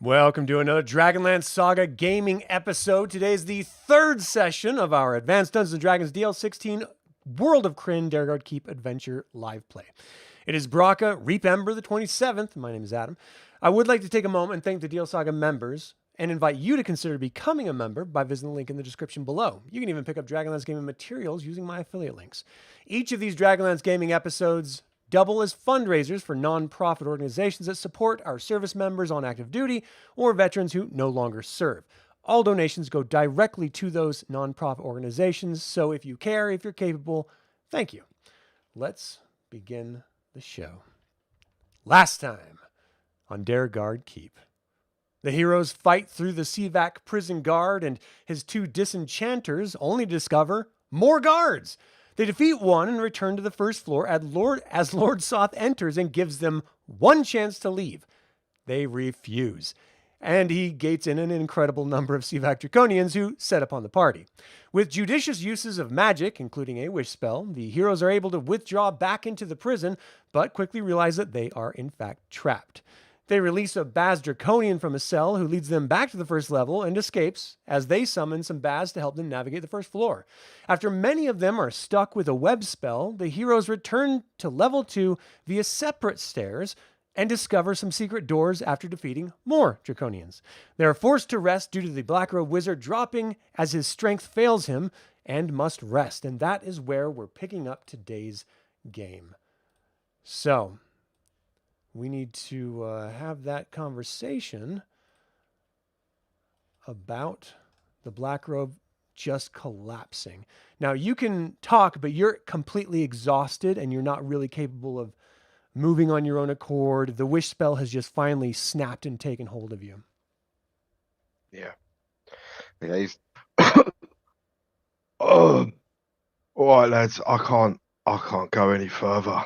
Welcome to another DragonLance Saga gaming episode. Today is the third session of our Advanced Dungeons & Dragons DL16 World of Krynn Dargaard Keep Adventure live play. It is Braka Reap Ember the 27th. My name is Adam. I would like to take a moment and thank the DL Saga members and invite you to consider becoming a member by visiting the link in the description below. You can even pick up DragonLance gaming materials using my affiliate links. Each of these DragonLance gaming episodes double as fundraisers for non-profit organizations that support our service members on active duty or veterans who no longer serve. All donations go directly to those non-profit organizations, so if you care, if you're capable, thank you. Let's begin the show. Last time on Dargaard Keep, the heroes fight through the Seavac prison guard and his two disenchanters, only to discover more guards. They defeat one and return to the first floor as Lord Soth enters and gives them one chance to leave. They refuse, and he gates in an incredible number of Seavac Draconians who set upon the party. With judicious uses of magic, including a wish spell, the heroes are able to withdraw back into the prison, but quickly realize that they are in fact trapped. They release a Baz Draconian from a cell who leads them back to the first level and escapes as they summon some Baz to help them navigate the first floor. After many of them are stuck with a web spell, the heroes return to level 2 via separate stairs and discover some secret doors after defeating more Draconians. They are forced to rest due to the Black Robe Wizard dropping as his strength fails him and must rest. And that is where we're picking up today's game. So we need to have that conversation about the Black Robe just collapsing. Now, you can talk, but you're completely exhausted and you're not really capable of moving on your own accord. The wish spell has just finally snapped and taken hold of you. Yeah, he's... Oh, all right, lads. I can't go any further.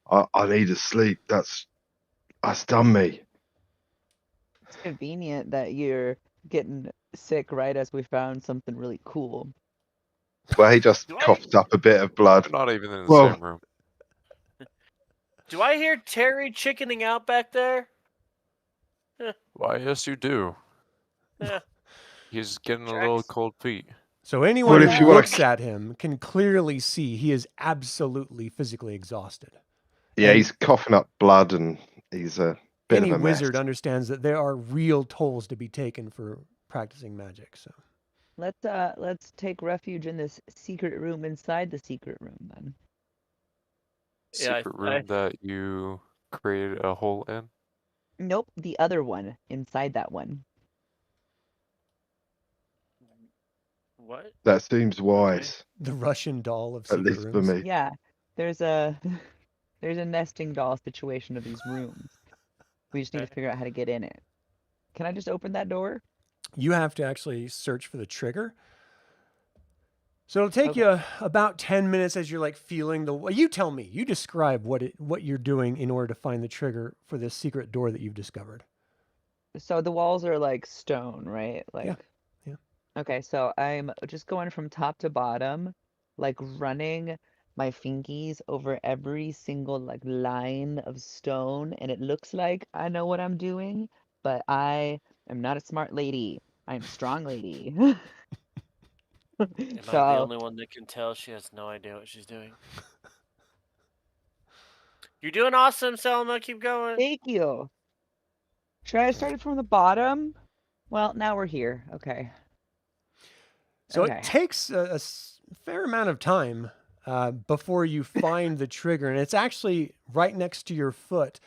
I need to sleep. That's done me. It's convenient that you're getting sick right as we found something really cool. Well, he just coughed up a bit of blood. Not even in the same room. Do I hear Terry chickening out back there? Why, yes, you do. Yeah. He's getting a little cold feet. So anyone who looks at him can clearly see he is absolutely physically exhausted. Yeah, he's coughing up blood and he's a bit Any of a wizard mess. understands that there are real tolls to be taken for practicing magic. So let's take refuge in this secret room inside the secret room then. Secret room that you created a hole in? Nope, the other one inside that one. What? That seems wise. The Russian doll of At secret least rooms. for me. Yeah, there's a nesting doll situation of these rooms. We just need to figure out how to get in it. Can I just open that door? You have to actually search for the trigger. So it'll take you about 10 minutes as you're like feeling the... You tell me. You describe what you're doing in order to find the trigger for this secret door that you've discovered. So the walls are like stone, right? Like, yeah. Okay, so I'm just going from top to bottom, like running my fingies over every single like line of stone, and it looks like I know what I'm doing, but I am not a smart lady. I'm a strong lady. Am I the only one that can tell she has no idea what she's doing? You're doing awesome, Selma. Keep going. Thank you. Should I have started from the bottom? Well, now we're here. Okay. So it takes a fair amount of time before you find the trigger, and it's actually right next to your foot.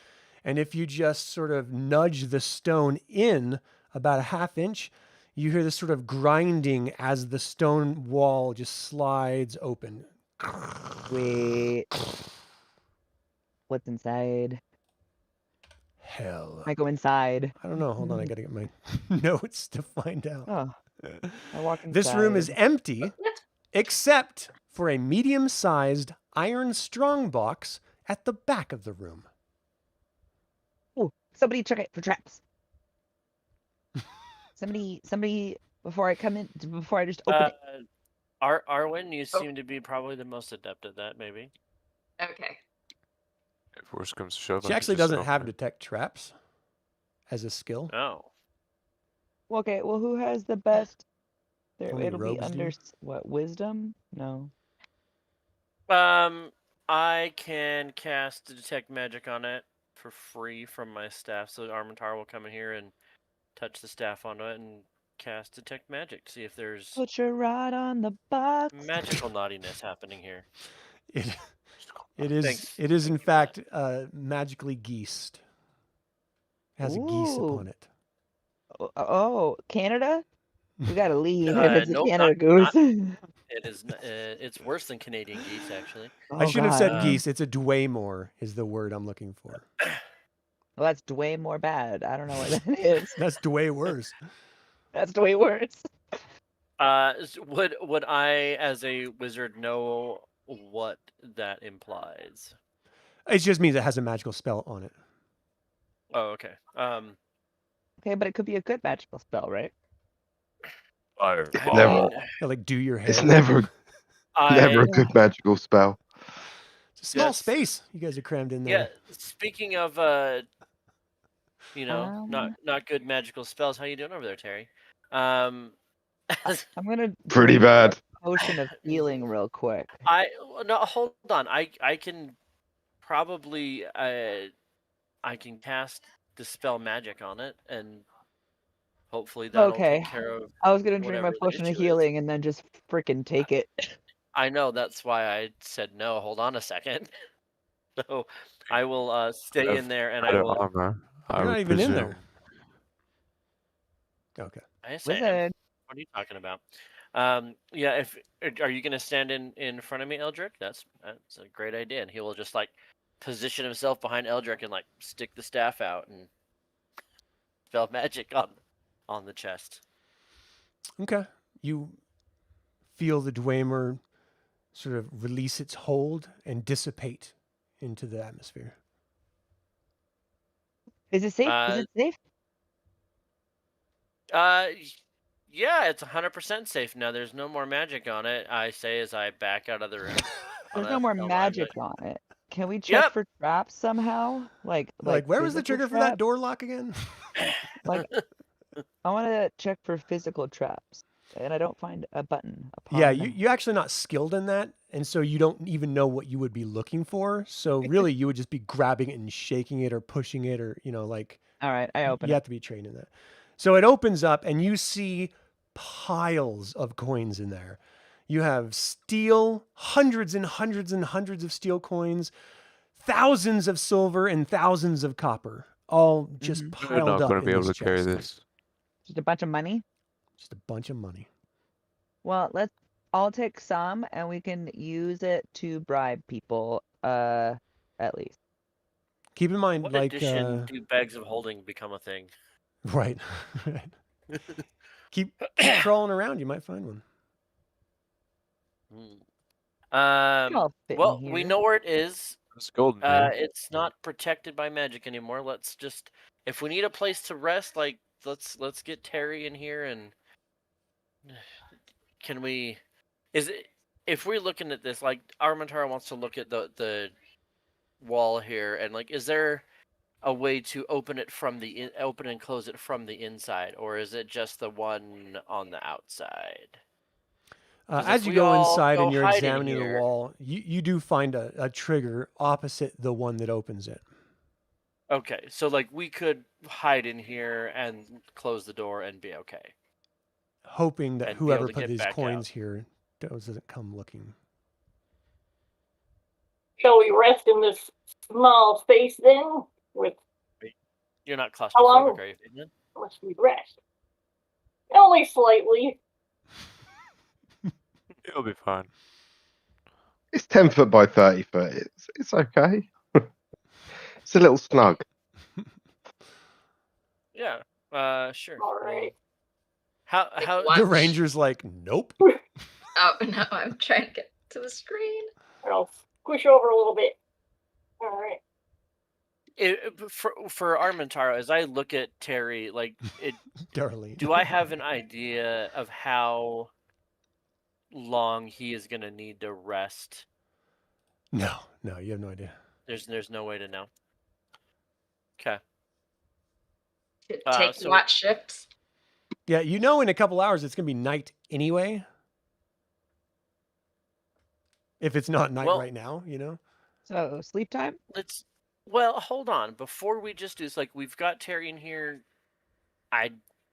And if you just sort of nudge the stone in about a half inch, you hear this sort of grinding as the stone wall just slides open. Wait. What's inside? Hell. I go inside. I don't know. Hold on. I got to get my notes to find out. Oh. I walk inside. This room is empty, except for a medium-sized iron strongbox at the back of the room. Oh, somebody check it for traps. Somebody, before I just open it. Arwynn, you seem to be probably the most adept at that, maybe. Okay. If worse comes to shove, She actually doesn't have detect traps as a skill. Oh. Okay, well, who has the best? Only It'll be rogues do? under what? Wisdom? No. I can cast detect magic on it for free from my staff. So Armantaro will come in here and touch the staff onto it and cast detect magic to see if there's Put your rod on the box. magical naughtiness happening here. It is. Thanks. It is in Thank you, fact magically geased. It has a geese Ooh. upon it. Oh, Canada? We gotta leave if it's a Nope, Canada goose. It is. It's worse than Canadian geese, actually. I Oh, shouldn't have said God. geese. It's a dweymore is the word I'm looking for. Well, that's way more bad. I don't know what that is. That's way worse. That's way worse. Would I, as a wizard, know what that implies? It just means it has a magical spell on it. Oh, okay. Okay, but it could be a good magical spell, right? Fire. Never. Yeah, like do your head. It's never a good magical spell. It's a small Yes. space you guys are crammed in Yeah. there. Speaking of, not good magical spells. How you doing over there, Terry? I'm gonna Pretty drink bad. a potion of healing real quick. No, hold on. I can probably I can cast dispel magic on it, and hopefully that'll take care of. I was gonna drink my whatever the potion of issue is. healing and then just freaking take it. I know, that's why I said no. Hold on a second. So I will stay in there, and I will. Armor. You're not even in there. Okay. Yes, I am. Wizard. What are you talking about? Yeah. If are you gonna stand in front of me, Eldric? That's a great idea, and he will just like position himself behind Eldric and like stick the staff out and spell magic on the chest. Okay. You feel the dwemer sort of release its hold and dissipate into the atmosphere. Is it safe? Is it safe? Yeah, it's 100% safe now. There's no more magic on it. I say as I back out of the room. There's no more magic on it. Can we check for traps somehow? Like where was the trigger for that door lock again? Like, I want to check for physical traps, and I don't find a button. Yeah, you're actually not skilled in that, and so you don't even know what you would be looking for. So really, you would just be grabbing it and shaking it or pushing it, or like. All right, I open it. You have to be trained in that. So it opens up, and you see piles of coins in there. You have steel, hundreds and hundreds and hundreds of steel coins, thousands of silver, and thousands of copper, all just piled up. We're not going to be in able this to carry chest. this. Just a bunch of money? Just a bunch of money. Well, I'll take some, and we can use it to bribe people, at least. Keep in mind, what like, addition do bags of holding become a thing? Right. keep crawling around. You might find one. Well, we know where it is. It's golden. It's not protected by magic anymore. Let's just, if we need a place to rest, like let's get Terry in here, and can we? If we're looking at this, like Armantaro wants to look at the wall here, and like, is there a way to open it from open and close it from the inside, or is it just the one on the outside? As you go inside and you're examining the wall, you do find a trigger opposite the one that opens it. Okay, so like we could hide in here and close the door and be okay. Hoping that whoever put these coins out. here doesn't come looking. Shall we rest in this small space then? You're not claustrophobic, how long are you, Fatelyn? must we rest? Only slightly. It'll be fine. It's 10 foot by 30 foot. It's okay. It's a little snug. Yeah. Sure. All right. How the ranger's like, nope. Oh no, I'm trying to get to the screen. I'll squish over a little bit. All right. For Armantaro, as I look at Terry, like Darling. Do I have an idea of how long he is gonna need to rest? No, you have no idea. There's no way to know. Okay. Take watch shifts. Yeah, you know in a couple hours it's going to be night anyway. If it's not night right now, you know? So, sleep time? Well, hold on. Before we just do this, like, we've got Terillion here. I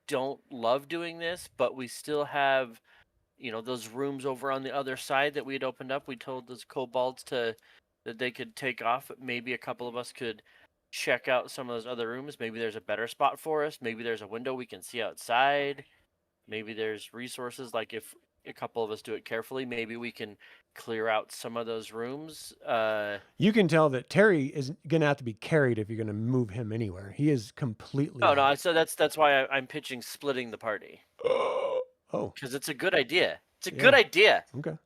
don't love doing this, but we still have, you know, those rooms over on the other side that we had opened up. We told those kobolds that they could take off. Maybe a couple of us could check out some of those other rooms. Maybe there's a better spot for us. Maybe there's a window we can see outside. Maybe there's resources, like if a couple of us do it carefully, maybe we can clear out some of those rooms. You can tell that Terry is going to have to be carried if you're going to move him anywhere. He is completely... Oh, no, so that's why I'm pitching splitting the party. Oh. Because it's a good idea. It's a good idea. Okay.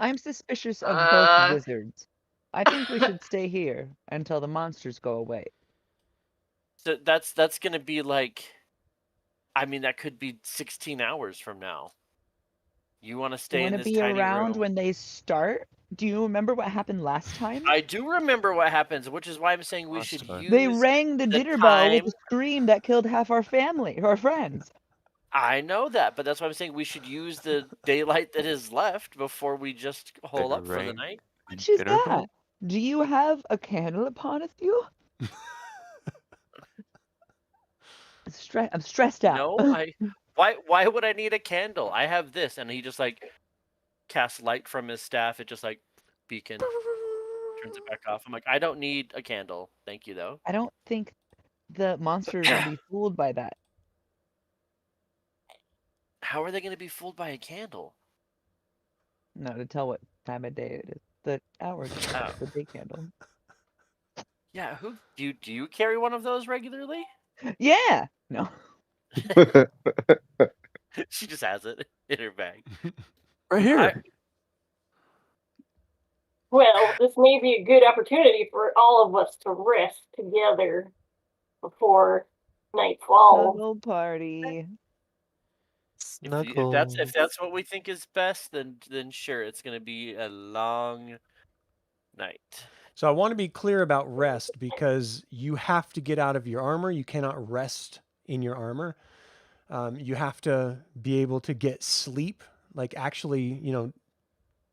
I'm suspicious of both wizards. I think we should stay here until the monsters go away. So that's going to be like... I mean, that could be 16 hours from now. You want to stay in this tiny room? Want to be around when they start? Do you remember what happened last time? I do remember what happens, which is why I'm saying we should use... They rang the jitterbell with a scream that killed half our family, our friends. I know that, but that's why I'm saying we should use the daylight that is left before we just hole up for the night. What is that? Do you have a candle upon you? I'm stressed out. No, why would I need a candle? I have this, and he just like casts light from his staff. It just like beacon turns it back off. I'm like, I don't need a candle. Thank you, though. I don't think the monsters will be fooled by that. How are they going to be fooled by a candle? No, to tell what time of day it is. The hour, the day candle. Yeah, who do you carry one of those regularly? Yeah. No. She just has it in her bag. Right here. Well, this may be a good opportunity for all of us to rest together before nightfall. Snuggle party. If that's what we think is best, then sure, it's going to be a long night. So I want to be clear about rest because you have to get out of your armor. You cannot rest in your armor. You have to be able to get sleep, like actually, you know,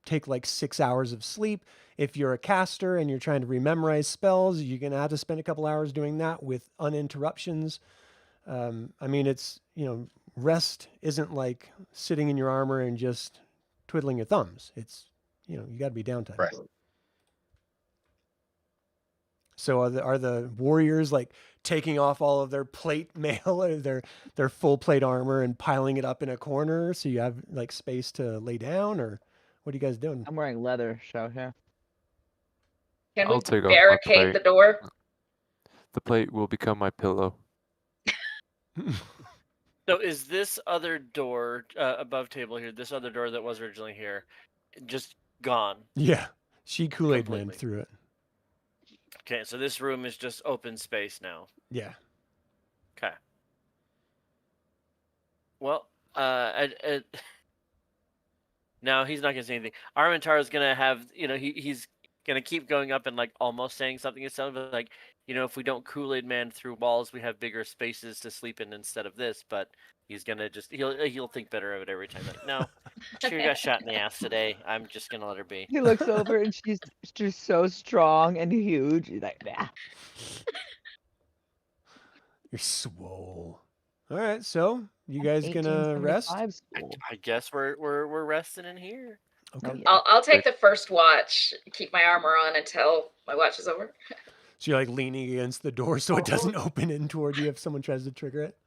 take like 6 hours of sleep. If you're a caster and you're trying to rememorize spells, you're going to have to spend a couple hours doing that with uninterruptions. I mean, it's, you know, rest isn't like sitting in your armor and just twiddling your thumbs. It's, you know, you got to be downtime. Right. So are the warriors like taking off all of their plate mail or their full plate armor and piling it up in a corner so you have like space to lay down, or what are you guys doing? I'm wearing leather, so yeah. Can I'll we take off my barricade the plate. door? The plate will become my pillow. So is this other door above table here, this other door that was originally here, just gone? Yeah, she Kool-Aid Man through it. Okay, so this room is just open space now. Yeah. Okay. Well, no, he's not gonna say anything. Armantaro's gonna have, you know, he's gonna keep going up and like almost saying something to someone, like, you know, if we don't Kool-Aid Man through walls, we have bigger spaces to sleep in instead of this. But he's gonna just he'll think better of it every time. Like, no, she got shot in the ass today. I'm just gonna let her be. He looks over and she's just so strong and huge. He's like, nah. You're swole. All right, so you guys gonna rest? I guess we're resting in here. Okay. I'll take the first watch. Keep my armor on until my watch is over. So you're like leaning against the door so it doesn't open in toward you if someone tries to trigger it.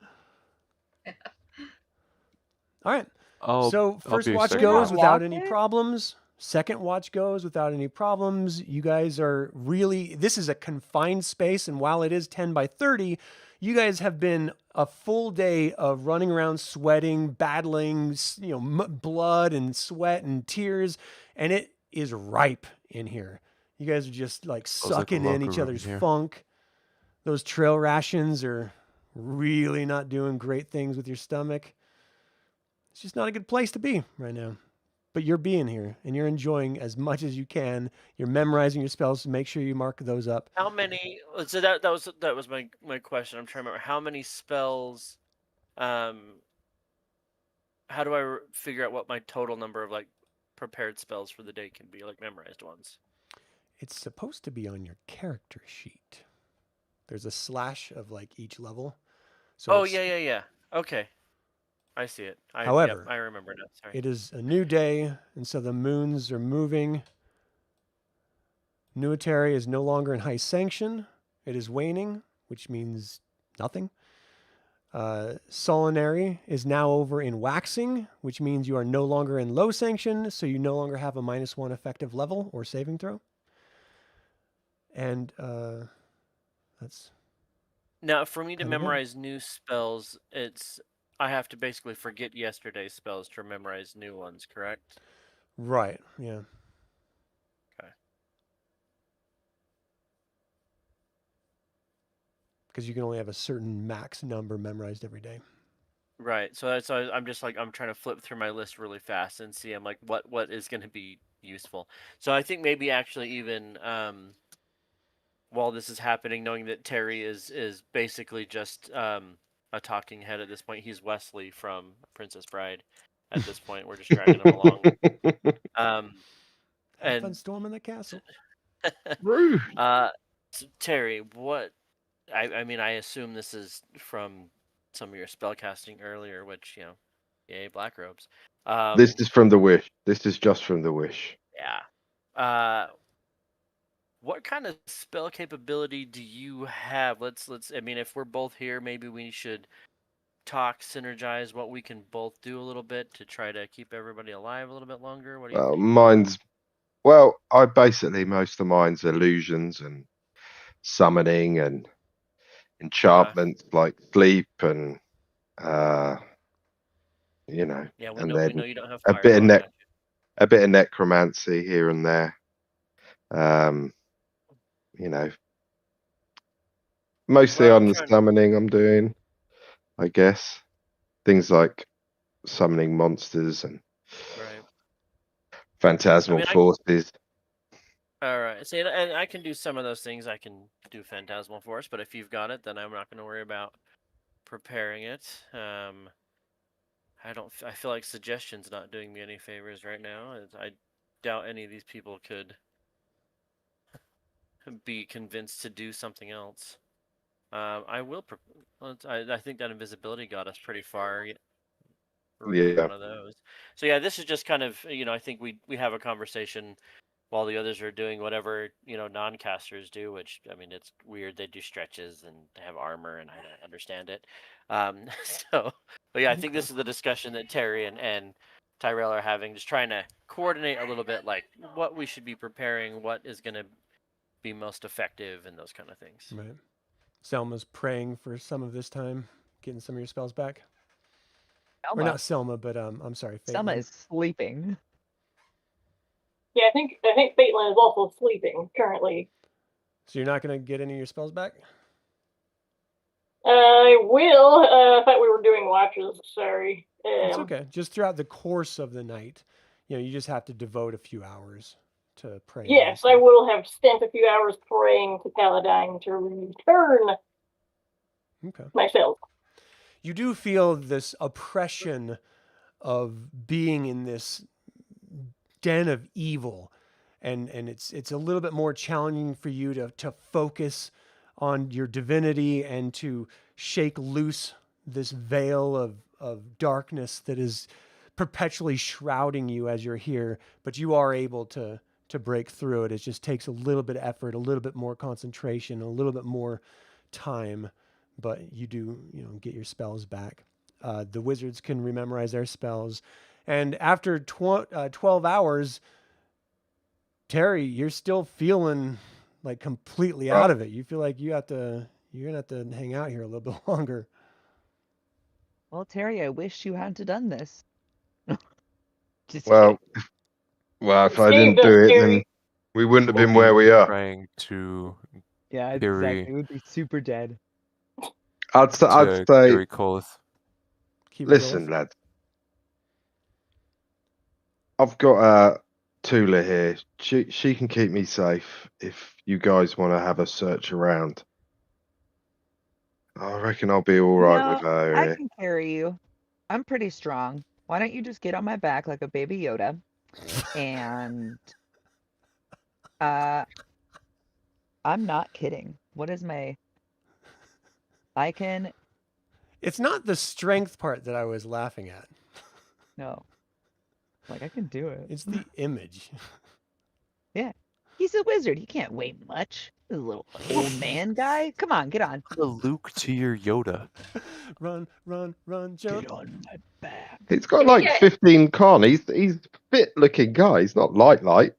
All right. So first watch goes without any problems. Second watch goes without any problems. You guys are really, this is a confined space. And while it is 10 by 30, you guys have been a full day of running around, sweating, battling, you know, blood and sweat and tears. And it is ripe in here. You guys are just like sucking in each other's funk. Those trail rations are really not doing great things with your stomach. It's just not a good place to be right now. But you're being here and you're enjoying as much as you can. You're memorizing your spells to make sure you mark those up. How many? So that was my question. I'm trying to remember how many spells how do I figure out what my total number of like prepared spells for the day can be, like memorized ones? It's supposed to be on your character sheet. There's a slash of like each level. So Oh yeah. Okay, I see it. However, I remember now. Sorry. it is a new day, and so the moons are moving. Nuitary is no longer in high sanction. It is waning, which means nothing. Solinary is now over in waxing, which means you are no longer in low sanction, so you no longer have a -1 effective level or saving throw. And that's Now, for me to kinda good. memorize new spells, I have to basically forget yesterday's spells to memorize new ones, correct? Right, yeah. Okay. Because you can only have a certain max number memorized every day. Right. So I'm just like I'm trying to flip through my list really fast and see I'm like what is going to be useful. So I think maybe actually even while this is happening, knowing that Terry is basically just a talking head at this point. He's Wesley from Princess Bride. At this point, we're just dragging him along. Have fun And storming the castle. Rude. so Terry, what? I mean, I assume this is from some of your spellcasting earlier, which yay, black robes. This is from the wish. This is just from the wish. Yeah. What kind of spell capability do you have? Let's. I mean, if we're both here, maybe we should talk, synergize what we can both do a little bit to try to keep everybody alive a little bit longer. What do you think? I basically most of mine's illusions and summoning and enchantments like sleep and Yeah, we and know then you don't have a fire. bit of though, I got you. a bit of necromancy here and there. Mostly Well, on the summoning I'm doing, I guess. Things like summoning monsters and Right. phantasmal forces. All right. See, and I can do some of those things. I can do Phantasmal Force, but if you've got it, then I'm not going to worry about preparing it. I feel like suggestion's not doing me any favors right now. I doubt any of these people could be convinced to do something else. I will. I think that invisibility got us pretty far. Yeah. One of those. So yeah, this is just kind of I think we have a conversation while the others are doing whatever non-casters do, which I mean it's weird. They do stretches and they have armor, and I don't understand it. But yeah, I think this is the discussion that Terry and Tyrell are having, just trying to coordinate a little bit, like what we should be preparing, what is going to be most effective, and those kind of things. Right. Selma's praying for some of this time, getting some of your spells back. Selma. Or not Selma, but I'm sorry, Fatelyn. Selma is sleeping. Yeah, I think Fatelyn is also sleeping currently. So you're not going to get any of your spells back? I will. I thought we were doing watches. Sorry. It's okay. Just throughout the course of the night, you just have to devote a few hours to praying. Yes, I will have spent a few hours praying to Paladine to return myself. You do feel this oppression of being in this den of evil, and it's a little bit more challenging for you to focus on your divinity and to shake loose this veil of darkness that is perpetually shrouding you as you're here, but you are able to break through it. It just takes a little bit of effort, a little bit more concentration, a little bit more time, but you do, get your spells back. The wizards can rememorize their spells. And after 12 hours, Terry, you're still feeling like completely out of it. You feel like you're going to have to hang out here a little bit longer. Well, Terry, I wish you hadn't done this. If I didn't do it, then we wouldn't have been where we are. Trying to Yeah, exactly. It would be super dead. I'd say Kiri-Jolith. Listen, lads. I've got Tula here. She can keep me safe if you guys want to have a search around. I reckon I'll be all right with No, her I here. can carry you. I'm pretty strong. Why don't you just get on my back like a baby Yoda? And I'm not kidding. What is my I can It's not the strength part that I was laughing at. no. Like I can do it. It's the image. Yeah. He's a wizard. He can't weigh much. He's a little old man guy. Come on, get on. The Luke to your Yoda. Run, run, run, jump. Get on my back. He's got Can like we get- 15 con. He's fit looking guy. He's not light.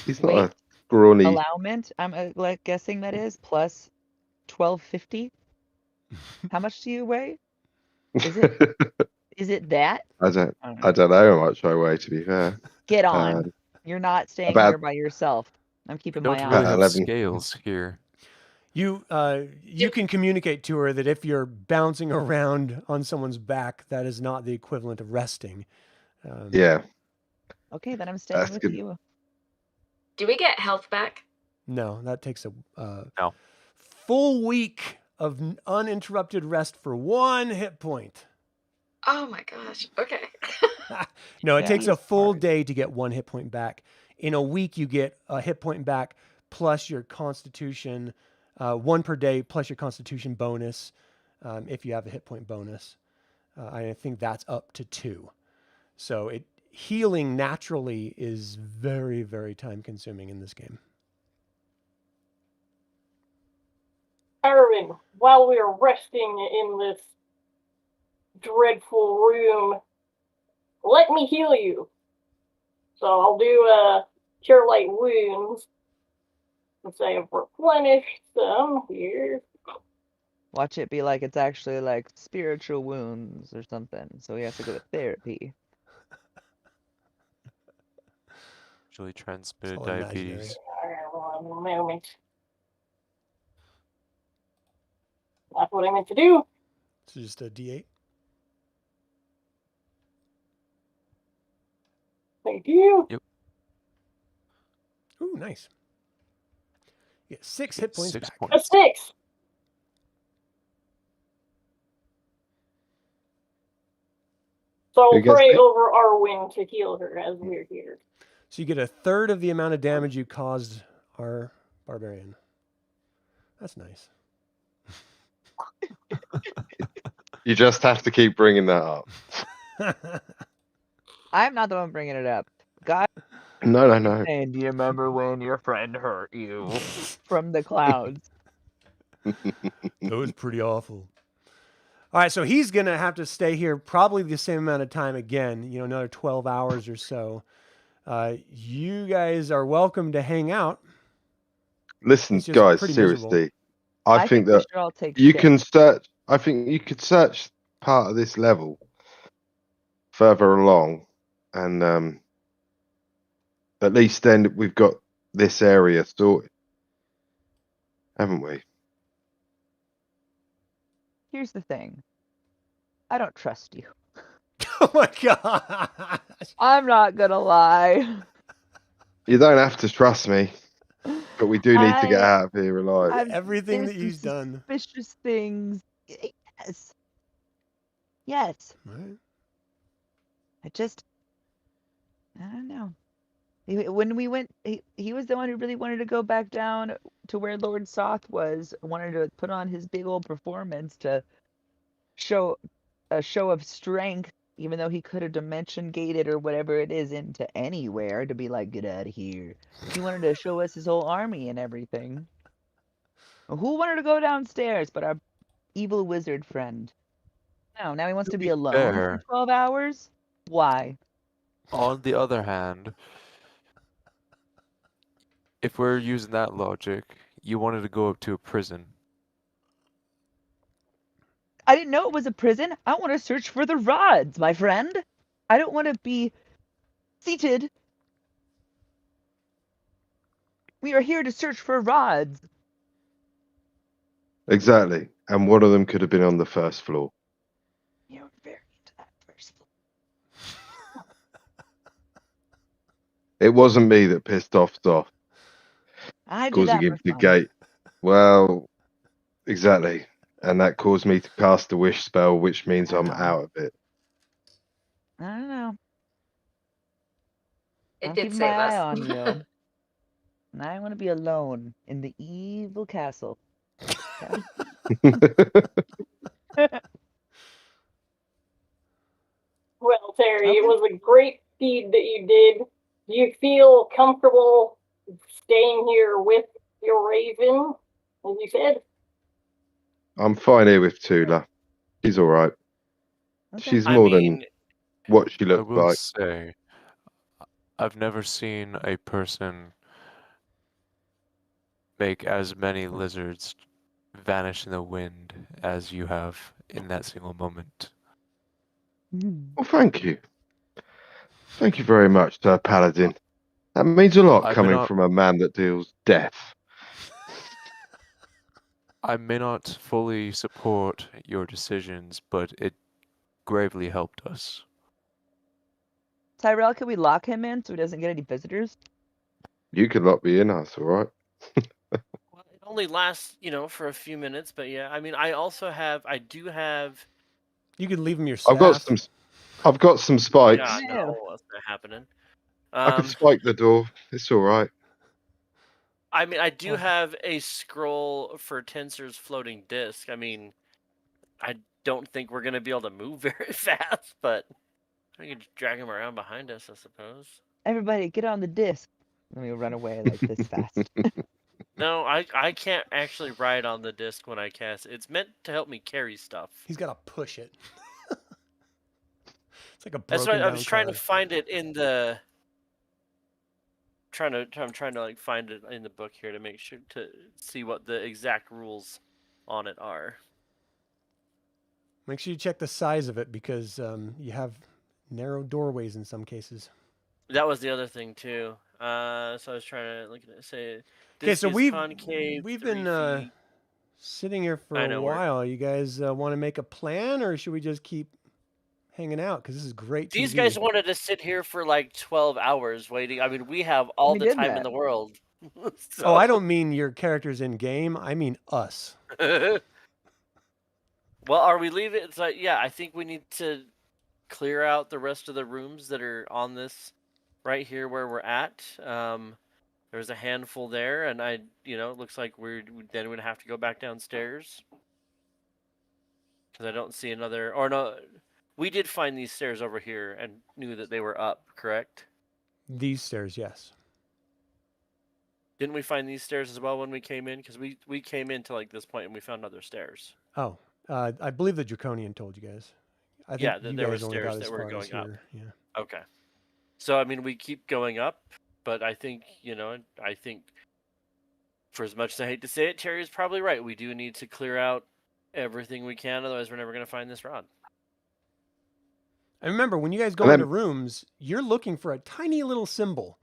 He's not Wait. a scrawny. Allowment, I'm like guessing that is plus 1250. How much do you weigh? Is it that? I don't I don't I know. don't know how much I weigh, to be fair. Get on. You're not staying about- here by yourself. I'm keeping Don't my really eye have on 11. scales here. You can communicate to her that if you're bouncing around on someone's back, that is not the equivalent of resting. Yeah. Okay, then I'm staying That's with good. you. Do we get health back? No, that takes a No. full week of uninterrupted rest for 1 hit point. Oh my gosh. Okay. No, it Yeah, takes a he's full hard. day to get 1 hit point back. In a week, you get a hit point back plus your constitution, 1 per day plus your constitution bonus if you have a hit point bonus. I think that's up to 2. So healing naturally is very, very time consuming in this game. Arwynn, while we are resting in this dreadful room, let me heal you. So I'll do cure light wounds. Since I have replenished some here. Watch it be like it's actually like spiritual wounds or something. So he has to go to therapy. Usually transmitted It's all imaginary. diabetes. Alright, 1 moment. That's what I meant to do. So just a D8. Thank you. Ooh, nice. You get 6 hit points 6 back. A points. 6. So Who I'll gets pray it? over Arwynn to heal her as we're here. So you get a third of the amount of damage you caused our barbarian. That's nice. You just have to keep bringing that up. I'm not the one bringing it up. God, No. and do you remember when your friend hurt you from the clouds? That was pretty awful. All right, so he's going to have to stay here probably the same amount of time again, another 12 hours or so. You guys are welcome to hang out. Listen, It's just guys, pretty seriously. miserable. I think we that should all take you shit. can search. I think you could search part of this level further along, and at least then we've got this area sorted, haven't we? Here's the thing. I don't trust you. Oh my gosh. I'm not gonna lie. You don't have to trust me, but we do need to get out of here alive. Everything there's that you've some done. Suspicious things. Yes. Right? I don't know. When we went, he was the one who really wanted to go back down to where Lord Soth was, wanted to put on his big old performance to show a show of strength, even though he could have dimension gated or whatever it is into anywhere to be like, get out of here. He wanted to show us his whole army and everything. Who wanted to go downstairs but our evil wizard friend? No, now he wants to be alone fair. for 12 hours? Why? On the other hand, if we're using that logic, you wanted to go up to a prison. I didn't know it was a prison. I want to search for the rods, my friend. I don't want to be seated. We are here to search for rods. Exactly, and one of them could have been on the first floor. You're very into that first floor. It wasn't me that pissed off Soth, I do causing that him for to fun. gate. Well, exactly. and that caused me to cast a wish spell, which means I'm Wow. out of it. I don't know. It I'm did keeping my save eye us. on you. And I want to be alone in the evil castle. Well, Terry, Okay. it was a great deed that you did. Do you feel comfortable staying here with your raven, as you said? I'm fine here with Tula. She's all right. Okay. She's I more mean, than what she I looks will like. say, I've never seen a person make as many lizards vanish in the wind as you have in that single moment. Well, thank you. Thank you very much, Paladin. That means a lot I may coming not, from a man that deals death. I may not fully support your decisions, but it gravely helped us. Tyrell, can we lock him in so he doesn't get any visitors? You can lock me in, that's all right. well, it only lasts, for a few minutes. But yeah, I mean, I do have. You can leave him your I've got staff. I've got some spikes. Yeah, Yeah. no, that's not happening. I can spike the door. It's all right. I mean, I do have a scroll for Tensor's floating disc. I mean, I don't think we're gonna be able to move very fast, but we could drag him around behind us, I suppose. Everybody, get on the disc. Let me run away like this fast. No, I can't actually ride on the disc when I cast it. It's meant to help me carry stuff. He's got to push it. It's like a That's broken why I down was trying car. to find it in the. I'm trying to like find it in the book here to make sure to see what the exact rules on it are. Make sure you check the size of it because you have narrow doorways in some cases. That was the other thing too. So I was trying to look at it. Say. Okay, so we've concave, been 3 feet. sitting here for I a know, we're- while. You guys want to make a plan, or should we just keep hanging out? Because this is great. These TV. guys wanted to sit here for like 12 hours waiting. I mean, we have all We the did time that. in the world. Oh, I don't mean your characters in game. I mean us. Well, are we leaving? It's like, yeah, I think we need to clear out the rest of the rooms that are on this right here where we're at. There's a handful there, and it looks like then we'd have to go back downstairs because I don't see another. Or no, we did find these stairs over here and knew that they were up. Correct? These stairs, yes. Didn't we find these stairs as well when we came in? Because we came in to like this point and we found other stairs. Oh, I believe the Draconian told you guys. I think Yeah, you there were guys only got stairs as that were far as going up. here. Yeah. Okay. So, I mean, we keep going up, but I think, I think for as much as I hate to say it, Terry's probably right. We do need to clear out everything we can, otherwise we're never going to find this rod. And remember, when you guys go And into rooms, you're looking for a tiny little symbol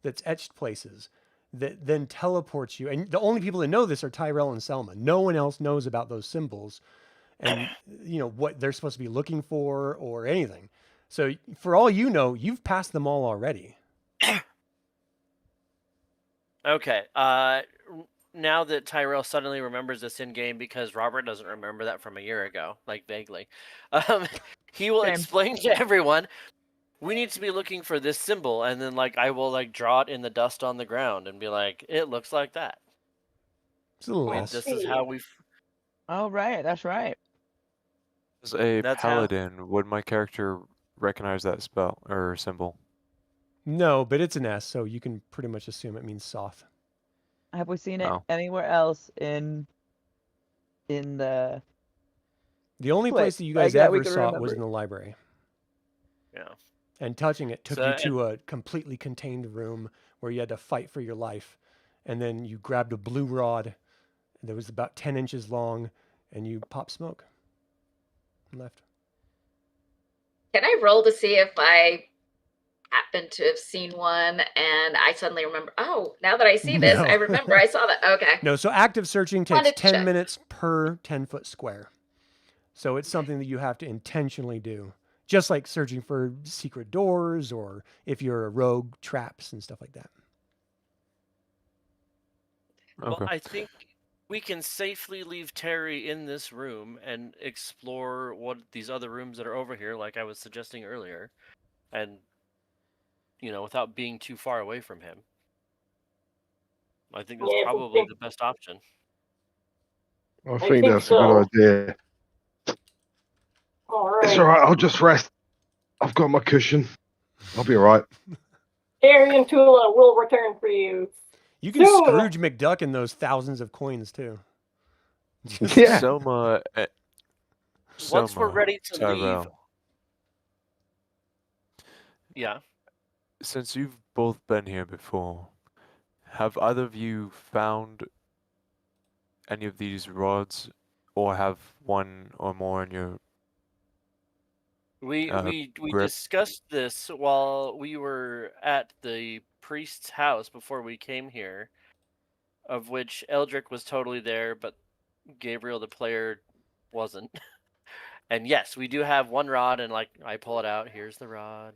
that's etched places that then teleports you. And the only people that know this are Tyrell and Selma. No one else knows about those symbols and, what they're supposed to be looking for or anything. So for all you know, you've passed them all already. Okay. Now that Tyrell suddenly remembers this in game because Robert doesn't remember that from a year ago, like vaguely, he will Same. explain to everyone. We need to be looking for this symbol, and then I will draw it in the dust on the ground and be like, it looks like that. It's a little I mean, less. this is how we. Oh, right. That's right. As a That's how- paladin, would my character recognize that spell or symbol? No, but it's an S, so you can pretty much assume it means Soth. Have we seen it No. anywhere else in the? The only Play. place that you guys Like that we ever can saw it remember was it. in the library. Yeah. And touching it took So- you to a completely contained room where you had to fight for your life. And then you grabbed a blue rod that was about 10 inches long, and you popped smoke and left. Can I roll to see if I happen to have seen one and I suddenly remember, oh, now that I see this, No. I remember I saw that. Okay. No, so active searching takes Wanted to 10 check. minutes per 10-foot square. So it's something that you have to intentionally do. Just like searching for secret doors or if you're a rogue, traps and stuff like that. Well, Okay. I think we can safely leave Terry in this room and explore what these other rooms that are over here, like I was suggesting earlier, and without being too far away from him. I think that's Yeah, probably the best option. I think think that's so. a good idea. All It's right. all right. I'll just rest. I've got my cushion. I'll be all right. Terry and Tula will return for you. You can Soon. Scrooge McDuck in those thousands of coins too. Just- Yeah. Selma, Once we're ready to leave, Tyrell, yeah. since you've both been here before, have either of you found any of these rods, or have one or more in your? We grip. discussed this while we were at the priest's house before we came here, of which Eldric was totally there, but Gabriel the player wasn't. And yes, we do have one rod, and like I pull it out. Here's the rod.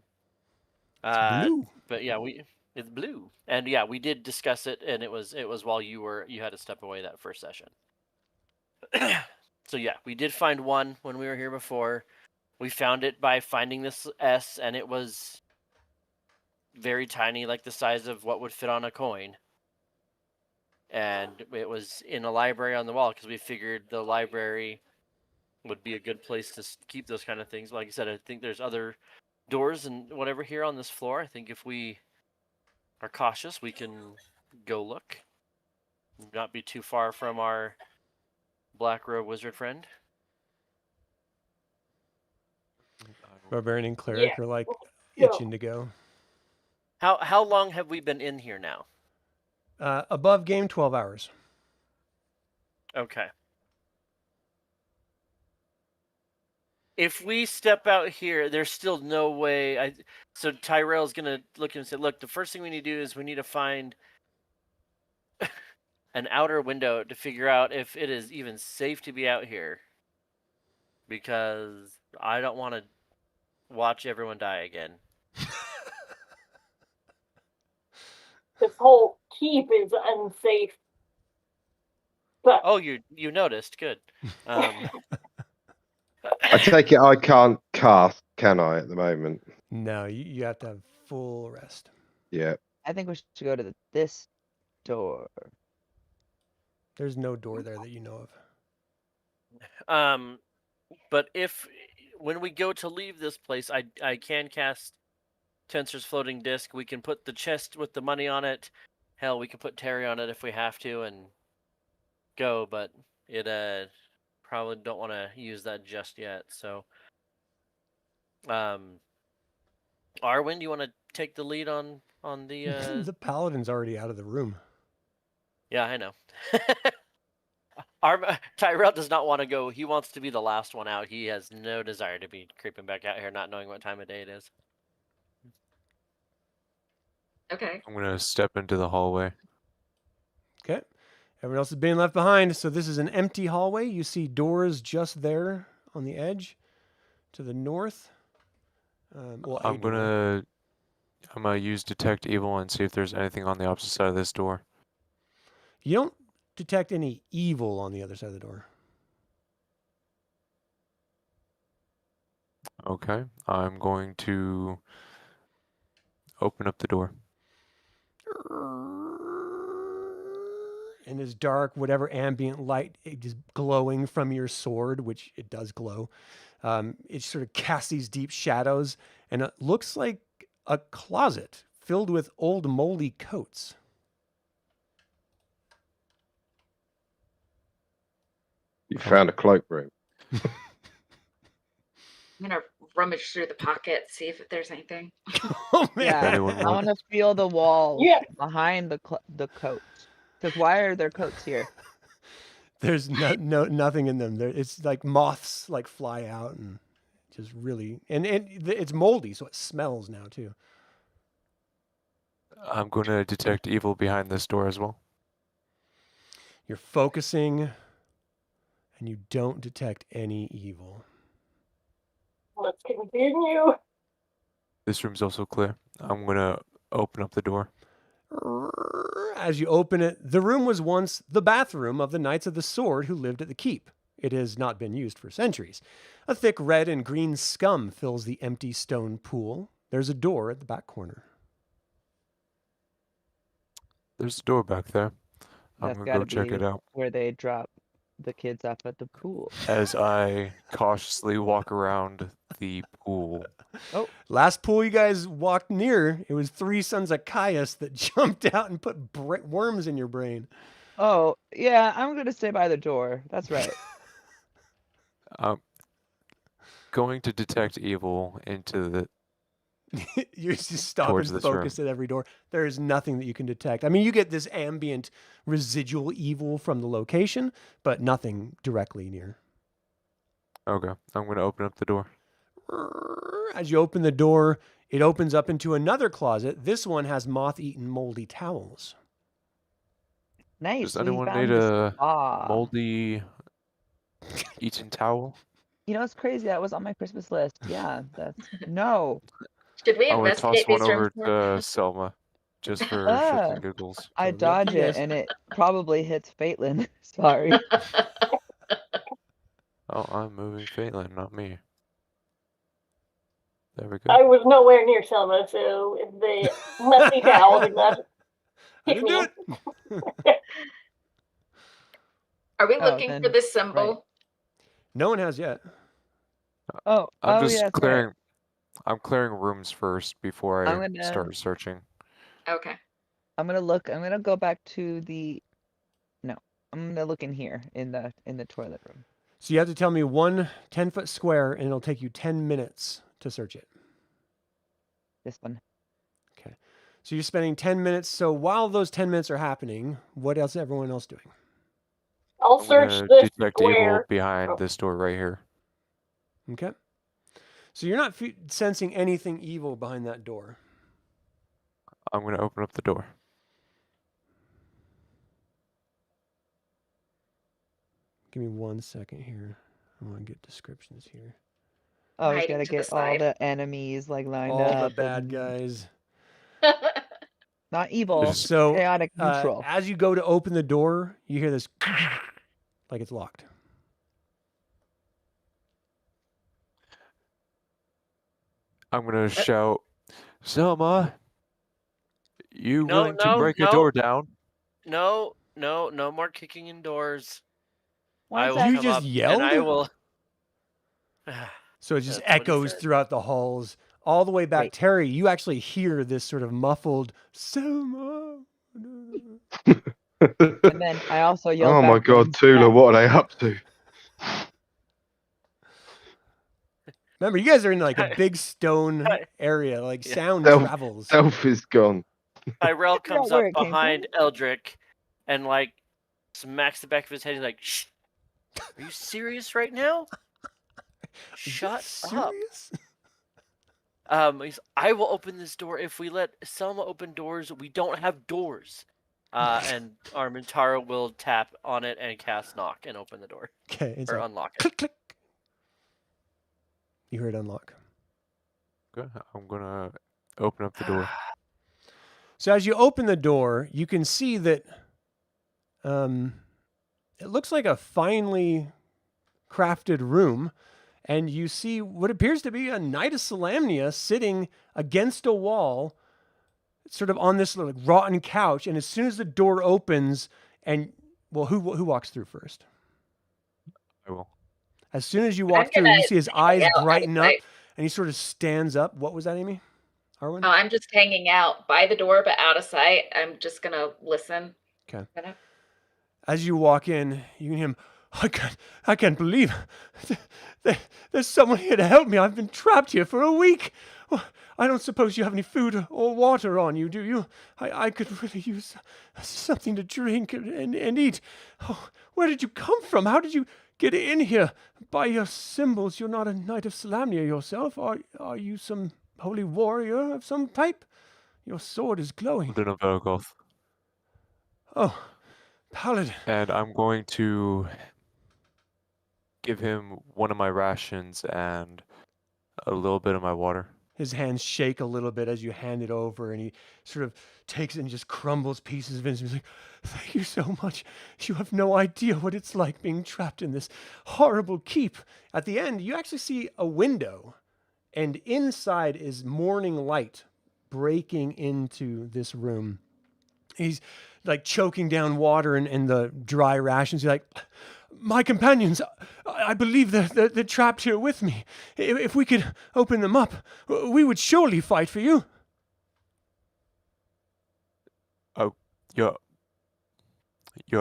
blue. But yeah, it's blue, and yeah, we did discuss it, and it was while you had to step away that first session. So yeah, we did find one when we were here before. We found it by finding this S, and it was very tiny, like the size of what would fit on a coin. And it was in a library on the wall because we figured the library would be a good place to keep those kind of things. Like I said, I think there's other doors and whatever here on this floor. I think if we are cautious, we can go look. Not be too far from our black robe wizard friend. Barbarian and Cleric Yeah. are like Yeah. itching to go. How long have we been in here now? Above game, 12 hours. Okay. If we step out here, there's still no way. So Tyrell's gonna look and say, "Look, the first thing we need to do is we need to find an outer window to figure out if it is even safe to be out here, because I don't want to watch everyone die again." This whole keep is unsafe. But Oh, you noticed? Good. I take it I can't cast, can I, at the moment? No, you have to have full rest. Yeah. I think we should go to this door. There's no door there that you know of. But when we go to leave this place, I can cast Tensor's floating disc. We can put the chest with the money on it. Hell, we can put Terry on it if we have to and go, but it probably don't want to use that just yet. So Arwynn, do you want to take the lead on the The Paladin's already out of the room. Yeah, I know. Tyrell does not want to go. He wants to be the last one out. He has no desire to be creeping back out here, not knowing what time of day it is. Okay. I'm gonna step into the hallway. Okay. Everyone else is being left behind. So this is an empty hallway. You see doors just there on the edge to the north. Well, a I'm door. gonna use detect evil and see if there's anything on the opposite side of this door. You don't detect any evil on the other side of the door. Okay, I'm going to open up the door. And this dark, whatever ambient light is glowing from your sword, which it does glow, it sort of casts these deep shadows, and it looks like a closet filled with old moldy coats. You found a cloakroom. I'm gonna rummage through the pocket, see if there's anything. Oh man! Yeah, Anyone I want- want to feel the walls Yeah. behind the coats. Because why are there coats here? There's nothing in them. It's like moths like fly out and just really, and it's moldy, so it smells now too. I'm gonna detect evil behind this door as well. You're focusing, and you don't detect any evil. let's continue. This room's also clear. I'm gonna open up the door. as you open it, the room was once the bathroom of the Knights of the Sword who lived at the keep. It has not been used for centuries. A thick red and green scum fills the empty stone pool. There's a door at the back corner. There's a door back there. I'm That's gonna gotta go check be it out. where they drop the kids off at the pool. As I cautiously walk around the pool. Last pool you guys walked near, it was 3 sons of Caius that jumped out and put worms in your brain. Oh, yeah, I'm gonna stay by the door. That's right. I'm going to detect evil into the You just stop Towards and this room. focus at every door. There is nothing that you can detect. I mean, you get this ambient residual evil from the location, but nothing directly near. Okay, I'm gonna open up the door. As you open the door, it opens up into another closet. This one has moth-eaten moldy towels. Nice. Does anyone we found need this- a Ah. moldy eaten towel? You know, it's crazy. That was on my Christmas list. Yeah, that's no. Should we I'm gonna toss investigate one these over rooms more? to Selma, just for Ah. shits and giggles. I Totally up to dodge you it, guys. and it probably hits Fatelyn. Sorry. Oh, I'm moving Fatelyn, not me. There we I go. was nowhere near Selma, so the musty towel did not I hit didn't me. do it. Are we Oh, looking for then- this symbol? No one has yet. Oh, I'm oh just yeah, that's right. clearing. I'm clearing rooms first before I'm I gonna- start searching. Okay. I'm gonna look. I'm gonna go back to the. No, I'm gonna look in here in the toilet room. So you have to tell me one 10-foot square, and it'll take you 10 minutes to search it. This one. Okay. So you're spending 10 minutes. So while those 10 minutes are happening, what else is everyone else doing? I'll I'm search gonna this detect evil square. behind Oh. this door right here. Okay. So you're not sensing anything evil behind that door. I'm gonna open up the door. Give me 1 second here. I want to get descriptions here. Oh, we Hiding gotta to the get all side. the enemies like lined All up. the bad and guys. Not evil. There's- So Chaotic neutral. as you go to open the door, you hear this like it's locked. I'm gonna shout, Selma, you No, willing to no, break no. a door down? No more kicking indoors. Why I is will that? You come just up yelled? and I will. So it just That's what he echoes said. throughout the halls, all the way back. Wait. Terry, you actually hear this sort of muffled Selma. And then I also yelled Oh my back to him, god, Tula, what are they up to? Remember, you guys are in like a big stone area. Like Yeah. sound Self- travels. Elf is gone. Tyrell figure out comes where up it came behind Eldric and like smacks the back of his head. He's like, "Shh, are you serious right now? Is Shut this up." serious? I will open this door. If we let Selma open doors, we don't have doors. And Armantaro will tap on it and cast knock and open the door Okay, it's or like unlock it. click click. You heard unlock. Good. I'm gonna open up the door. So as you open the door, you can see that it looks like a finely crafted room, and you see what appears to be a Knight of Solamnia sitting against a wall, sort of on this like rotten couch. And as soon as the door opens, and well, who walks through first? I will. As soon as you I'm walk through, you gonna see his hang eyes out out of brighten up, sight. and he sort of stands up. What was that, Amy? Arwynn? Oh, I'm just hanging out by the door, but out of sight. I'm just gonna listen. Okay. Gonna- As you walk in, you can hear him. I can't believe there's someone here to help me. I've been trapped here for a week. I don't suppose you have any food or water on you, do you? I could really use something to drink and eat. Oh, where did you come from? How did you get in here? By your symbols, you're not a Knight of Solamnia yourself. Are you some holy warrior of some type? Your sword is glowing. Paladin of Elgoth. Oh, Paladin. And I'm going to give him one of my rations and a little bit of my water. His hands shake a little bit as you hand it over, and he sort of takes it and just crumbles pieces of it. And he's like, "Thank you so much. You have no idea what it's like being trapped in this horrible keep." At the end, you actually see a window, and inside is morning light breaking into this room. He's like choking down water and the dry rations. He's like, "My companions, I believe they're trapped here with me. If we could open them up, we would surely fight for you." Oh, your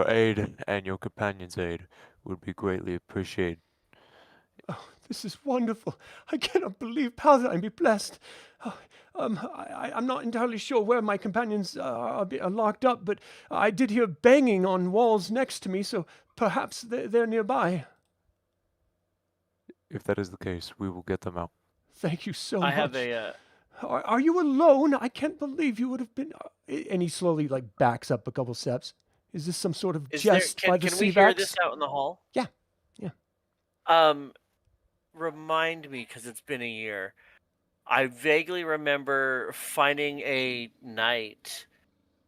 aid and your companion's aid would be greatly appreciated. "Oh, this is wonderful. I cannot believe Paladine be blessed. Oh, I'm not entirely sure where my companions are locked up, but I did hear banging on walls next to me, so perhaps they're nearby." If that is the case, we will get them out. "Thank you so I much. have a. Are you alone? I can't believe you would have been..." And he slowly like backs up a couple steps. "Is this some sort of Is there, jest by the can we hear Seavax?" this out in the hall? Yeah. Remind me, because it's been a year. I vaguely remember finding a knight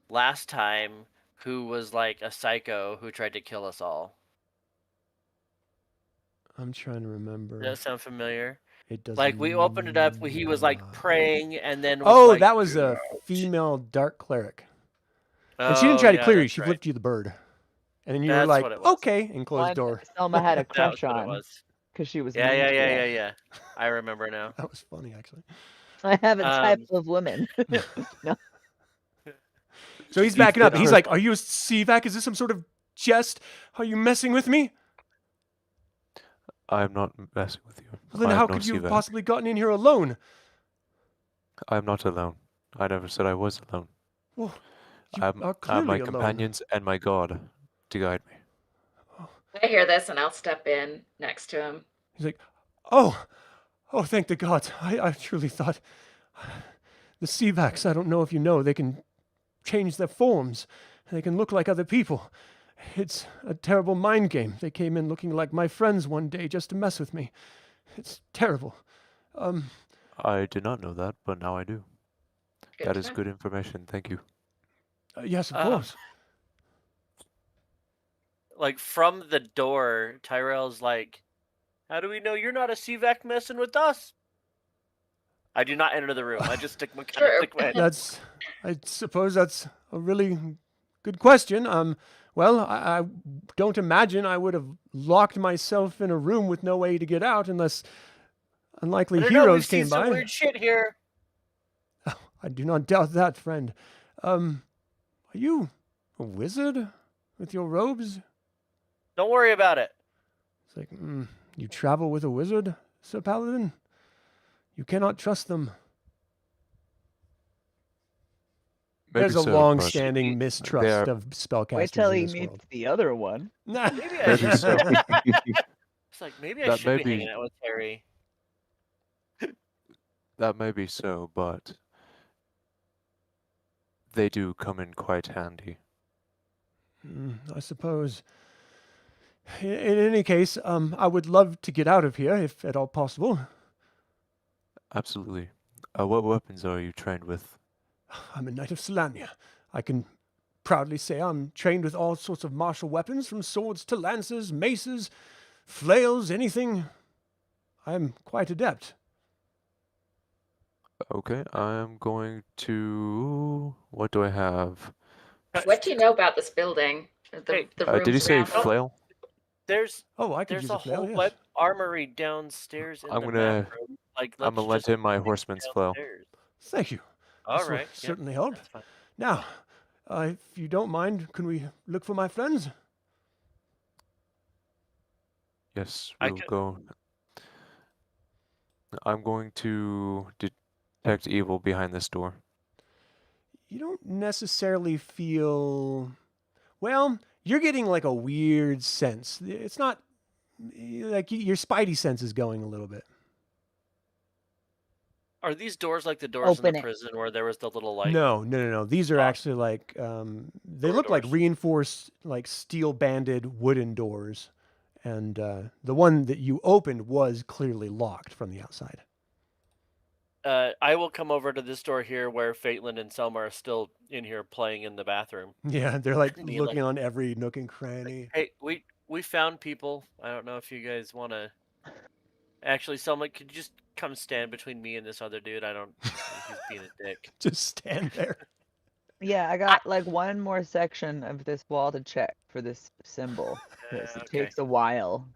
last time who was like a psycho who tried to kill us all. I'm trying to remember. Does that sound familiar? It does. Like we opened it up, he was like praying, and then was Oh, like, that was a female dark cleric. And she didn't try to clear you. She flipped you the bird. And then you were That's like, what it was. "Okay," and closed the door. Selma had a That crush was what it on was. because she was. Yeah, mean yeah, to yeah, her. yeah, yeah. I remember now. That was funny, actually. I have a type of woman. No. So he's backing up. He's like, "Are you a Seavac? Is this some sort of jest? Are you messing with me?" I am not messing with you. Well, then I how am no could you have Seavac. possibly gotten in here alone? I am not alone. I never said I was alone. Well, you I are have my clearly alone. companions and my god to guide me. I hear this and I'll step in next to him. He's like, oh, thank the gods. I truly thought the Seavacs, I don't know if you know, they can change their forms. They can look like other people. It's a terrible mind game. They came in looking like my friends one day just to mess with me. It's terrible. I did not know that, but now I do. Good That to is know. good information. Thank you. Yes, of course. Like from the door, Tyrell's like, "How do we know you're not a Seavac messing with us?" I do not enter the room. I just stick my True. head. I suppose that's a really good question. Well, I don't imagine I would have locked myself in a room with no way to get out unless unlikely I don't know, heroes we've seen came some by. weird shit here. I do not doubt that, friend. Are you a wizard with your robes? Don't worry about it. It's like, you travel with a wizard, Sir Paladin? You cannot trust them. Maybe There's a so, long-standing but mistrust they are- of spellcasters Wait till in he this meets world. the other one. Maybe I Maybe should. so. It's like maybe I That should may be be- hanging out with Harry. That may be so, but they do come in quite handy. I suppose. In any case, I would love to get out of here, if at all possible. Absolutely. What weapons are you trained with? I'm a knight of Solania. I can proudly say I'm trained with all sorts of martial weapons, from swords to lances, maces, flails, anything. I'm quite adept. Okay, I'm going to... What do I have? What do you know about this building? Hey, The Did he rooms say around it? flail? There's Oh, I could there's use a a flail, whole yes. web armory downstairs in I'm the gonna- map room. Like, I'm gonna let's lend just him my take it horseman's flail. downstairs. Thank you. All This will right. certainly help. That's fine. Now, if you don't mind, can we look for my friends? Yes, I we'll could- go. I'm going to detect evil behind this door. You don't necessarily feel... Well, you're getting like a weird sense. It's not... Like your spidey sense is going a little bit. Are these doors like the doors in Open the it. prison where there was the little like? No. These are Oh. actually like... they look like Corridors. reinforced, like steel-banded wooden doors. And the one that you opened was clearly locked from the outside. I will come over to this door here where Fatelyn and Selma are still in here playing in the bathroom. Yeah, they're like Be looking on every nook and cranny. Hey, we found people. I don't know if you guys want to. Actually, Selma, could you just come stand between me and this other dude? I don't. He's being a dick. Just stand there. Yeah, I got like one more section of this wall to check for this symbol. 'Cause it Okay. takes a while.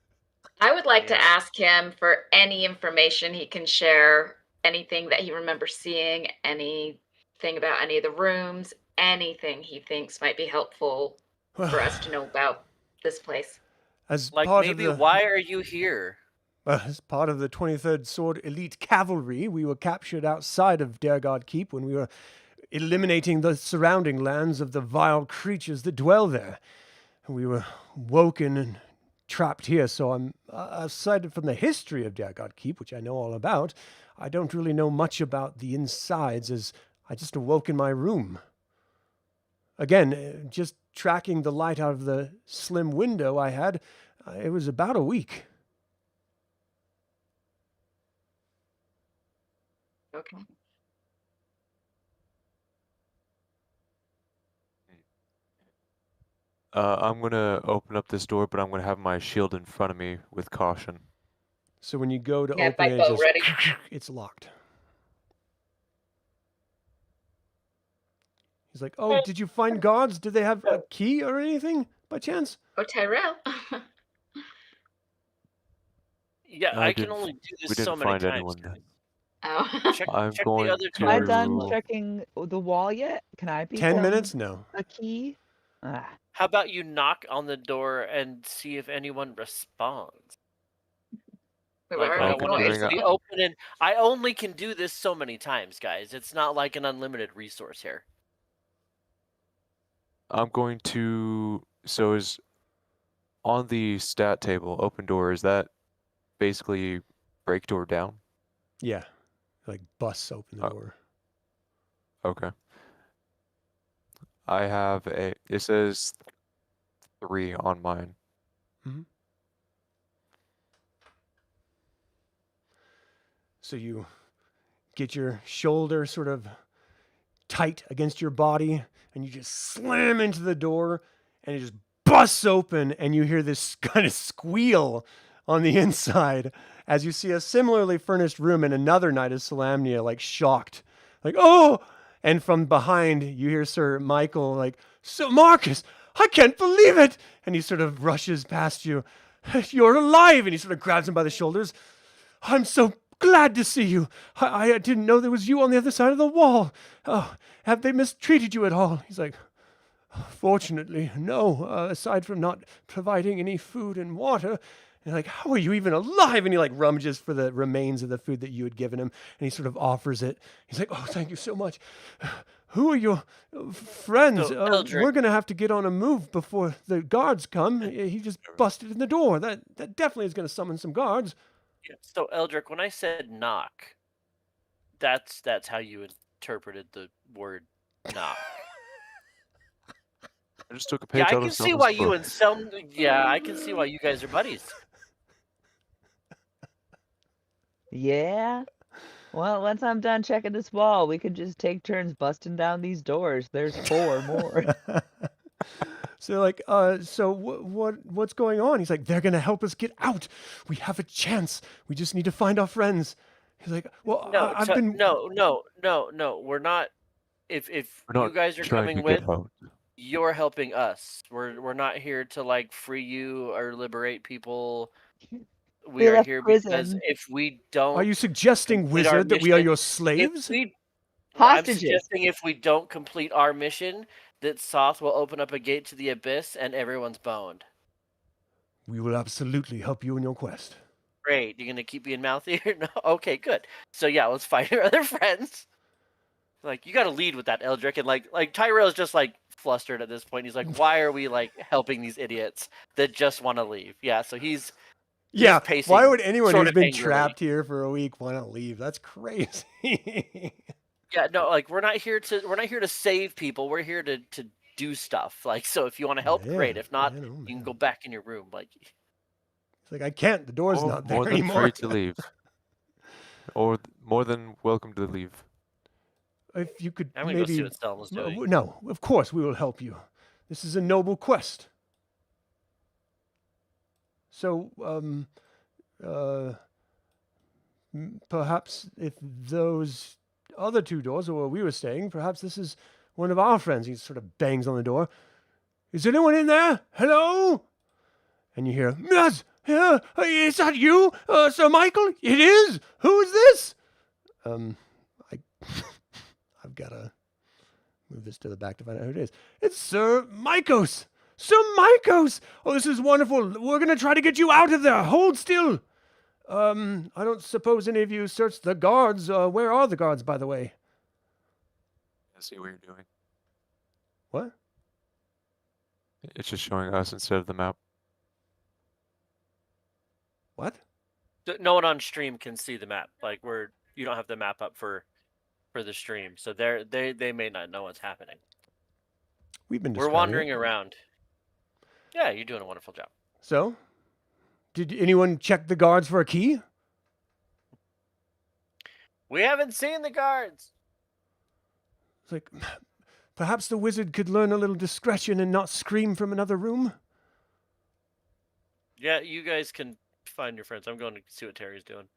I would like to Yeah. ask him for any information he can share, anything that he remembers seeing, anything about any of the rooms, anything he thinks might be helpful for us to know about this place. As Like part maybe of the why are you here? as part of the 23rd Sword Elite Cavalry, we were captured outside of Dargaard Keep when we were eliminating the surrounding lands of the vile creatures that dwell there. We were woken and trapped here, so I'm aside from the history of Dargaard Keep, which I know all about, I don't really know much about the insides, as I just awoke in my room. Again, just tracking the light out of the slim window I had, it was about a week. Okay. I'm gonna open up this door, but I'm gonna have my shield in front of me with caution. So when you go to Yeah, open my it, bow it's, ready. it's locked. He's like, "Oh, did you find guards? Did they have a key or anything by chance?" Oh, Tyrell. Yeah, I I can didn't- only do we this didn't so many find times. anyone guys. then. Oh. Check, I'm check going the other to- Am I done Ooh. checking the wall yet? Can I be 10 done minutes? No. a key? Ah, How about you knock on the door and see if anyone responds? We've Like, I already don't want going it to noticed. be open, and I only can do this so many times, guys. It's not like an unlimited resource here. I'm going to. So is on the stat table, open door. Is that basically break door down? Yeah. Like busts open the Oh. door. Okay. I have a. It says 3 on mine. So you get your shoulder sort of tight against your body, and you just slam into the door, and it just busts open, and you hear this kind of squeal on the inside as you see a similarly furnished room in another Knight of Salamnia, like shocked, like, "Oh!" And from behind, you hear Sir Michael, like, "So Marcus, I can't believe it!" And he sort of rushes past you. "You're alive!" And he sort of grabs him by the shoulders. "I'm so glad to see you. I didn't know there was you on the other side of the wall. Oh, have they mistreated you at all?" He's like, "Fortunately, no, aside from not providing any food and water." And like, "How are you even alive?" And he like rummages for the remains of the food that you had given him, and he sort of offers it. He's like, "Oh, thank you so much. Who are your friends? So, Eldric- We're gonna have to get on a move before the guards come." He just busted in the door. That definitely is gonna summon some guards. Yeah, so, Eldric, when I said knock, that's how you interpreted the word knock. I just took a page Yeah, I out can of see Selma's why you book. and Selma. Yeah, I can see why you guys are buddies. Yeah? Well, once I'm done checking this wall, we could just take turns busting down these doors. There's 4 more. So they're like, so what's going on? He's like, "They're gonna help us get out. We have a chance. We just need to find our friends." He's like, "Well, No, I've been no. We're not. If We're you not guys are trying coming to with, get out. you're helping us. We're not here to like free you or liberate people. We They are left here because prison. if we don't, Are you suggesting, complete our wizard, that we are mission- your if slaves?" we, Hostages. I'm suggesting if we don't complete our mission, that Soth will open up a gate to the abyss and everyone's boned. "We will absolutely help you in your quest." Great. You're gonna keep being mouthy here? No. Okay, good. So yeah, let's find our other friends. Like, you got to lead with that, Eldric, and like Tyrell's just like flustered at this point. He's like, "Why are we like helping these idiots that just want to leave?" Yeah. So he's Yeah, pacing why would anyone sort who's of been angrily. trapped here for a week want to leave? That's crazy. Yeah. No. Like, we're not here to save people. We're here to do stuff. Like, so if you want to help, great. Yeah, If not, I know, you can man. go back in your room. Like, It's like, "I can't. The door's not there More than anymore." free to leave. or more than welcome to leave. If you could I'm gonna go see maybe... what Selma's doing. No, of course we will help you. This is a noble quest. So, perhaps if those other two doors are where we were staying, perhaps this is one of our friends. He sort of bangs on the door. Is anyone in there? Hello? And you hear, yes, yeah, is that you, Sir Michael? It is. Who is this? I've got to move this to the back to find out who it is. It's Sir Mycos. Sir Mycos! Oh, this is wonderful. We're going to try to get you out of there. Hold still. I don't suppose any of you searched the guards. Where are the guards, by the way? I see what you're doing. What? It's just showing us instead of the map. What? No one on stream can see the map. Like you don't have the map up for the stream, so they may not know what's happening. We've been. We're wandering around. Yeah, you're doing a wonderful job. So, did anyone check the guards for a key? We haven't seen the guards. It's like, perhaps the wizard could learn a little discretion and not scream from another room. Yeah, you guys can find your friends. I'm going to see what Terry's doing.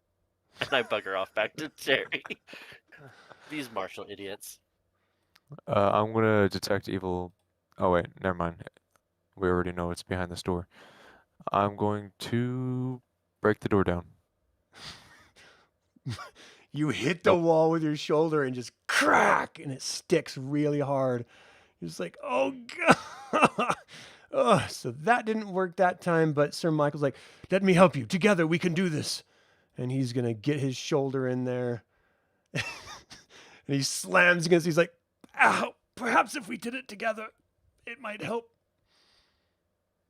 And I bugger off back to Terry. These martial idiots. I'm gonna detect evil. Oh wait, never mind. We already know it's behind this door. I'm going to break the door down. You hit the wall with your shoulder and just crack, and it sticks really hard. You're just like, oh God. Oh, so that didn't work that time, but Sir Michael's like, let me help you. Together we can do this. And he's going to get his shoulder in there. And he slams against it. He's like, ow, perhaps if we did it together, it might help.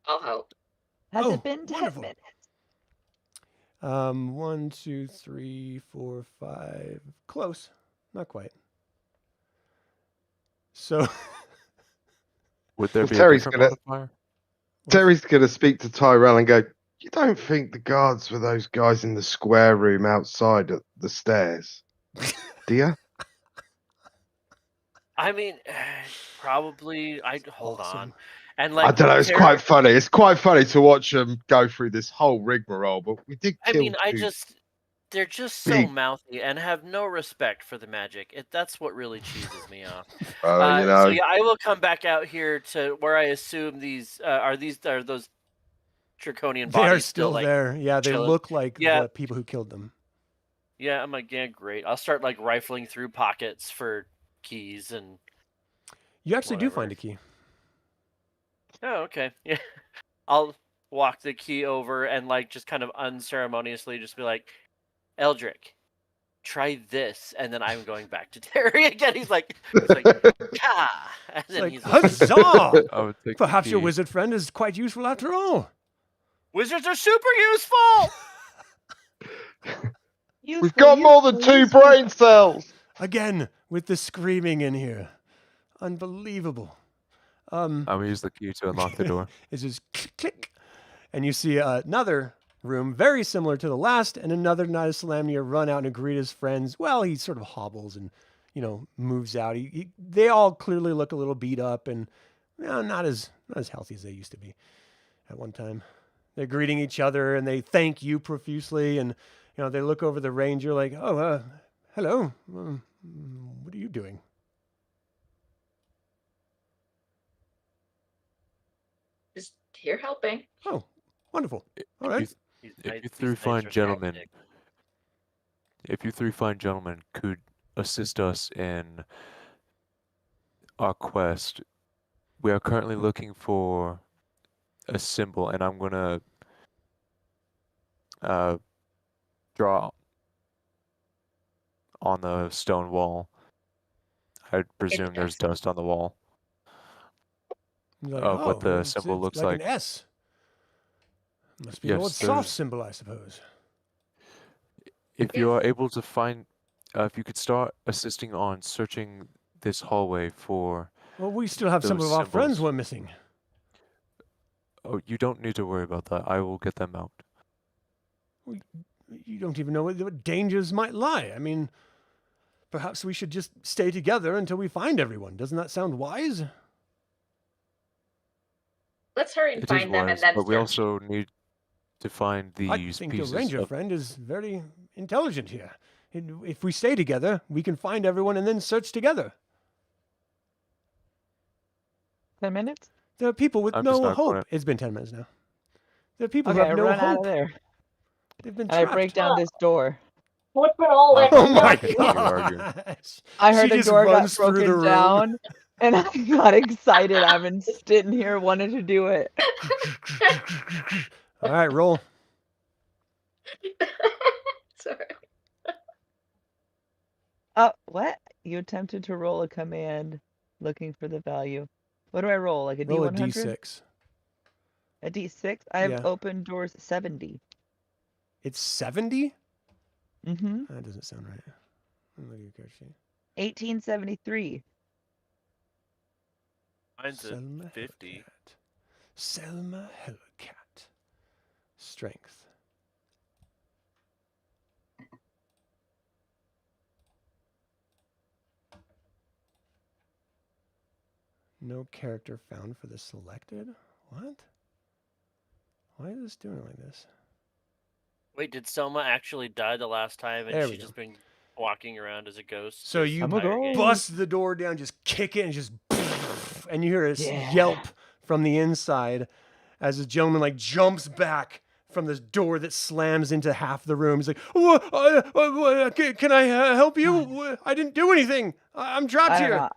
I'll help. Has it been 10 wonderful. minutes? 1, 2, 3, 4, 5. Close. Not quite. So... Would there be Terry's a different modifier? Terry's gonna speak to Tyrell and go, you don't think the guards were those guys in the square room outside at the stairs, do you? I mean, probably. Hold Awesome. on. And like, I don't know. It's Terry- quite funny. It's quite funny to watch them go through this whole rigmarole. But we did I kill mean, two. they're just so big- mouthy and have no respect for the magic. That's what really cheeses me off. You know, So yeah, I will come back out here to where I assume these are those draconian bodies They're still like, there. Yeah, they chilling? look like Yeah. the people who killed them. Yeah, I'm like, yeah, great. I'll start like rifling through pockets for keys and. You actually do Whatever. find a key. Oh, okay. Yeah, I'll walk the key over and like just kind of unceremoniously just be like, Eldric, try this, and then I'm going back to Terry again. He's like, ah, and It's then like, he's like, huzzah! I would take the Perhaps your key. wizard friend is quite useful after all. wizards are super useful. we've got more than 2 brain cells. Again, with the screaming in here. Unbelievable. I'm gonna use the key to unlock the door. It's just click, click. And you see another room very similar to the last, and another Knight of Salamnia run out and greet his friends. Well, he sort of hobbles and, moves out. They all clearly look a little beat up and not as healthy as they used to be at one time. They're greeting each other and they thank you profusely, and they look over the ranger like, oh, hello. What are you doing? Just here helping. Oh, wonderful. All right. If you three fine gentlemen, could assist us in our quest, we are currently looking for a symbol, and I'm gonna draw on the stone wall. I presume there's dust on the wall. You're like, What the it's symbol looks like. like. An S. Must be Yes, Lord Soth's there's- symbol, I suppose. If you are able to find, if you could start assisting on searching this hallway for. Well, we still have some Those of our friends symbols. we're missing. Oh, you don't need to worry about that. I will get them out. you don't even know what dangers might lie. I mean, perhaps we should just stay together until we find everyone. Doesn't that sound wise? Let's hurry and It is find them and wise, then but we search. also need to find I these think your pieces ranger of... friend is very intelligent here. If we stay together, we can find everyone and then search together. 10 minutes? There are people with I'm just no not hope. gonna- It's been 10 minutes now. There are people Okay, who I have no run out of hope. there. They've been And I trapped. break down this door. What's been all that? Oh my Continue arguing. gosh. I heard She the just door got runs through the broken room. down, and I got excited. I've been sitting here wanting to do it. All right, roll. Sorry. What? You attempted to roll a command looking for the value. What do I roll? Like a Roll a D100? d6. A D6? I have Yeah. open doors 70. It's 70? Mm-hmm. That doesn't sound right. Let me look at your character sheet. 1873. Mine's a Selma 50. Hellcat. Selma Hellcat. Strength. No character found for the selected? What? Why is this doing it like this? Wait, did Selma actually die the last time, and There we she's go. just been walking around as a ghost? So this you I'm a entire game? ghost. bust the door down, just kick it, and just and you hear a Yeah. yelp from the inside as this gentleman like jumps back from this door that slams into half the room. He's like, can I help you? I didn't do anything. I'm trapped I don't here. know.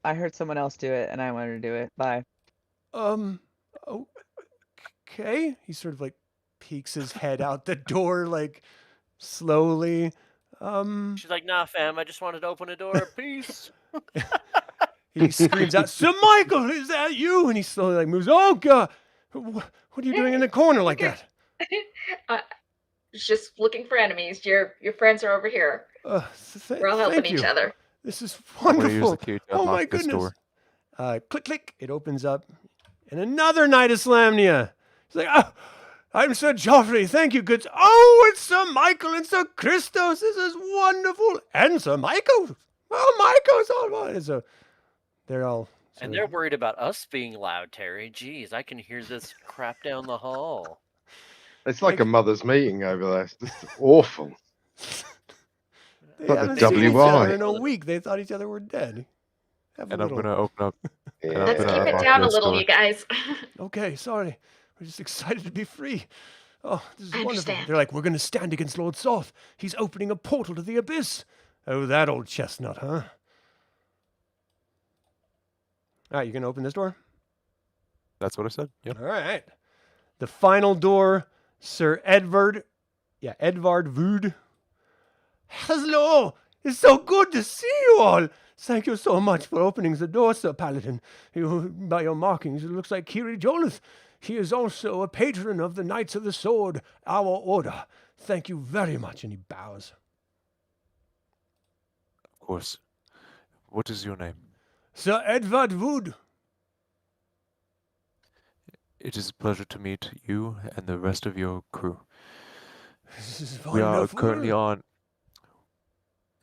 I heard someone else do it, and I wanted to do it. Bye. Okay. He sort of like peeks his head out the door, like slowly. She's like, nah, fam, I just wanted to open a door. Peace. He screams out, Sir Michael, is that you? And he slowly like moves. Oh God, what are you doing in the corner like that? Just looking for enemies. Your friends are over here. We're all helping Thank each you. other. This is I'm gonna use the wonderful. key to Oh my unlock this goodness. door. Click, click. It opens up. And another Knight of Slamnia. He's like, oh, I'm Sir Joffrey. Thank you, good. Oh, it's Sir Michael and Sir Christos. This is wonderful. And Sir Michael. Oh, Michael's all right. So they're all. And they're worried about us being loud, Terry. Jeez, I can hear this crap down the hall. It's like a mother's meeting over there. It's just awful. They Like the haven't seen each WI. other in a week. They thought each other were dead. Have a And I'm little. gonna open up. Yeah. I'm Let's gonna keep it unlock down a this little, door. you guys. Okay, sorry. We're just excited to be free. Oh, this is I wonderful. understand. They're like, we're going to stand against Lord Soth. He's opening a portal to the abyss. Oh, that old chestnut, huh? All right, you going to open this door? That's what I said. Yep. All right. The final door, Sir Edvard Wood. Hello. It's so good to see you all. Thank you so much for opening the door, Sir Paladin. By your markings, it looks like Kiri-Jolith. He is also a patron of the Knights of the Sword, our order. Thank you very much. And he bows. Of course. What is your name? Sir Edvard Wood. It is a pleasure to meet you and the rest of your crew. This is We are wonderful. currently on,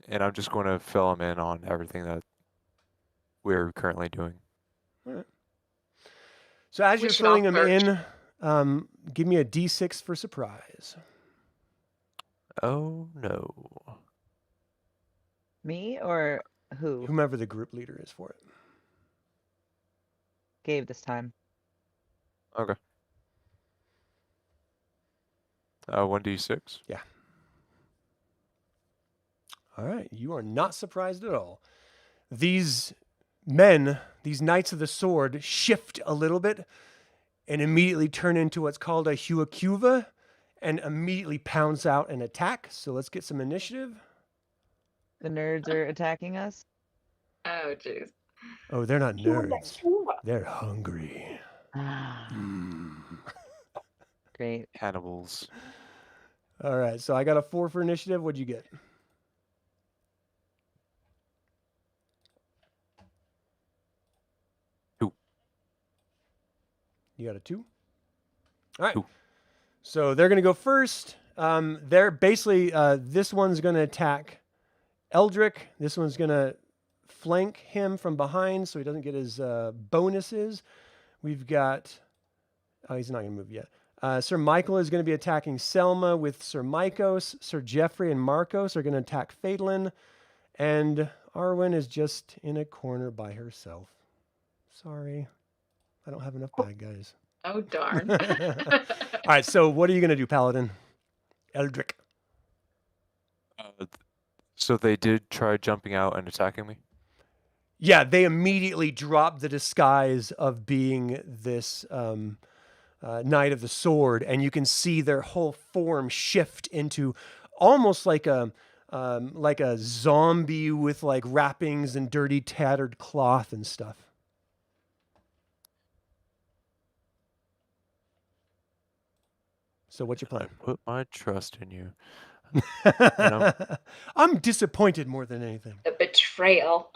and I'm just going to fill him in on everything that we're currently doing. So as We you're should all filling him search. in, give me a D6 for surprise. Oh no. Me or who? Whomever the group leader is for it. Gabe this time. Okay. 1d6. All right, you are not surprised at all. These men, these Knights of the Sword, shift a little bit and immediately turn into what's called a Huacuva and immediately pounce out an attack. So let's get some initiative. The nerds are attacking us. Oh, jeez. Oh, they're not nerds. They're hungry. Ah, Mm. great. Cannibals. All right, so I got a 4 for initiative. What'd you get? You got a 2? All right. 2. So they're going to go first. They're basically, this one's going to attack Eldric. This one's going to flank him from behind so he doesn't get his bonuses. We've got, oh, he's not going to move yet. Sir Michael is going to be attacking Selma with Sir Mycos. Sir Geoffrey and Marcos are going to attack Fatelyn. And Arwynn is just in a corner by herself. Sorry. I don't have enough bad guys. Oh, darn. All right, so what are you going to do, Paladin? Eldric. So they did try jumping out and attacking me? Yeah, they immediately dropped the disguise of being this Knight of the Sword, and you can see their whole form shift into almost like a zombie with like wrappings and dirty, tattered cloth and stuff. So what's your plan? I put my trust in you. I'm disappointed more than anything. The betrayal.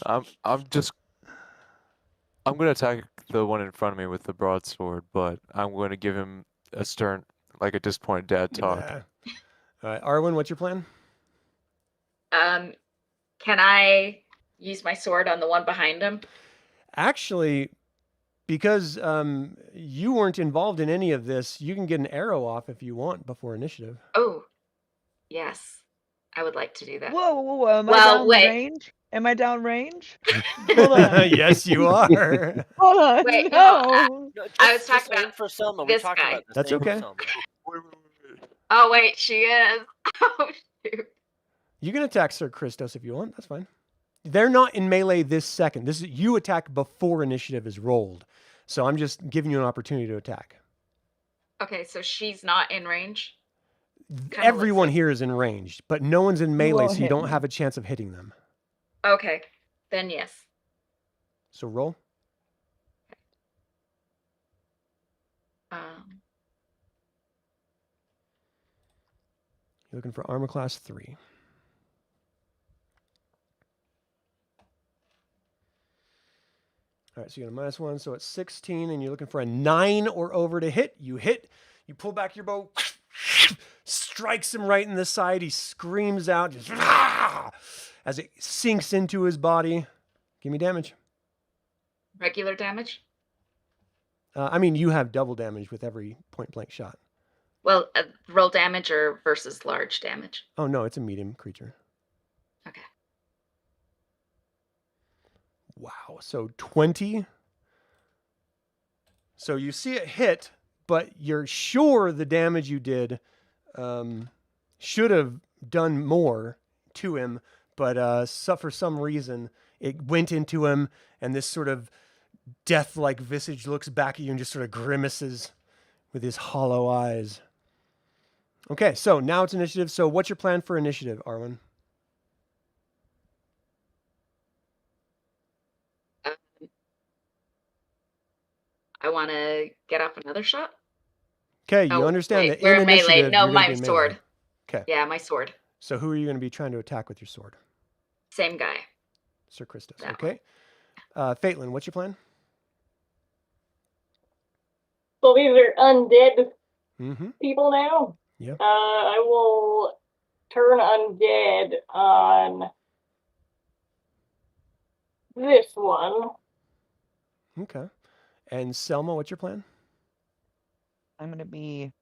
I'm gonna attack the one in front of me with the broadsword, but I'm gonna give him a stern, like a disappointed dad talk. Yeah. All right, Arwynn, what's your plan? Can I use my sword on the one behind him? Actually, because you weren't involved in any of this, you can get an arrow off if you want before initiative. Oh, yes. I would like to do that. Whoa, whoa, whoa. Am I Well, down wait. range? Am I down range? Hold on. Yes, you are. Hold on. Wait, no. No, I was talking aim about for Selma. We this talked guy. about this. That's Aim for okay. Selma. Oh, wait, she is. Oh, shoot. You can attack Sir Christos if you want. That's fine. They're not in melee this second. This is you attack before initiative is rolled. So I'm just giving you an opportunity to attack. Okay, so she's not in range? Kinda Everyone looks here is in range, but no one's in melee, won't so you hit don't me. have a chance of hitting them. Okay, then yes. So roll. You're looking for armor class 3. All right, so you got a -1, so it's 16, and you're looking for a 9 or over to hit. You hit, you pull back your bow, strikes him right in the side. He screams out just, as it sinks into his body. Give me damage. Regular damage? I mean, you have double damage with every point-blank shot. Well, roll damage or versus large damage? Oh, no, it's a medium creature. Okay. Wow, so 20. So you see it hit, but you're sure the damage you did should have done more to him, but for some reason it went into him, and this sort of death-like visage looks back at you and just sort of grimaces with his hollow eyes. Okay, so now it's initiative. So what's your plan for initiative, Arwynn? I want to get off another shot. Okay, you Oh, understand wait, that we're in melee. initiative, No, you're gonna my be in melee. sword. Okay. Yeah, my sword. So who are you going to be trying to attack with your sword? Same guy. Sir Christos. That Okay. Fatelyn, what's your plan? So these are undead Mm-hmm. people now. Yep. I will turn undead on this one. Okay. And Selma, what's your plan? I'm going to be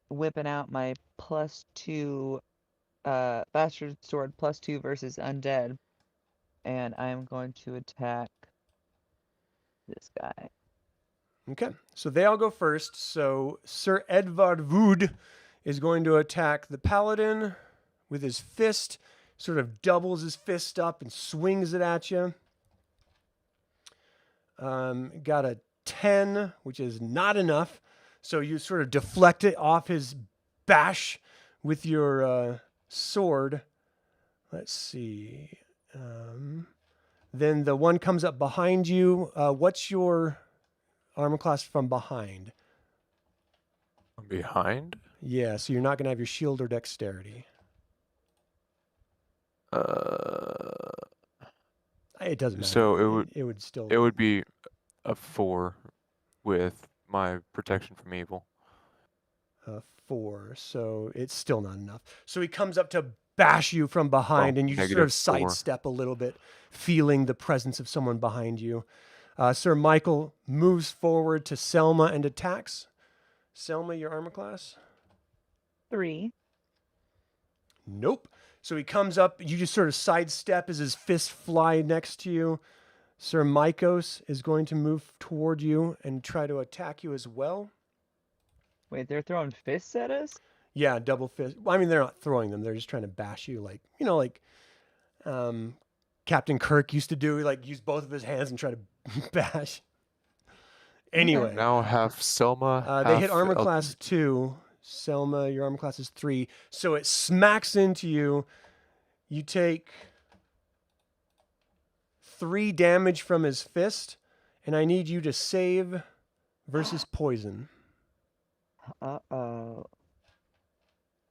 whipping out my +2 bastard sword +2 versus undead. And I'm going to attack this guy. Okay. So they all go first. So Sir Edvard Wood is going to attack the Paladin with his fist, sort of doubles his fist up and swings it at you. Got a 10, which is not enough. So you sort of deflect it off his bash with your sword. Let's see. Then the one comes up behind you. What's your armor class from behind? Behind? Yeah, so you're not going to have your shield or dexterity. It doesn't matter. So it would still. It would be a 4 with my protection from evil. 4, so it's still not enough. So he comes up to bash you from behind, and you just sort of -4. sidestep a little bit, feeling the presence of someone behind you. Sir Michael moves forward to Selma and attacks. Selma, your armor class? 3. Nope. So he comes up, you just sort of sidestep as his fists fly next to you. Sir Mycos is going to move toward you and try to attack you as well. Wait, they're throwing fists at us? Yeah, double fist. Well, I mean, they're not throwing them. They're just trying to bash you, like, like Captain Kirk used to do, like use both of his hands and try to bash. Anyway. Now have Selma. They hit have armor Eldric. class 2. Selma, your armor class is 3. So it smacks into you. You take 3 damage from his fist, and I need you to save versus poison. Uh-oh.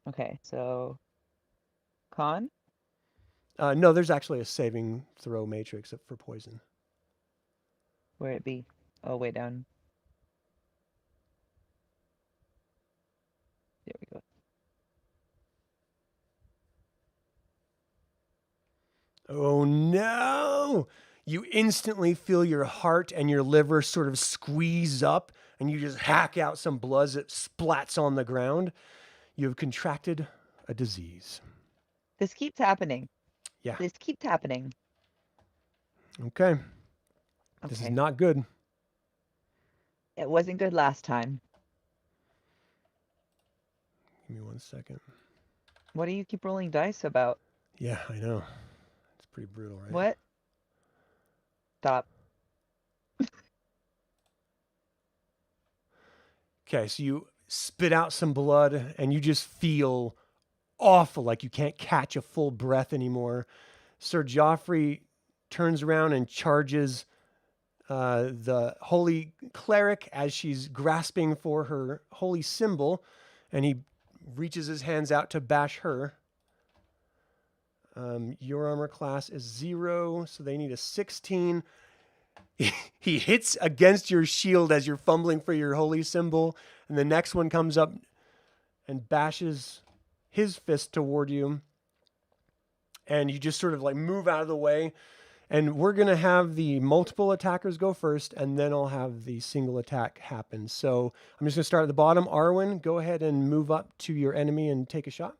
Okay, so con? No, there's actually a saving throw matrix for poison. Where it be? Oh, way down. There we go. Oh no! You instantly feel your heart and your liver sort of squeeze up, and you just hack out some blood that splats on the ground. You have contracted a disease. This keeps happening. Yeah. This keeps happening. Okay. This is Okay. not good. It wasn't good last time. Give me 1 second. What do you keep rolling dice about? Yeah, I know. It's pretty brutal, right? What? Stop. Okay, so you spit out some blood and you just feel awful, like you can't catch a full breath anymore. Sir Joffrey turns around and charges the holy cleric as she's grasping for her holy symbol, and he reaches his hands out to bash her. Your armor class is 0, so they need a 16. He hits against your shield as you're fumbling for your holy symbol, and the next one comes up and bashes his fist toward you, and you just sort of like move out of the way. And we're going to have the multiple attackers go first, and then I'll have the single attack happen. So I'm just going to start at the bottom. Arwynn, go ahead and move up to your enemy and take a shot.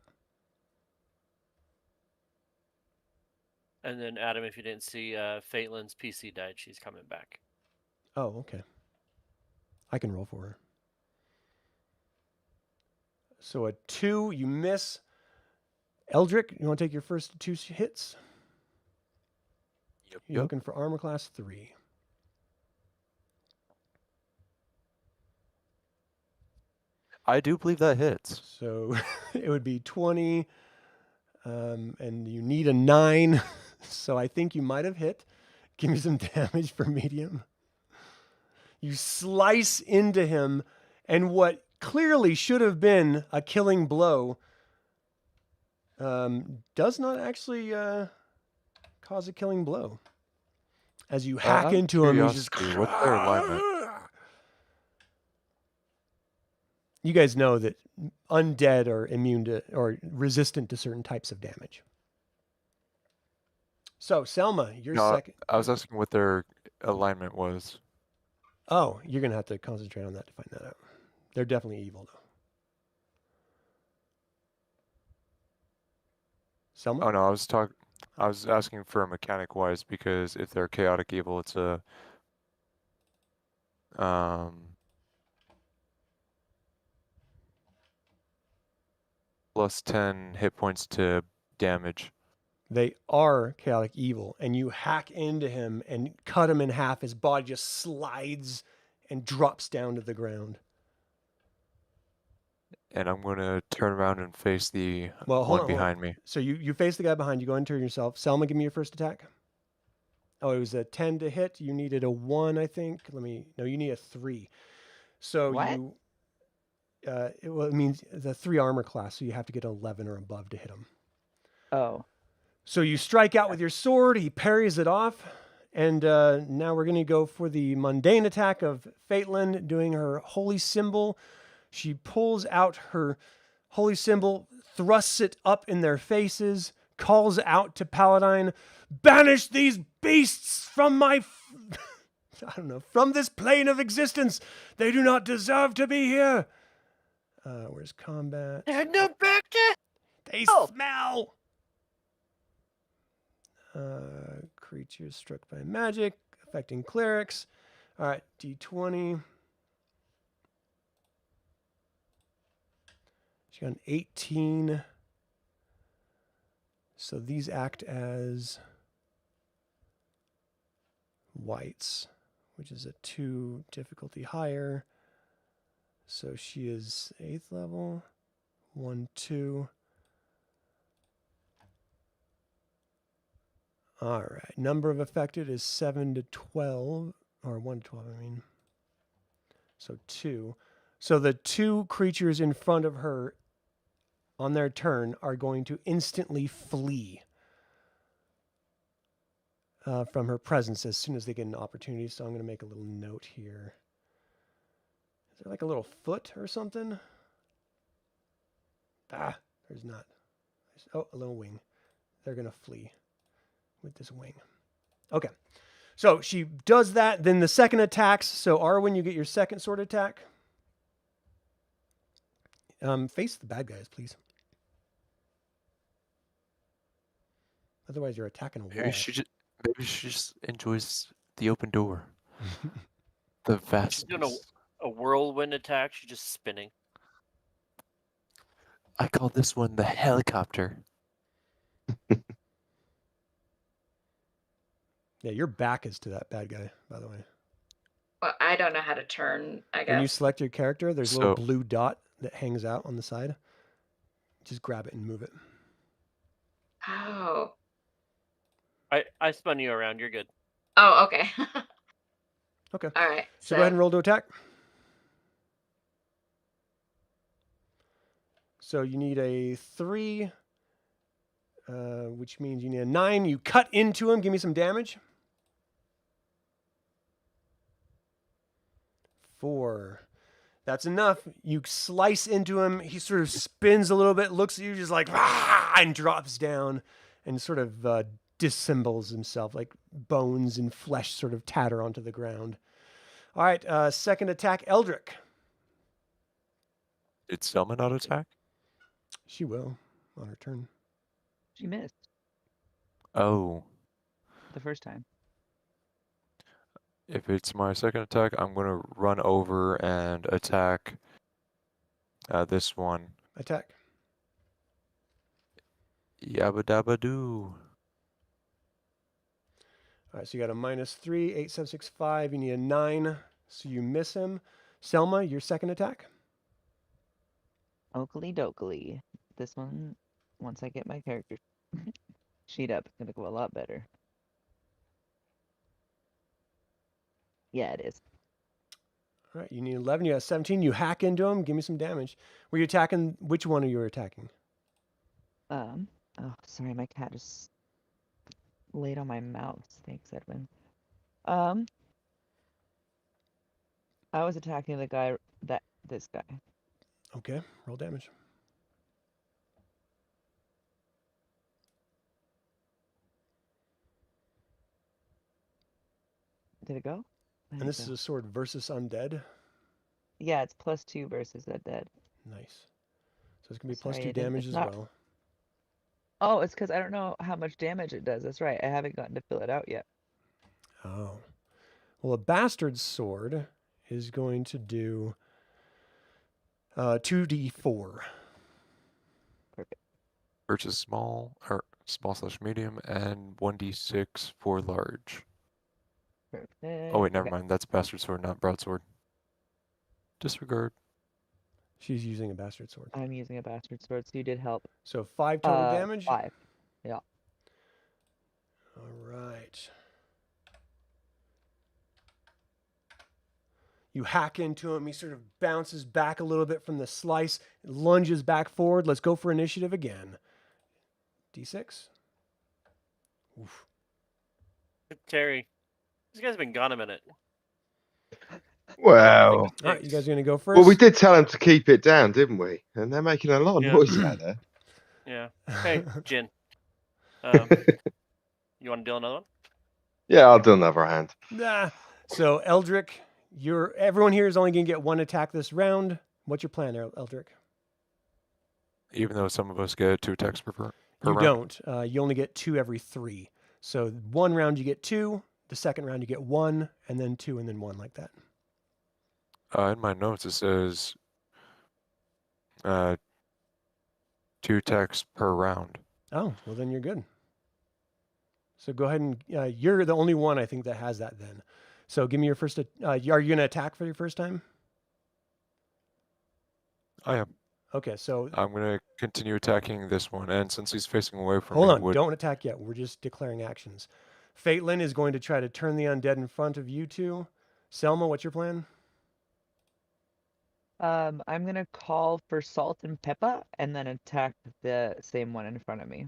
And then Adam, if you didn't see, Fatelyn's PC died. She's coming back. Oh, okay. I can roll for her. So a 2, you miss. Eldric, you want to take your first 2 hits? Yep. You're looking for armor class 3. I do believe that hits. So it would be 20, and you need a 9. So I think you might have hit. Give me some damage for medium. You slice into him, and what clearly should have been a killing blow does not actually cause a killing blow. As you hack Out of into him, he's just... curiosity, what's their alignment? You guys know that undead are immune to or resistant to certain types of damage. So, Selma, you're No, second. I was asking what their alignment was. Oh, you're going to have to concentrate on that to find that out. They're definitely evil, though. Selma? Oh no, I was asking for mechanic wise because if they're chaotic evil, it's a plus 10 hit points to damage. They are chaotic evil, and you hack into him and cut him in half. His body just slides and drops down to the ground. And I'm going to turn around and face the Well, hold one on, behind me. So you face the guy behind you. Go and turn yourself. Selma, give me your first attack. Oh, it was a 10 to hit. You needed a 1, I think. No, you need a 3. So What? you... it means the 3 armor class, so you have to get 11 or above to hit him. Oh. So you strike out with your sword, he parries it off, and now we're going to go for the mundane attack of Fatelyn, doing her holy symbol. She pulls out her holy symbol, thrusts it up in their faces, calls out to Paladine, "Banish these beasts from my... from this plane of existence. They do not deserve to be here." Where's combat? They're no back to. They Oh. smell! Creatures struck by magic, affecting clerics. All right, D20. She got an 18. So these act as whites, which is a 2 difficulty higher. So she is 8th level. 1, 2. All right. Number of affected is 7 to 12, or 1 to 12, I mean. So 2. So the 2 creatures in front of her on their turn are going to instantly flee from her presence as soon as they get an opportunity. So I'm going to make a little note here. Is there like a little foot or something? There's not. Oh, a little wing. They're going to flee with this wing. Okay. So she does that. Then the second attacks. So Arwynn, you get your second sword attack. Face the bad guys, please. Otherwise, you're attacking a wall. Maybe she just enjoys the open door. The vastness. She's doing a whirlwind attack. She's just spinning. I call this one the helicopter. Yeah, your back is to that bad guy, by the way. Well, I don't know how to turn, I When you guess. select your character, there's a little So- blue dot that hangs out on the side. Just grab it and move it. Oh. I spun you around. You're good. Oh, okay. Okay. All right. So go ahead and roll to attack. So you need a 3, which means you need a 9. You cut into him. Give me some damage. 4. That's enough. You slice into him. He sort of spins a little bit, looks at you just like, "Ah!" and drops down and sort of dissembles himself, like bones and flesh sort of tatter onto the ground. All right, second attack, Eldric. Did Selma not attack? She will on her turn. She missed Oh. the first time. If it's my second attack, I'm going to run over and attack this one. Attack. Yabba dabba doo. All right, so you got a -3, 8, 7, 6, 5. You need a 9, so you miss him. Selma, your second attack. Oakley dokley. This one, once I get my character sheet up, it's gonna go a lot better. Yeah, it is. All right, you need 11. You got 17. You hack into him. Give me some damage. Were you attacking? Which one are you attacking? Oh, sorry, my cat just laid on my mouse. Thanks, Edwin. I was attacking the guy this guy. Okay, roll damage. Did it go? And this is a sword versus undead. Yeah, it's +2 versus undead. Nice. So it's gonna be Sorry, +2 damage as not- well. Oh, it's because I don't know how much damage it does. That's right. I haven't gotten to fill it out yet. Oh. Well, a bastard sword is going to do 2d4. Perfect. Versus small, or small/medium, and 1d6 for large. Perfect. Oh wait, never Okay. mind. That's bastard sword, not broadsword. Disregard. She's using a bastard sword. I'm using a bastard sword, so you did help. So 5 total damage. 5. Yeah. All right. You hack into him. He sort of bounces back a little bit from the slice, lunges back forward. Let's go for initiative again. D6. Oof. Terry, this guy's been gone a minute. Well, All right, you guys are gonna go first. well, we did tell him to keep it down, didn't we? And they're making a lot of Yeah. noise out there. Yeah. Hey, Jin. You want to deal another one? Yeah, I'll do another hand. Nah. So Eldric, everyone here is only gonna get one attack this round. What's your plan, Eldric? Even though some of us get 2 attacks per You round. don't. You only get 2 every 3. So one round you get 2. The second round you get 1, and then 2, and then 1 like that. In my notes it says 2 attacks per round. Oh, well then you're good. So go ahead and you're the only one I think that has that then. So give me your first. Are you going to attack for your first time? I am. Okay, so I'm going to continue attacking this one, and since he's facing away from hold me, on, don't attack yet. We're just declaring actions. Fatelyn is going to try to turn the undead in front of you two. Selma, what's your plan? I'm gonna call for salt and pepper and then attack the same one in front of me.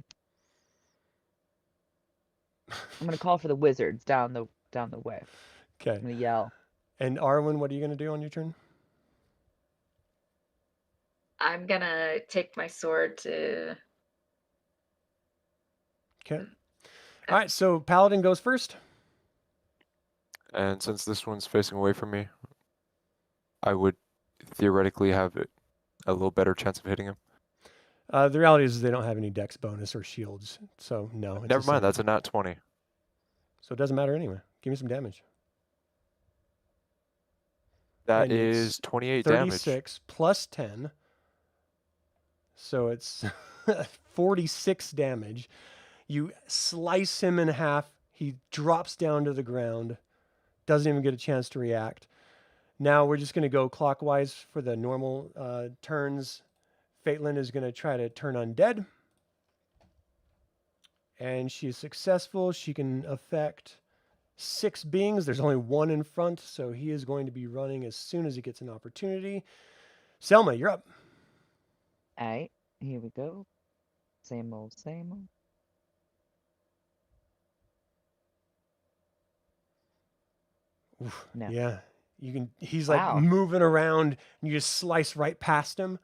I'm gonna call for the wizards down the way. Okay. I'm gonna yell. And Arwynn, what are you going to do on your turn? I'm gonna take my sword to. Okay. All right, so Paladin goes first. And since this one's facing away from me, I would theoretically have a little better chance of hitting him. The reality is they don't have any dex bonus or shields, so no. It's Never mind, that's a nat 20. So it doesn't matter anyway. Give me some damage. That And it's is 28 damage. 36 plus 10. So it's 46 damage. You slice him in half. He drops down to the ground. Doesn't even get a chance to react. Now we're just going to go clockwise for the normal turns. Fatelyn is going to try to turn undead. And she is successful. She can affect 6 beings. There's only 1 in front, so he is going to be running as soon as he gets an opportunity. Selma, you're up. All right, here we go. Same old, same old. Oof, No. yeah. He's Wow. like moving around and you just slice right past him.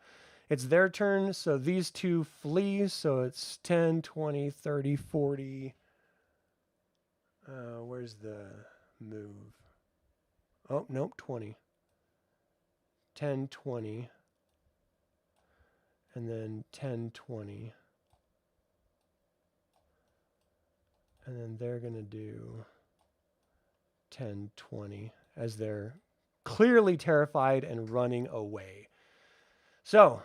It's their turn, so these two flee, so it's 10, 20, 30, 40. Where's the move? Oh, nope, 20. 10, 20. And then 10, 20. And then they're going to do 10, 20 as they're clearly terrified and running away. So,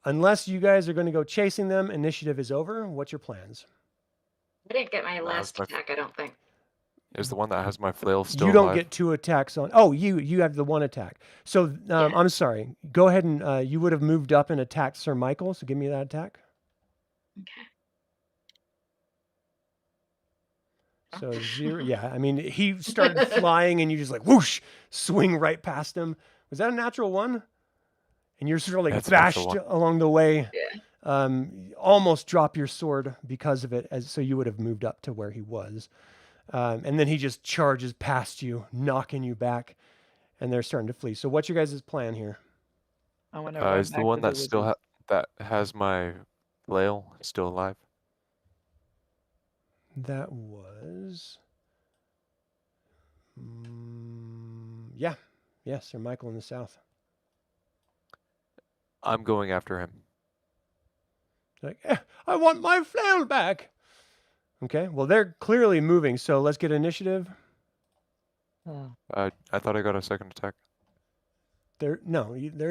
unless you guys are going to go chasing them, initiative is over. What's your plans? I didn't get my That last was my- attack, I don't think. Is the one that has my flail still You don't alive? get 2 attacks on. Oh, you have the 1 attack. So Yeah. I'm sorry. Go ahead and you would have moved up and attacked Sir Michael. So give me that attack. Okay. So 0. Yeah, I mean he started flying and you just like whoosh, swing right past him. Was that a natural 1? And you're sort of like That's a natural bashed 1. along the way. Yeah. Almost drop your sword because of it, so you would have moved up to where he was. And then he just charges past you, knocking you back, and they're starting to flee. So what's your guys' plan here? I want to run Is the back one to the that still wizards. that has my flail still alive? That was... yeah. Yes, Sir Michael in the south. I'm going after him. Like, I want my flail back. Okay, well, they're clearly moving, so let's get initiative. Oh, I thought I got a second attack. There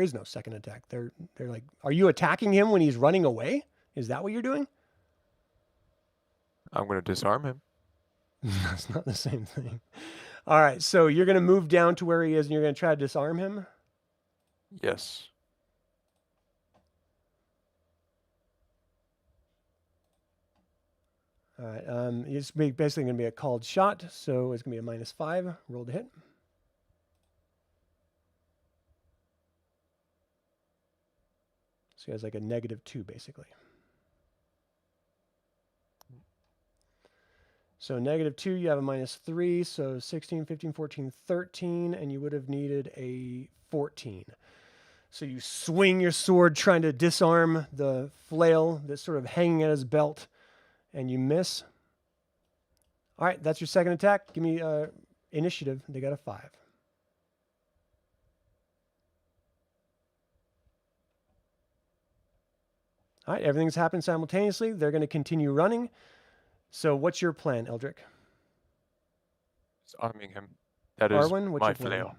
is no second attack. They're like, are you attacking him when he's running away? Is that what you're doing? I'm going to disarm him. That's not the same thing. All right, so you're going to move down to where he is, and you're going to try to disarm him? Yes. All right, it's basically going to be a called shot, so it's going to be a -5. Roll to hit. So he has like a -2, basically. So -2, you have a -3, so 16, 15, 14, 13, and you would have needed a 14. So you swing your sword trying to disarm the flail that's sort of hanging at his belt, and you miss. All right, that's your second attack. Give me initiative. They got a 5. All right, everything's happened simultaneously. They're going to continue running. So what's your plan, Eldric? It's arming him. That is Arwynn, what's my your plan? flail.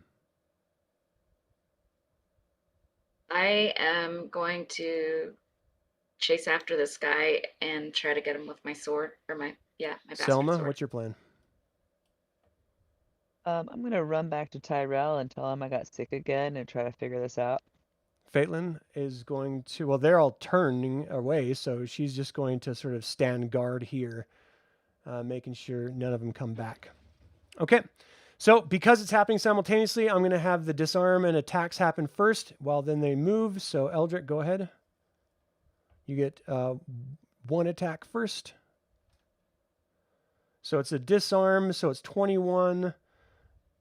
I am going to chase after this guy and try to get him with my sword, or my bastard Selma, sword. what's your plan? I'm gonna run back to Tyrell and tell him I got sick again and try to figure this out. Fatelyn is going to, well, they're all turning away, so she's just going to sort of stand guard here, making sure none of them come back. Okay, so because it's happening simultaneously, I'm going to have the disarm and attacks happen first, while then they move. So Eldric, go ahead. You get 1 attack first. So it's a disarm, so it's 21.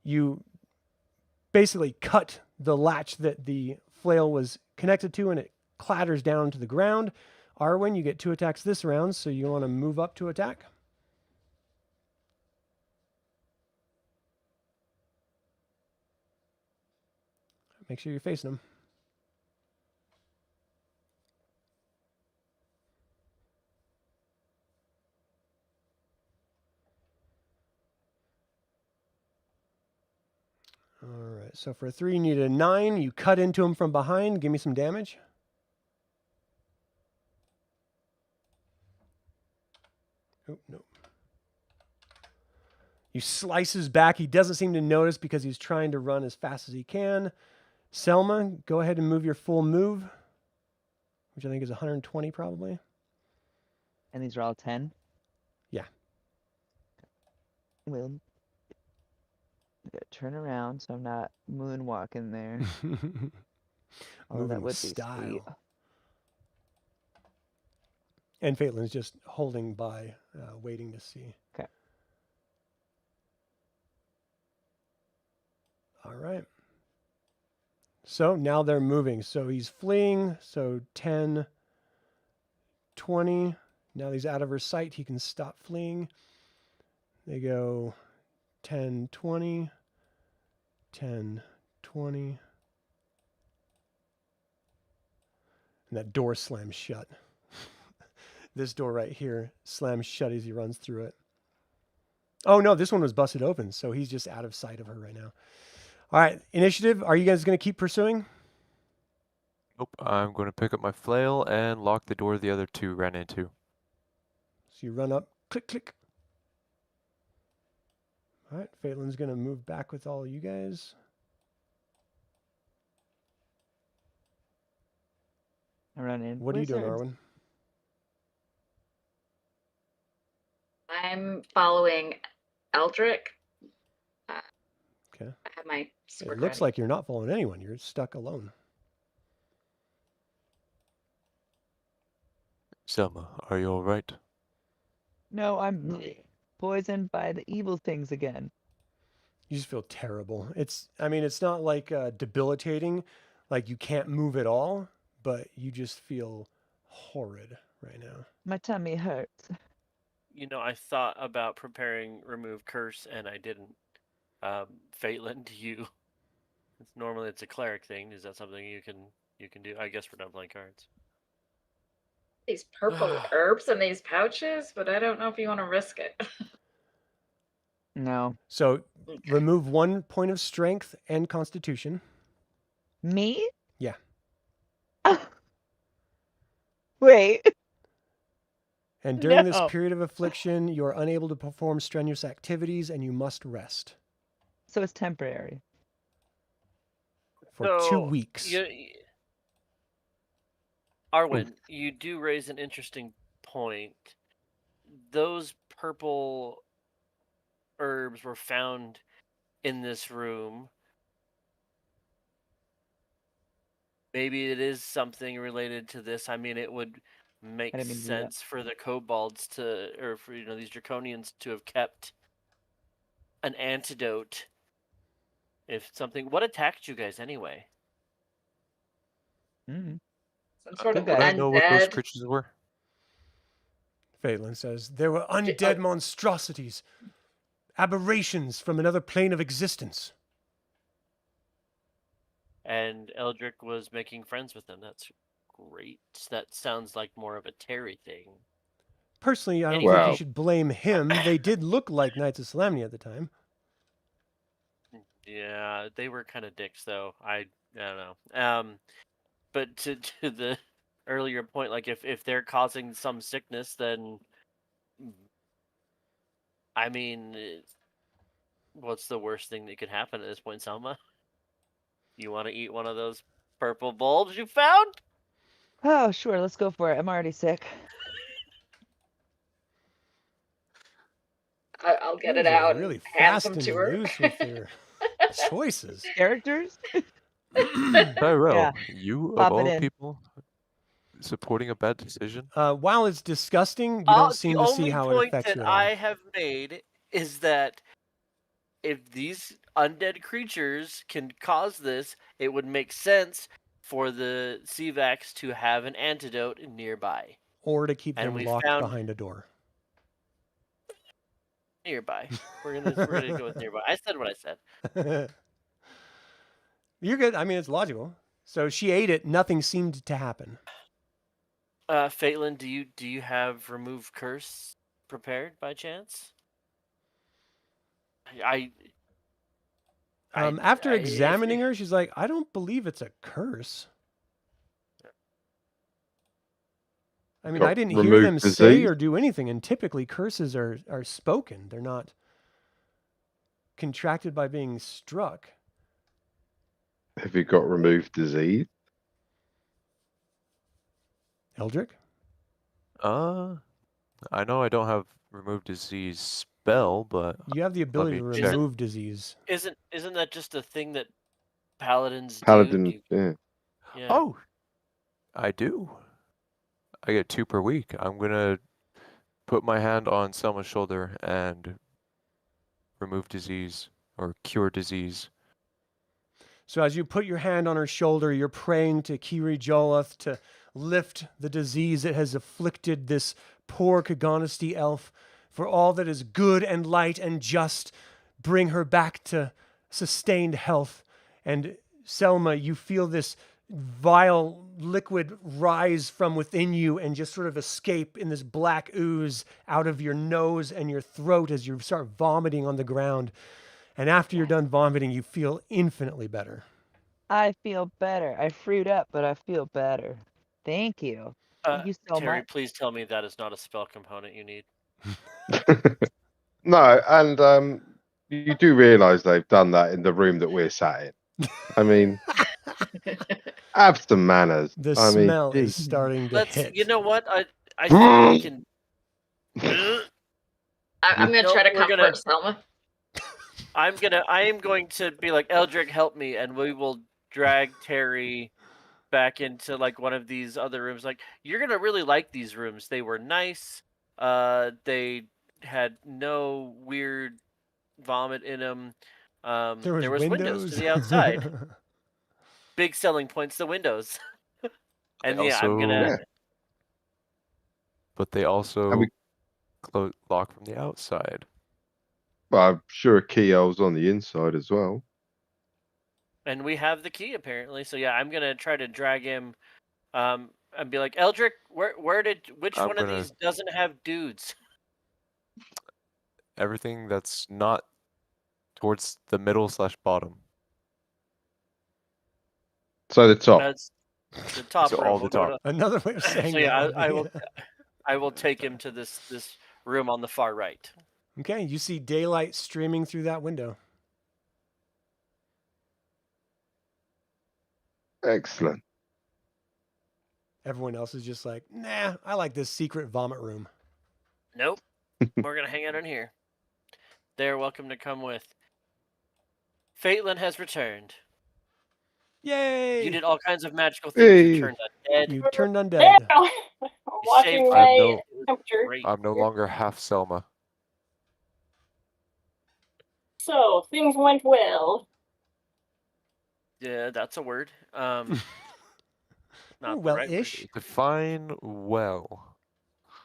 You basically cut the latch that the flail was connected to, and it clatters down to the ground. Arwynn, you get 2 attacks this round, so you want to move up to attack. Make sure you're facing them. All right, so for a 3, you need a 9. You cut into him from behind. Give me some damage. Oh, no. You slice his back. He doesn't seem to notice because he's trying to run as fast as he can. Selma, go ahead and move your full move, which I think is 120 probably. And these are all 10? Yeah. Well, I'm gonna turn around so I'm not moonwalking there. Although that Moving would style. be sweet. And Fatelyn's just holding by, waiting to see. Okay. All right. So now they're moving. So he's fleeing. So 10, 20. Now he's out of her sight. He can stop fleeing. They go 10, 20, 10, 20. And that door slams shut. This door right here slams shut as he runs through it. Oh, no, this one was busted open. So he's just out of sight of her right now. All right, initiative. Are you guys going to keep pursuing? Nope. I'm going to pick up my flail and lock the door the other 2 ran into. So you run up, click, click. All right, Fatelyn's going to move back with all you guys. I run in. What are you doing, Wizards. Arwynn? I'm following Eldric. Okay. I have my sword It looks ready. like you're not following anyone. You're stuck alone. Selma, are you all right? No, I'm poisoned by the evil things again. You just feel terrible. I mean, it's not like debilitating, like you can't move at all, but you just feel horrid right now. My tummy hurts. You know, I thought about preparing remove curse, and I didn't. Fatelyn, do you? Normally, it's a cleric thing. Is that something you can do? I guess we're not playing cards. These purple herbs in these pouches, but I don't know if you want to risk it. No. So remove 1 point of strength and constitution. Me? Yeah. Wait. And during this No. period of affliction, you are unable to perform strenuous activities and you must rest So it's temporary. for 2 weeks. Arwynn, you do raise an interesting point. Those purple herbs were found in this room. Maybe it is something related to this. I mean, it would makes didn't mean to do that. sense for the kobolds to, or for these draconians to have kept an antidote. If something, what attacked you guys anyway? Mm-hmm. Some sort of Good guy. I don't know what those undead. creatures were. Phelan says, there were undead monstrosities, aberrations from another plane of existence. And Eldric was making friends with them. That's great. That sounds like more of a Terry thing. Personally, I don't Anyway. think you Wow. should blame him. They did look like Knights of Solemnity at the time. Yeah, they were kind of dicks, though. I don't know. But to the earlier point, like if they're causing some sickness, then I mean, what's the worst thing that could happen at this point, Selma? You want to eat one of those purple bulbs you found? Oh, sure. Let's go for it. I'm already sick. I'll get You it guys are out really and hand fast them and to her. loose with your choices. Characters? Tyrell, Yeah. you Pop of it all in. people supporting a bad decision? While it's disgusting, you don't seem the to see only how it point affects that you at all. I have made is that if these undead creatures can cause this, it would make sense for the Seavax to have an antidote nearby. Or to keep And them we locked found- behind a door. Nearby. We're gonna go with nearby. I said what I said. You're good. I mean, it's logical. So she ate it. Nothing seemed to happen. Fatelyn, do you have remove curse prepared by chance? After if examining you- her, she's like, I don't believe it's a curse. I mean, Got I didn't hear remove them say disease? or do anything, and typically curses are spoken. They're not contracted by being struck. Have you got removed disease? Eldric? I know I don't have remove disease spell, but You have the ability to me check. remove disease. Isn't that just a thing that paladins Paladin, do? yeah. Yeah. oh, I do. I get 2 per week. I'm gonna put my hand on Selma's shoulder and remove disease or cure disease. So as you put your hand on her shoulder, you're praying to Kiri-Jolith to lift the disease that has afflicted this poor Kagonesti elf, for all that is good and light and just, bring her back to sustained health. And Selma, you feel this vile liquid rise from within you and just sort of escape in this black ooze out of your nose and your throat as you start vomiting on the ground. And after you're done vomiting, you feel infinitely better. I feel better. I freed up, but I feel better. Thank you. Thank you so Terry, much. please tell me that is not a spell component you need. No, and you do realise they've done that in the room that we're sat in. I mean, have some manners. The I mean, smell is geez. starting to hit. You know what? I think we can. I'm gonna No, try to we're comfort gonna- Selma. I am going to be like, Eldric, help me, and we will drag Terry back into like one of these other rooms. Like, you're gonna really like these rooms. They were nice. They had no weird vomit in them. There was windows to the outside. Big selling points, the windows. And They yeah, I'm also- gonna. Yeah. But they also And we- lock from the outside. Well, I'm sure a keyhole's on the inside as well. And we have the key apparently. So yeah, I'm gonna try to drag him, and be like, Eldric, which I'm one of gonna- these doesn't have dudes? Everything that's not towards the middle/bottom. So the top. That's the top So room. all the We'll go top. Another way of to- saying So yeah, that. I will take him to this room on the far right. Okay, you see daylight streaming through that window. Excellent. Everyone else is just like, nah, I like this secret vomit room. Nope. We're gonna hang out in here. They're welcome to come with. Fatelyn has returned. Yay! You did all kinds of magical things. You Hey. turned undead. You turned undead. Damn! watching saved my no- temperature. Great. I'm no longer half Selma. So things went well. Yeah, that's a word. Not Ooh, the right word. well-ish. Define well.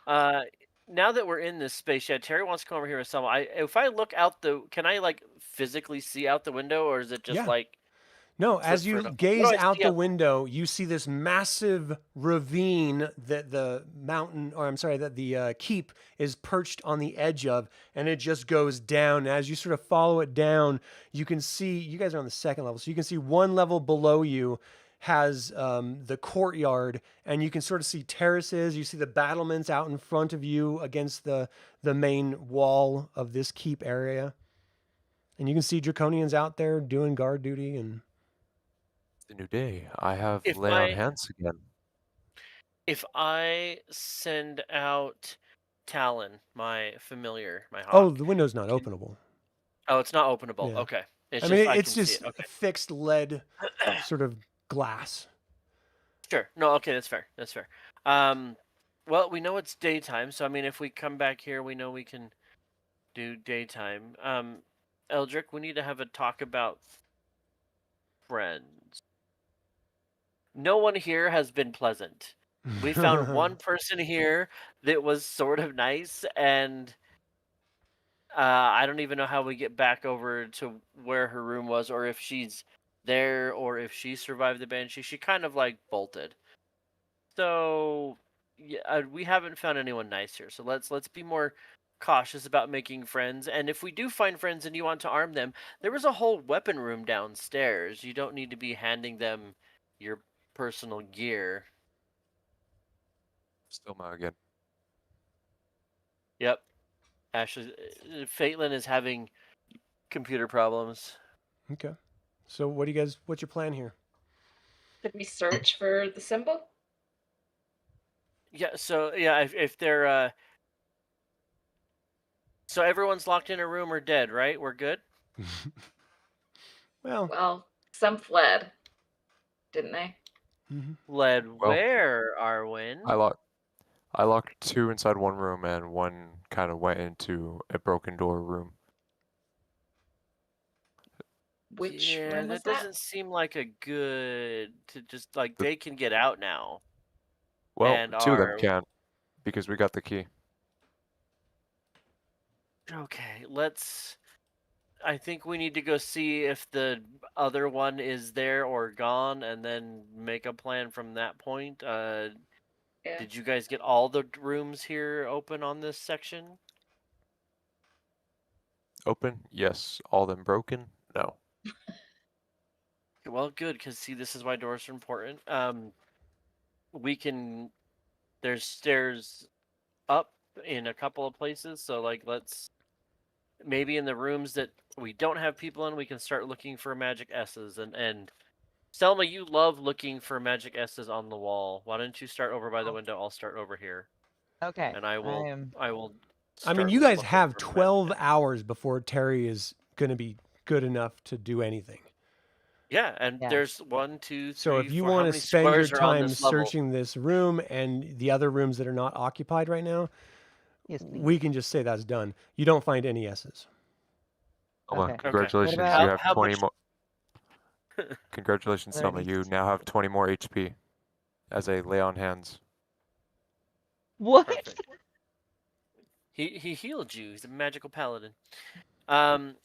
Now that we're in this space, yeah, Terry wants to come over here with Selma. If I look out can I like physically see out the window, or is it just Yeah. like No, Says as for you the- what gaze do I out see the out- window, you see this massive ravine that the mountain, or I'm sorry, that the keep is perched on the edge of, and it just goes down. As you sort of follow it down, you can see, you guys are on the second level, so you can see one level below you has the courtyard, and you can sort of see terraces. You see the battlements out in front of you against the main wall of this keep area. And you can see Draconians out there doing guard duty and... The new day. I have If lay on I- hands again. if I send out Talon, my familiar, my hawk? Oh, the window's not openable. Oh, it's not openable. Yeah. Okay. It's I just mean, I it's can just see it. Okay. fixed lead sort of glass. Sure. No, okay, that's fair. That's fair. Well, we know it's daytime, so I mean, if we come back here, we know we can do daytime. Eldric, we need to have a talk about friends. No one here has been pleasant. We found one person here that was sort of nice, and I don't even know how we get back over to where her room was, or if she's there, or if she survived the banshee. She kind of like bolted. So yeah, we haven't found anyone nice here. So let's be more cautious about making friends. And if we do find friends and you want to arm them, there was a whole weapon room downstairs. You don't need to be handing them your personal gear. Selma again. Yep. Ashley, Fatelyn is having computer problems. Okay. So what do you guys, what's your plan here? Should we search for the symbol? Yeah, so yeah, if they're so everyone's locked in a room or dead, right? We're good? Well, Well, some fled, didn't they? mhm. Led Well, where, Arwynn? I locked two inside one room and one kind of went into a broken door room. Which Yeah, room was that doesn't seem like a good to just like they can get out now. Well, And two of them our- can because we got the key. Okay, I think we need to go see if the other one is there or gone, and then make a plan from that point. Yeah. Did you guys get all the rooms here open on this section? Open? Yes. All of them broken? No. Well, good, because see, this is why doors are important. There's stairs up in a couple of places, so like let's maybe in the rooms that we don't have people in, we can start looking for magic S's. And Selma, you love looking for magic S's on the wall. Why don't you start over by the window? I'll start over here, Okay. and I will. I mean, start you guys looking have for magic 12 S's. hours before Terry is going to be good enough to do anything. Yeah, and Yeah. there's 1, 2, 3, So if you 4. How want to many spend your squares are on time this level? searching this room and the other rooms that are not occupied right now, Yes, please. we can just say that's done. You don't find any S's. Selma, Okay. congratulations. What about- You have How 20 much- more. Congratulations, Selma. Alrighty. You now have 20 more HP as a lay on hands. What? Perfect. He healed you. He's a magical paladin. So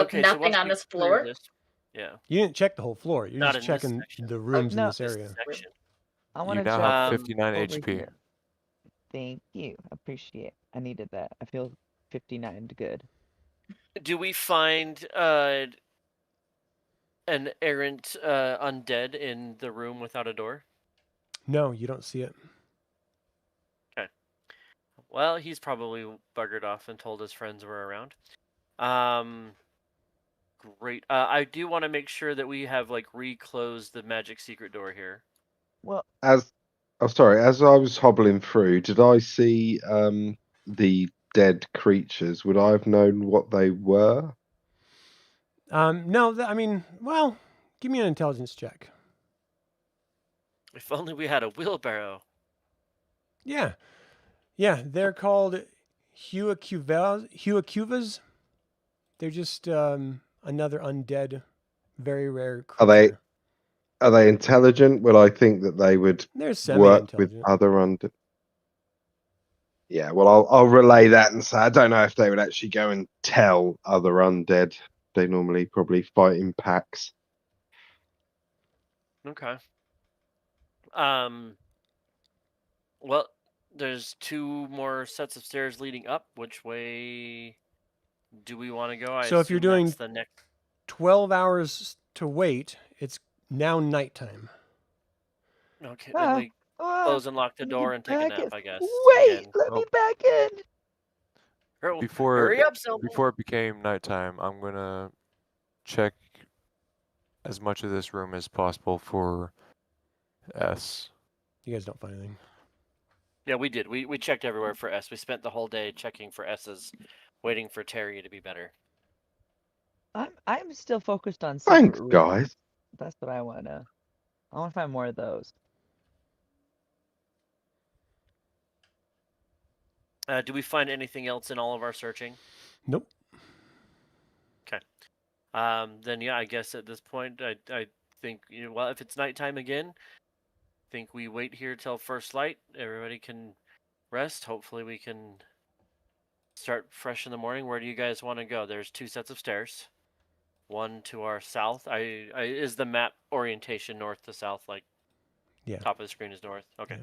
Okay, so nothing once on we this clear floor? this- yeah. You didn't check the whole floor. You're Not just in this checking section. the rooms no, in this This area. section. I want You to now check have Um, 59 over HP. here. Thank you. Appreciate. I needed that. I feel 59 good. Do we find an errant undead in the room without a door? No, you don't see it. Well, he's probably buggered off and told his friends were around. Great. I do want to make sure that we have like reclosed the magic secret door here. Well, As I was hobbling through, did I see the dead creatures? Would I have known what they were? No, I mean, well, give me an intelligence check. If only we had a wheelbarrow. Yeah. Yeah, they're called Huacuvas. They're just another undead, very rare Are they creature. are they intelligent? Will I think that they would They're work with semi-intelligent. other undead? Yeah, well, I'll relay that and say I don't know if they would actually go and tell other undead. They normally probably fight in packs. Okay. Well, there's 2 more sets of stairs leading up. Which way do we want to go? I So if you're assume doing that's the next. 12 hours to wait, it's now nighttime. Okay, Ah, then we close and lock the door and take a nap, I guess. Wait, Again. let me Well, back in. Hurry up, Selma. Before it became nighttime, I'm gonna check as much of this room as possible for S. You guys don't find anything. Yeah, we did. We checked everywhere for S. We spent the whole day checking for S's, waiting for Terry to be better. I'm still focused on secret Thanks, rooms. guys. That's what I want to find more of those. Do we find anything else in all of our searching? Nope. Okay. Then yeah, I guess at this point, I think well, if it's nighttime again, I think we wait here till first light. Everybody can rest. Hopefully, we can start fresh in the morning. Where do you guys want to go? There's 2 sets of stairs. One to our south. Is the map orientation north to south, like Yeah. top of the screen is north? Okay.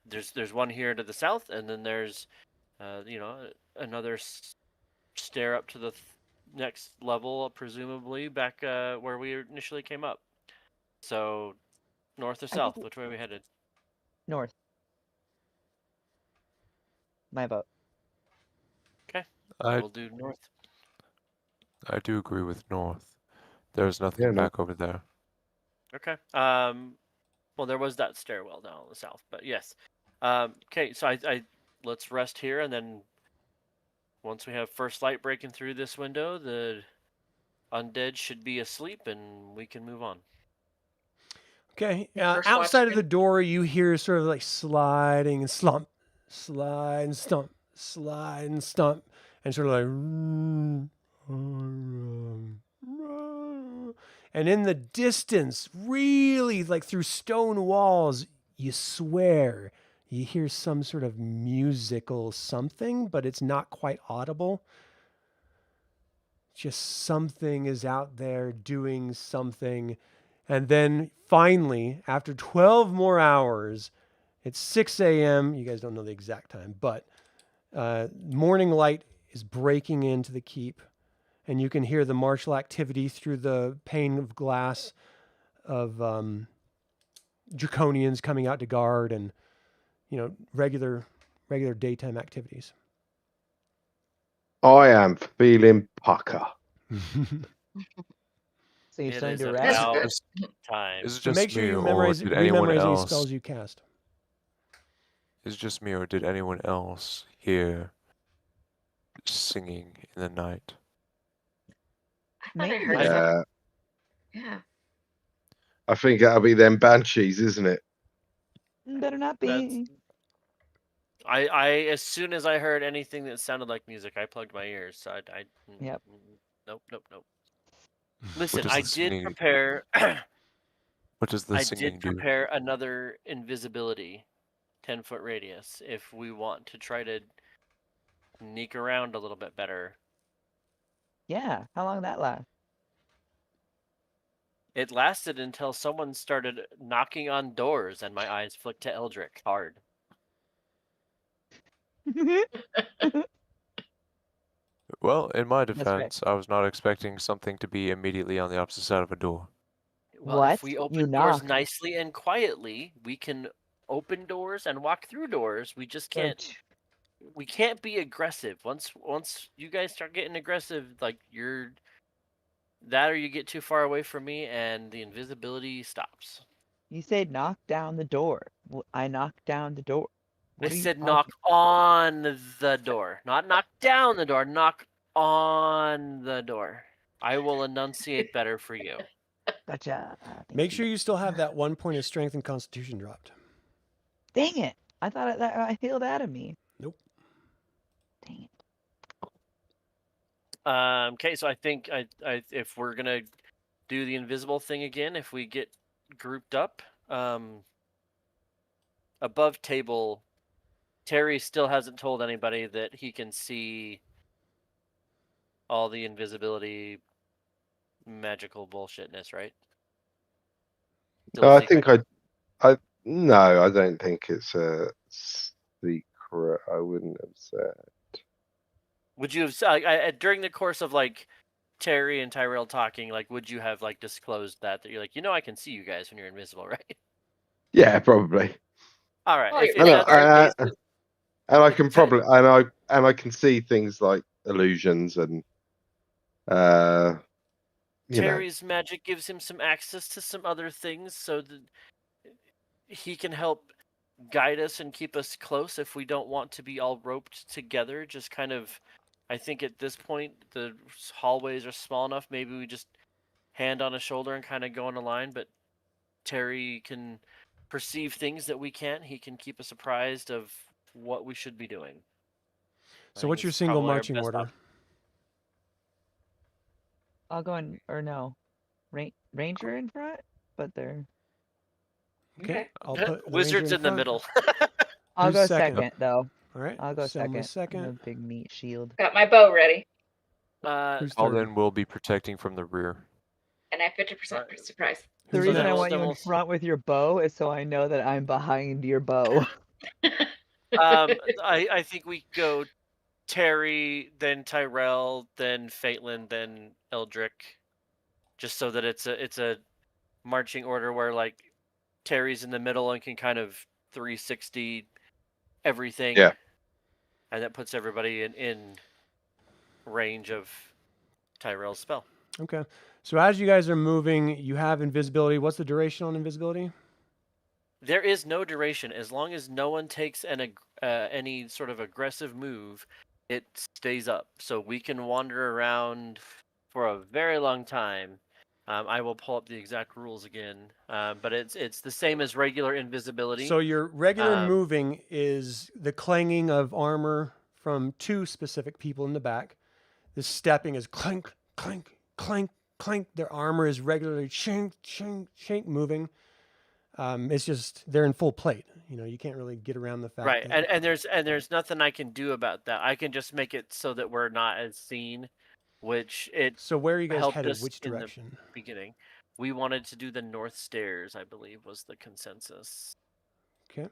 Yeah. There's one here to the south, and then there's another stair up to the next level, presumably back where we initially came up. So north or south? Which way are we headed? North. My vote. Okay. I We'll do north. do agree with north. There's nothing back over there. Okay. Well, there was that stairwell down on the south, but yes. Okay, so I let's rest here, and then once we have first light breaking through this window, the undead should be asleep, and we can move on. Okay. First Outside of watchman. the door, you hear sort of like sliding and slump, slide and stump, slide and stump, and sort of like. And in the distance, really like through stone walls, you swear you hear some sort of musical something, but it's not quite audible. Just something is out there doing something. And then finally, after 12 more hours, it's 6 a.m. You guys don't know the exact time, but morning light is breaking into the keep. And you can hear the martial activity through the pane of glass of draconians coming out to guard and, regular daytime activities. I am feeling pucker. So you're It starting is to about rest? time. Is it So just make sure me, you or did anyone rememorize any else? spells you cast. Is it just me, or did anyone else hear singing in the night? I thought I Maybe. heard something. Yeah, Yeah. I think that'll be them banshees, isn't it? Better not be. I as soon as I heard anything that sounded like music, I plugged my ears. So I Yep. Nope. Listen, does I the did singing- prepare. What does the I singing did do? prepare another invisibility, 10-foot radius, if we want to try to sneak around a little bit better. Yeah. How long did that last? It lasted until someone started knocking on doors, and my eyes flicked to Eldric hard. Well, in my That's right. defense, I was not expecting something to be immediately on the opposite side of a door. Well, What? if we You open doors knocked. nicely and quietly, we can open doors and walk through doors. We just can't. We can't be aggressive. Once you guys start getting aggressive, like you're that, or you get too far away from me, and the invisibility stops. You said knock down the door. I knocked down the door. What I are you said talking- knock on the door, not knock down the door. Knock on the door. I will enunciate better for you. Gotcha. Thank Make you. sure you still have that 1 point of strength and constitution dropped. Dang it. I thought that I healed out of me. Nope. Dang it. Okay, so I think if we're gonna do the invisible thing again, if we get grouped up, above table, Terry still hasn't told anybody that he can see all the invisibility magical bullshitness, right? Still No, a I think secret? no, I don't think it's a secret. I wouldn't have said. Would you have during the course of like Terry and Tyrell talking, like, would you have like disclosed that you're like, I can see you guys when you're invisible, right? Yeah, probably. All right. Oh, If you're that's the case, And I If can Ty- probably and I can see things like illusions and you know. Terry's magic gives him some access to some other things, so that he can help guide us and keep us close if we don't want to be all roped together. Just kind of, I think at this point the hallways are small enough. Maybe we just hand on a shoulder and kind of go in a line. But Terry can perceive things that we can't. He can keep us apprised of what we should be doing. So what's your single marching order? Option. I'll go in, or no, Ranger in front, but they're. Okay. I'll put the Wizards ranger in the front. middle. I'll Who's go second? second though. All right. I'll go Selma second. I'm a second. big meat shield. Got my bow ready, Who's third? Paladin will be protecting from the rear. and I have 50% surprise. The Who's reason I next? want you in front with your bow is so I know that I'm behind your bow. I think we go Terry, then Tyrell, then Fatelyn, then Eldric, just so that it's a marching order where like Terry's in the middle and can kind of 360 everything. Yeah. And that puts everybody in range of Tyrell's spell. Okay. So as you guys are moving, you have invisibility. What's the duration on invisibility? There is no duration as long as no one takes any sort of aggressive move. It stays up, so we can wander around for a very long time. I will pull up the exact rules again, but it's the same as regular invisibility. So your regular moving is the clanging of armor from two specific people in the back. The stepping is clank, clank, clank, clank. Their armor is regularly chink, chink, chink moving. It's just they're in full plate. You can't really get around the fact. Right, that... and there's nothing I can do about that. I can just make it so that we're not as seen, which it. So where are you guys helped headed? us Which in the direction? beginning. We wanted to do the north stairs, I believe, was the consensus. Okay.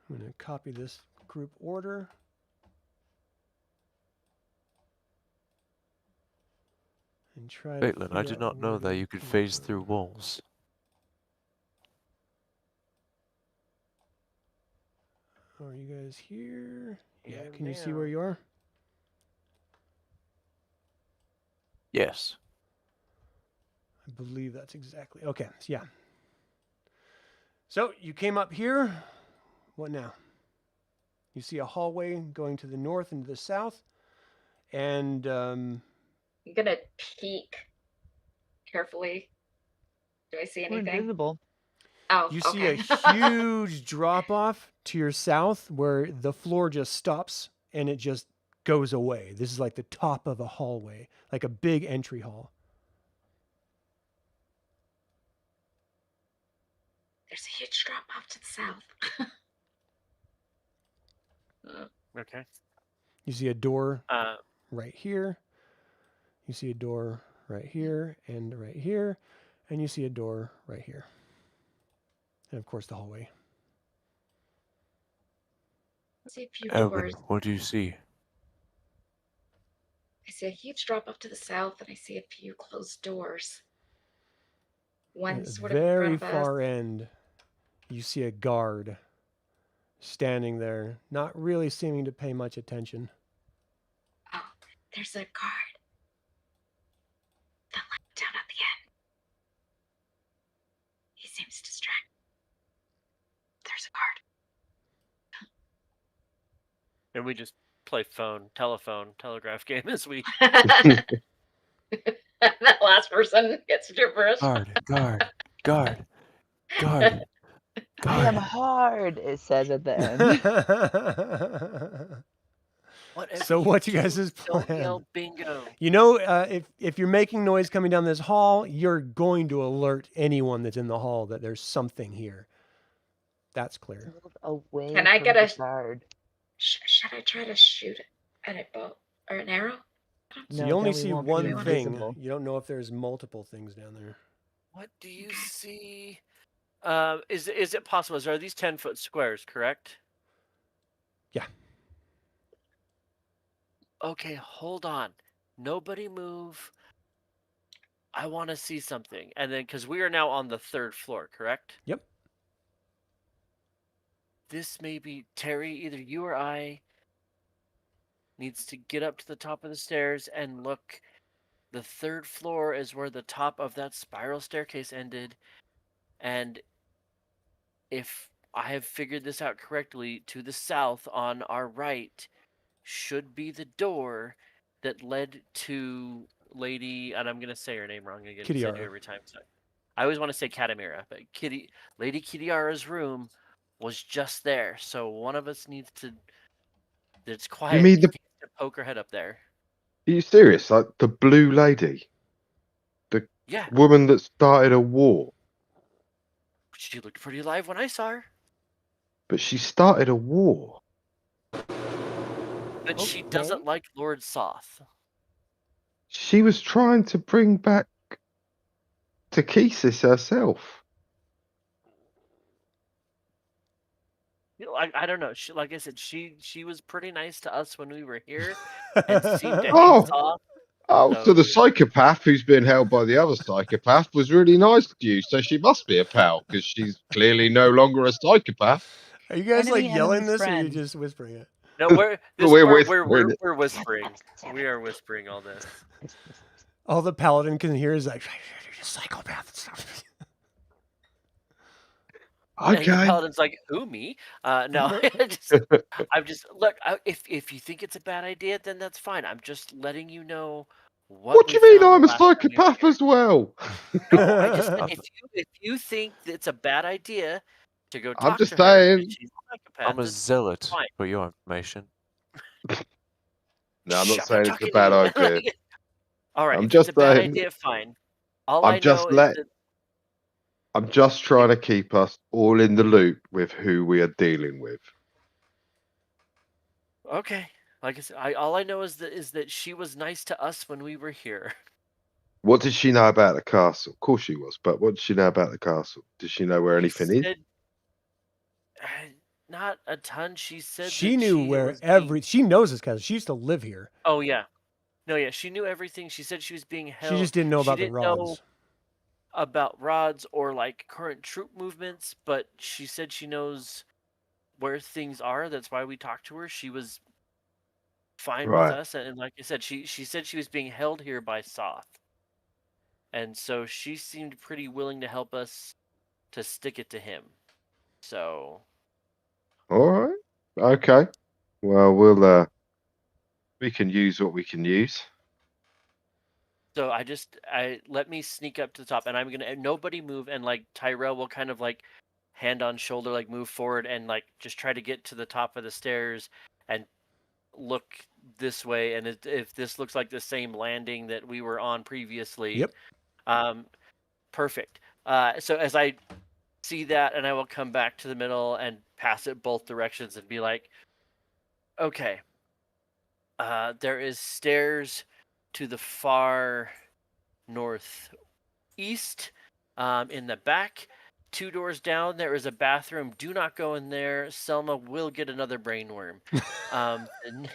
I'm going to copy this group order. And try to Caitlin, I figure did out not know where that they you could came phase from. through walls. Are you guys here? Yeah. Yeah, Can you see where you are? Yes. I believe that's exactly. Okay. Yeah. So you came up here. What now? You see a hallway going to the north and to the south. And I'm gonna peek carefully. Do I see We're anything? invisible. Oh, you okay. see a huge drop off to your south where the floor just stops and it just goes away. This is like the top of a hallway, like a big entry hall. There's a huge drop off to the south. Okay. You see a door Uh, right here. You see a door right here and right here. And you see a door right here. And of course the hallway. I see a few Elvin, doors. what do you see? I see a huge drop off to the south, and I see a few closed doors. One At the sort of in front very of us. far end, you see a guard standing there, not really seeming to pay much attention. Oh, there's a guard. The light down at the end. He seems distracted. There's a guard. and we just play telegraph game as we. That last person gets to do first. Guard. I am hard, it says at the end. Whatever So you what's you do, guys' don't plan? yell bingo. You know, if you're making noise coming down this hall, you're going to alert anyone that's in the hall that there's something here. That's clear. Move away Can I from get the a- guard. Should I try to shoot at a bow or an arrow? So No, you only then we see won't be one thing. invisible. You don't know if there's multiple things down there. What do you see? Is it possible? Are these 10-foot squares, correct? Yeah. Okay, hold on. Nobody move. I want to see something. And then, because we are now on the 3rd floor, correct? Yep. This may be Terry, either you or I needs to get up to the top of the stairs and look. The 3rd floor is where the top of that spiral staircase ended. And if I have figured this out correctly, to the south on our right should be the door that led to Lady, and I'm going to say her name wrong again. because I do Kiriara. every time. So I always want to say Katamira, but Lady Kiriara's room was just there. So one of us needs to, that's quiet, mean the- needs to poke her head up there. Are you serious? Like the blue lady? Yeah, Woman that started a war? she looked pretty alive when I saw her. But she started a war. But she Okay. doesn't like Lord Soth. She was trying to bring back Takesis herself. You know, I don't know. She, like I said, she was pretty nice to us when we were here, and seemed to hate Oh. Soth. Oh, so the So- psychopath who's been held by the other psychopath was really nice to you, so she must be a pal, because she's clearly no longer a psychopath. Are you guys Enemy, like yelling enemy's this, or are you friend. just whispering it? No, we're whispering it. we're whispering. We are whispering all this. All the paladin can hear is like, psychopath stuff. And the Okay. Paladin's like, "Who, me? No, I'm just look. If you think it's a bad idea, then that's fine. I'm just letting you know What do we you mean found I'm the a last time we were psychopath here. as well? No, I just if you think it's a bad idea to go I'm talk just to her, saying. because she's a psychopath. I'm a that's zealot fine. for your information. No, I'm Shh, not saying it's a talking to bad you. idea. All right, I'm if just it's a bad saying- idea, fine. All I'm I just know let- is that I'm just trying to keep us all in the loop with who we are dealing with. okay. Like I said, all I know is that she was nice to us when we were here. What did she know about the castle? Of course she was, but what did she know about the castle? Does she know where anything is? Said, not a ton. She said She that knew she where was being- she knows this because she used to live here. Oh yeah, no yeah. She knew everything. She said she was being held. She just didn't know she about the didn't know rods. about rods or like current troop movements, but she said she knows where things are. That's why we talked to her. She was fine Right. with us, and like I said, she said she was being held here by Soth, and so she seemed pretty willing to help us to stick it to him. So All right. Okay. Well, we can use what we can use. So I let me sneak up to the top, and I'm gonna nobody move, and like Tyrell will kind of like hand on shoulder, like move forward and like just try to get to the top of the stairs and look this way. And if this looks like the same landing that we were on previously, Yep. Perfect. So as I see that, and I will come back to the middle and pass it both directions and be like, okay, there is stairs to the far northeast, in the back. 2 doors down, there is a bathroom. Do not go in there. Selma will get another brainworm. And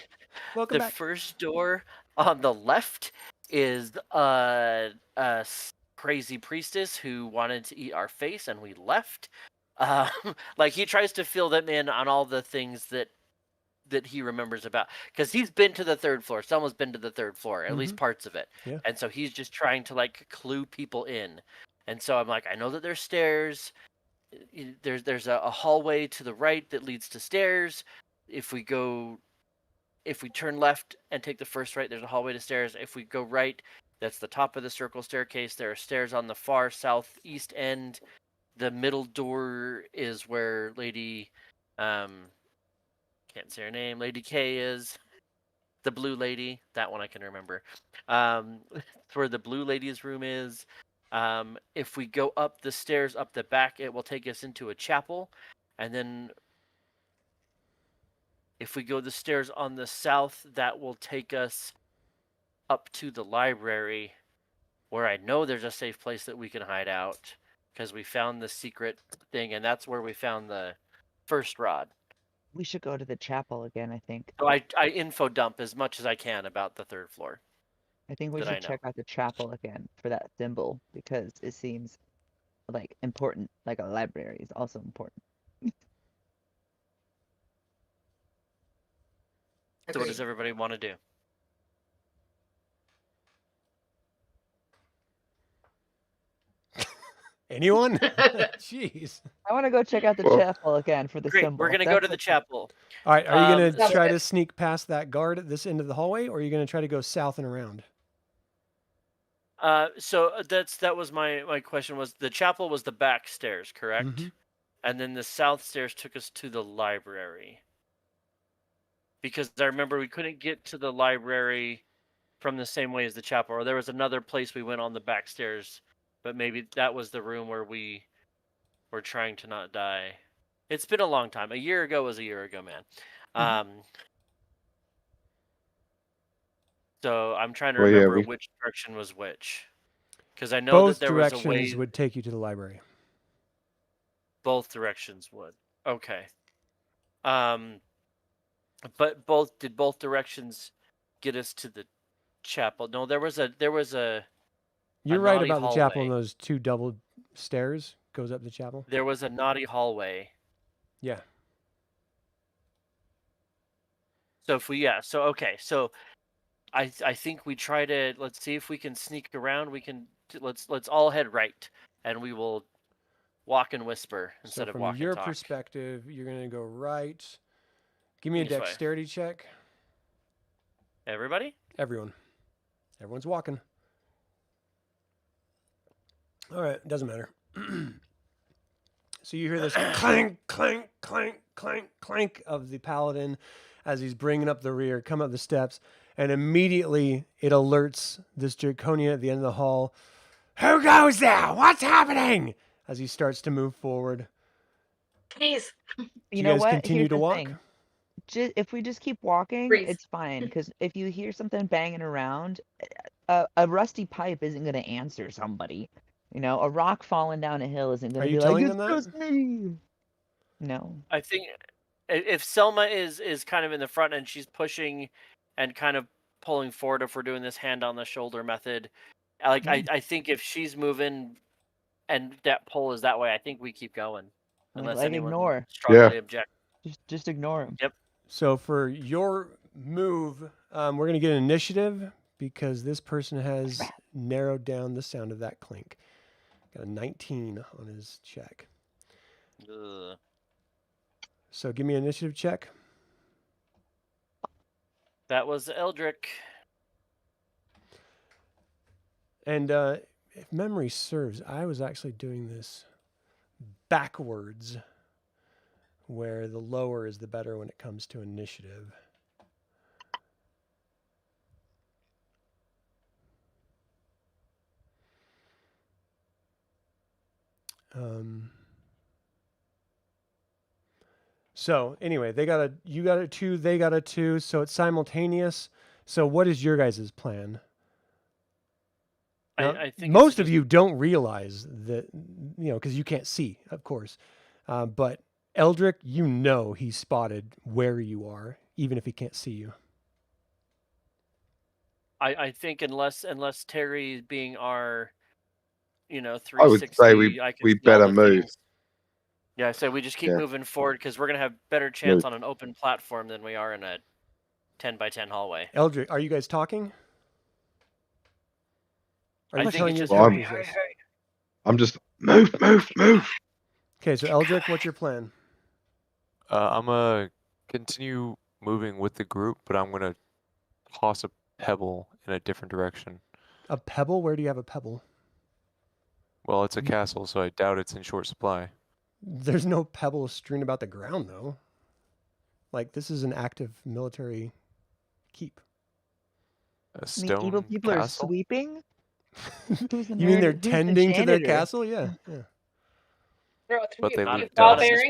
Welcome the back. first door on the left is a crazy priestess who wanted to eat our face, and we left. Like he tries to fill them in on all the things that he remembers about, because he's been to the 3rd floor. Selma's been to the 3rd floor, at least parts of it. Yeah. And so he's just trying to like clue people in. And so I'm like, I know that there's stairs. There's a hallway to the right that leads to stairs. If we turn left and take the first right, there's a hallway to stairs. If we go right, That's the top of the circle staircase. There are stairs on the far southeast end. The middle door is where Lady, can't say her name, Lady K is. The blue lady, that one I can remember. Where the blue lady's room is. If we go up the stairs up the back, it will take us into a chapel. And then if we go the stairs on the south, that will take us up to the library, where I know there's a safe place that we can hide out, because we found the secret thing, and that's where we found the first rod. We should go to the chapel again, I think. So I info dump as much as I can about the third floor. I think we that I should know. check out the chapel again for that symbol, because it seems like important, like a library is also important. So what does everybody want to do? Anyone? Jeez. I want to go check out the Well- chapel again for the Great, symbol. we're gonna go to the chapel. All right, are you going to Sounds try good. to sneak past that guard at this end of the hallway, or are you going to try to go south and around? So that was my question. Was the chapel was the back stairs, correct? Mhm. And then the south stairs took us to the library. Because I remember we couldn't get to the library from the same way as the chapel, or there was another place we went on the back stairs, but maybe that was the room where we were trying to not die. It's been a long time. A year ago was a year ago, man. So I'm trying to Well, yeah, remember we- which direction was which, because I know Both that there was a directions way. would take you to the library. Both directions would. Okay. But did both directions get us to the chapel? No, there was a You're right naughty about the chapel, and hallway. those two double stairs goes up the chapel. There was a naughty hallway. Yeah. So so I think we try to, let's see if we can sneak around. Let's all head right, and we will walk and whisper instead So of from walk your and talk. perspective, you're going to go right. Give me a This way. dexterity check. Everybody? Everyone's walking. All right, doesn't matter. So you hear this clank, clank, clank, clank, clank of the paladin as he's bringing up the rear, come up the steps, and immediately it alerts this Draconian at the end of the hall. Who goes there? What's happening? As he starts to move forward. Please. Do You you know guys what? continue Here's to the walk? thing. If we just keep walking, Breathe. it's fine. Because if you hear something banging around, a rusty pipe isn't going to answer somebody. You know, a rock falling down a hill isn't going Are to you be telling like, them it's that? just me. No. I think if Selma is kind of in the front and she's pushing and kind of pulling forward, if we're doing this hand on the shoulder method, like I think if she's moving and that pull is that way, I think we keep going unless Like, anyone ignore. strongly objects. Just ignore him. So for your move, we're going to get an initiative because this person has narrowed down the sound of that clink. Got a 19 on his check. Ugh. So give me an initiative check. That was Eldric. And if memory serves, I was actually doing this backwards, where the lower is the better when it comes to initiative. So anyway, you got a 2, they got a 2, so it's simultaneous. So what is your guys' plan? Now, I think most it's of just- you don't realize that, because you can't see, of course. But Eldric, he spotted where you are, even if he can't see you. I think unless Terry being our, 360, I would say we I can we see all better the move. things. Yeah, I say we just keep Yeah. moving forward because we're gonna have better chance on an open platform than we are in a 10 by 10 hallway. Eldric, are you guys talking? Are I you think telling it's your just Well, characters this? I'm just move. Okay, so Eldric, what's your plan? I'm gonna continue moving with the group, but I'm gonna toss a pebble in a different direction. A pebble? Where do you have a pebble? Well, it's a castle, so I doubt it's in short supply. There's no pebbles strewn about the ground, though. Like, this is an active military keep. A I mean, evil stone people castle? are sweeping? Who's the You mean they're who's the tending to their janitor? castle? Yeah. Bro, But they Not- leave ball not at this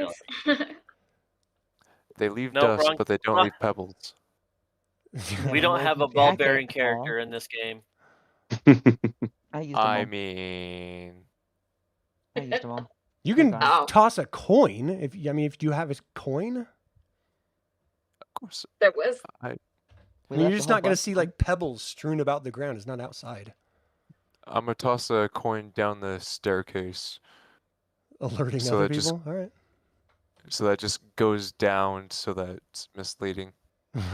bearings. They leave No, dust, wrong- but they don't wrong. leave pebbles. We Yeah, don't well, if have you a ball jack bearing it, character Paul. in this game. I used them I all. mean, I used them all. You can Oh. toss a coin. If do you have a coin? of course, There was. I We mean, left you're a just whole not going to bunch see of like pebbles strewn about the ground. It's not outside, I'm gonna toss a coin down the staircase, alerting So other that just- people. All right. so that just goes down, so that it's misleading.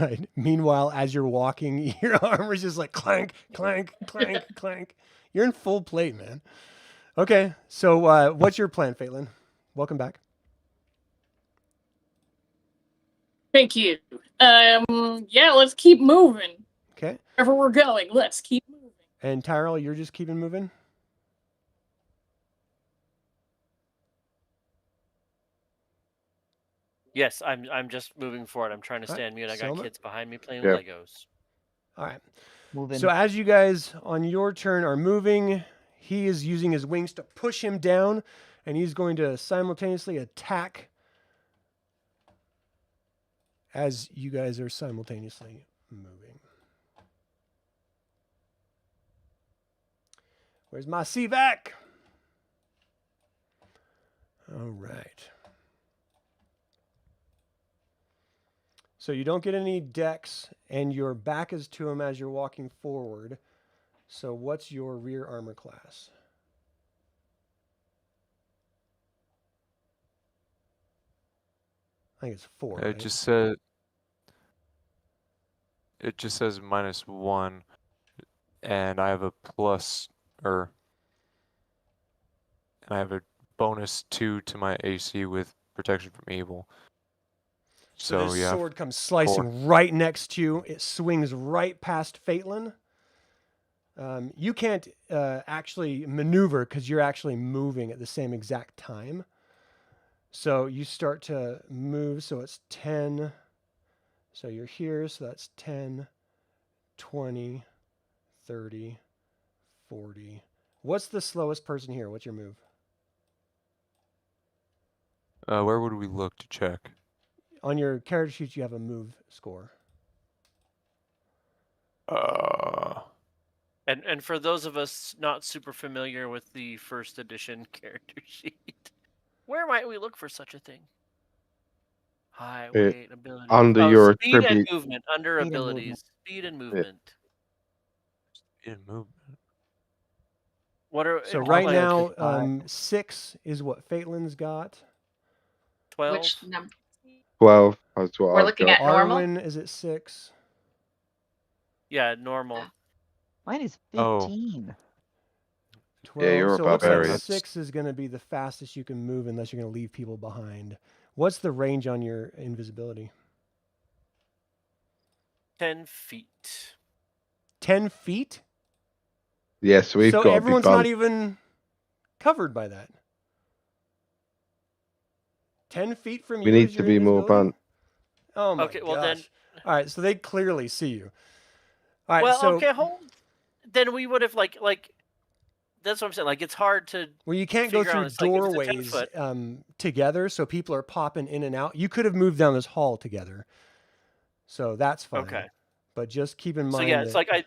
Right. Meanwhile, as you're walking, your armor's just like clank, clank, clank, clank. You're in full plate, man. Okay. So, what's your plan, Fatelyn? Welcome back. Thank you. Yeah, let's keep moving. Okay. Wherever we're going, let's keep moving. And Tyrell, you're just keeping moving? Yes, I'm just moving forward. I'm trying to Alright, stand mute. I got Selma? kids behind me playing Yeah. with Legos. All right. moving. So as you guys on your turn are moving, he is using his wings to push him down, and he's going to simultaneously attack as you guys are simultaneously moving. Where's my CVAC? All right. So you don't get any dex, and your back is to him as you're walking forward. So what's your rear armor class? I think it's 4. It right? just says -1, and I have a and I have a -2 to my AC with protection from evil. So So this yeah, sword comes slicing right next to you. It swings right past Fatelyn. You can't actually maneuver because you're actually moving at the same exact time. So you start to move. So it's 10. So you're here. So that's 10, 20, 30, 40. What's the slowest person here? What's your move? where would we look to check? On your character sheet, you have a move score. And for those of us not super familiar with the first edition character sheet, where might we look for such a thing? High, weight, ability. under your speed and attribute- movement. Under Speed and abilities. movement. Speed and movement. In movement. What are So it's right like now, 6 is what Fatelyn's got. 12? Which number? 12. That's what We're I've looking got. at normal. Arwynn is at 6. Yeah, normal. Mine is Oh. 15. 12. you're a so it looks like barbarian. 6 is going to be the fastest you can move unless you're going to leave people behind. What's the range on your invisibility? 10 feet. 10 feet? Yes, we've so got everyone's to be not bumped. even covered by that. 10 feet from We you need is to your be more invisibility? bumped. Oh my Okay, gosh. well then- All right, so they clearly see you. All right, Well, so okay, hold. Then we would have like that's what I'm saying. Like it's hard to. well, you can't go figure out, through it's like, if it's a 10 doorways foot- together, so people are popping in and out. You could have moved down this hall together, so that's fine. Okay. But just keep in mind. So yeah, it's that- like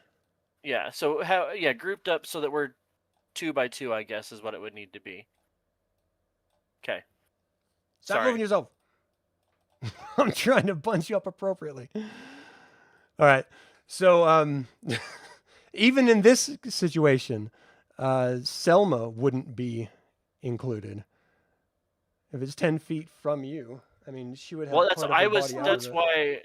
Yeah. So how? Yeah, grouped up so that we're 2 by 2. I guess is what it would need to be. Okay. Stop Sorry. moving yourself. I'm trying to bunch you up appropriately. All right. So even in this situation, Selma wouldn't be included. If it's 10 feet from you, I mean, she would have. Well, that's part of her I was. body out of That's the- why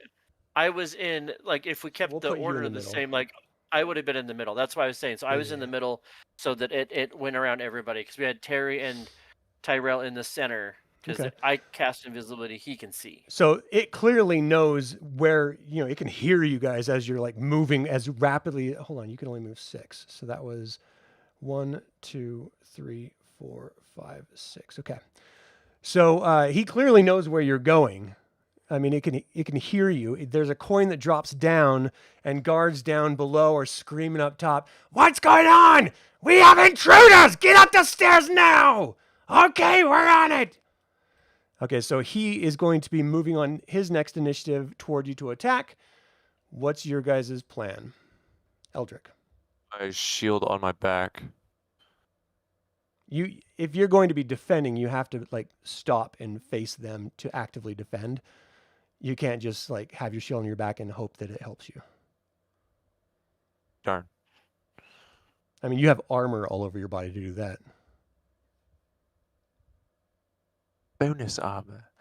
I was in. Like, if we kept We'll the put you in order the the middle. same, like I would have been in the middle. That's why I was saying. So I was in the Yeah. middle, so that it went around everybody because we had Terry and Tyrell in the center Because Okay. I cast invisibility, he can see. So it clearly knows where, you know, it can hear you guys as you're like moving as rapidly. Hold on, you can only move 6. So that was 1, 2, 3, 4, 5, 6. Okay. So he clearly knows where you're going. I mean, it can hear you. There's a coin that drops down, and guards down below are screaming up top, "What's going on? We have intruders! Get up the stairs now!" Okay, we're on it. Okay, so he is going to be moving on his next initiative toward you to attack. What's your guys' plan? Eldric. I shield on my back. If you're going to be defending, you have to like stop and face them to actively defend. You can't just like have your shield on your back and hope that it helps you. Darn. I mean, you have armor all over your body to do that. Bonus armor.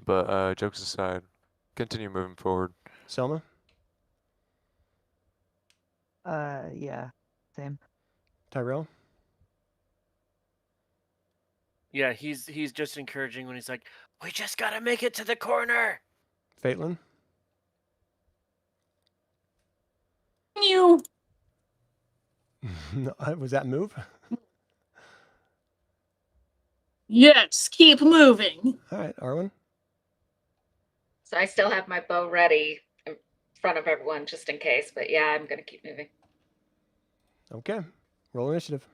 But jokes aside, continue moving forward. Selma? Yeah, same. Tyrell? Yeah, he's just encouraging when he's like, "We just gotta make it to the corner." Fatelyn? You. Was that move? Yes, keep moving. All right, Arwynn? So I still have my bow ready in front of everyone just in case. But yeah, I'm going to keep moving. Okay, roll initiative.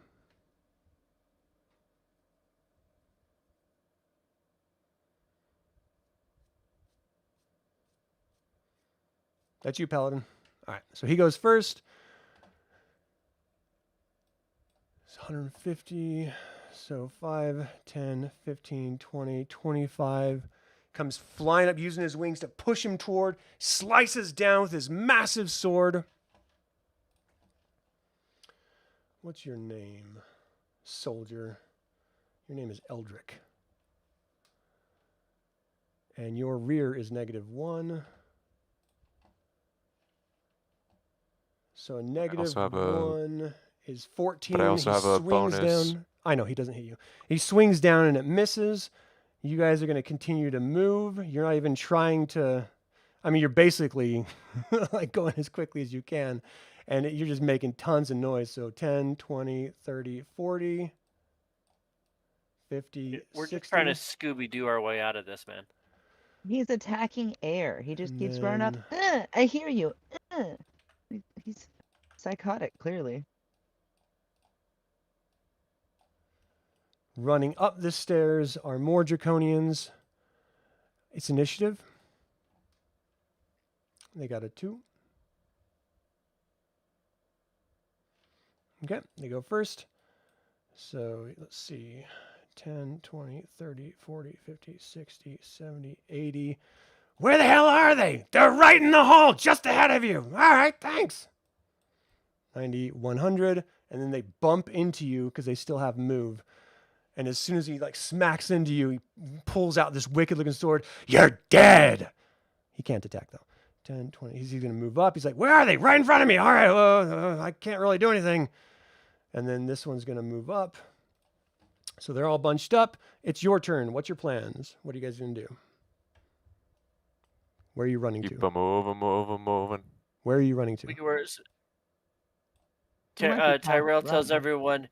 That's you, Paladin. All right, so he goes first. It's 150, so 5, 10, 15, 20, 25. Comes flying up using his wings to push him toward, slices down with his massive sword. What's your name, soldier? Your name is Eldric. And your rear is -1. So a -1 is 14. But I also have a bonus. Down. I know, he doesn't hit you. He swings down and it misses. You guys are going to continue to move. You're not even trying to... I mean, you're basically like going as quickly as you can. And you're just making tons of noise. So 10, 20, 30, 40, 50, We're 60. just trying to Scooby-Doo our way out of this, man. He's attacking air. He just And keeps running up. I hear you. He's psychotic, clearly. Running up the stairs are more draconians. It's initiative. They got a 2. Okay, they go first. So let's see. 10, 20, 30, 40, 50, 60, 70, 80. Where the hell are they? They're right in the hall, just ahead of you. All right, thanks. 90, 100. And then they bump into you because they still have move. And as soon as he like smacks into you, he pulls out this wicked looking sword. You're dead. He can't attack though. 10, 20. He's going to move up. He's like, where are they? Right in front of me. All right. Well, I can't really do anything. And then this one's going to move up. So they're all bunched up. It's your turn. What's your plans? What are you guys going to do? Where are you running Keep to? moving. Where are you running to? Tyrell tells everyone,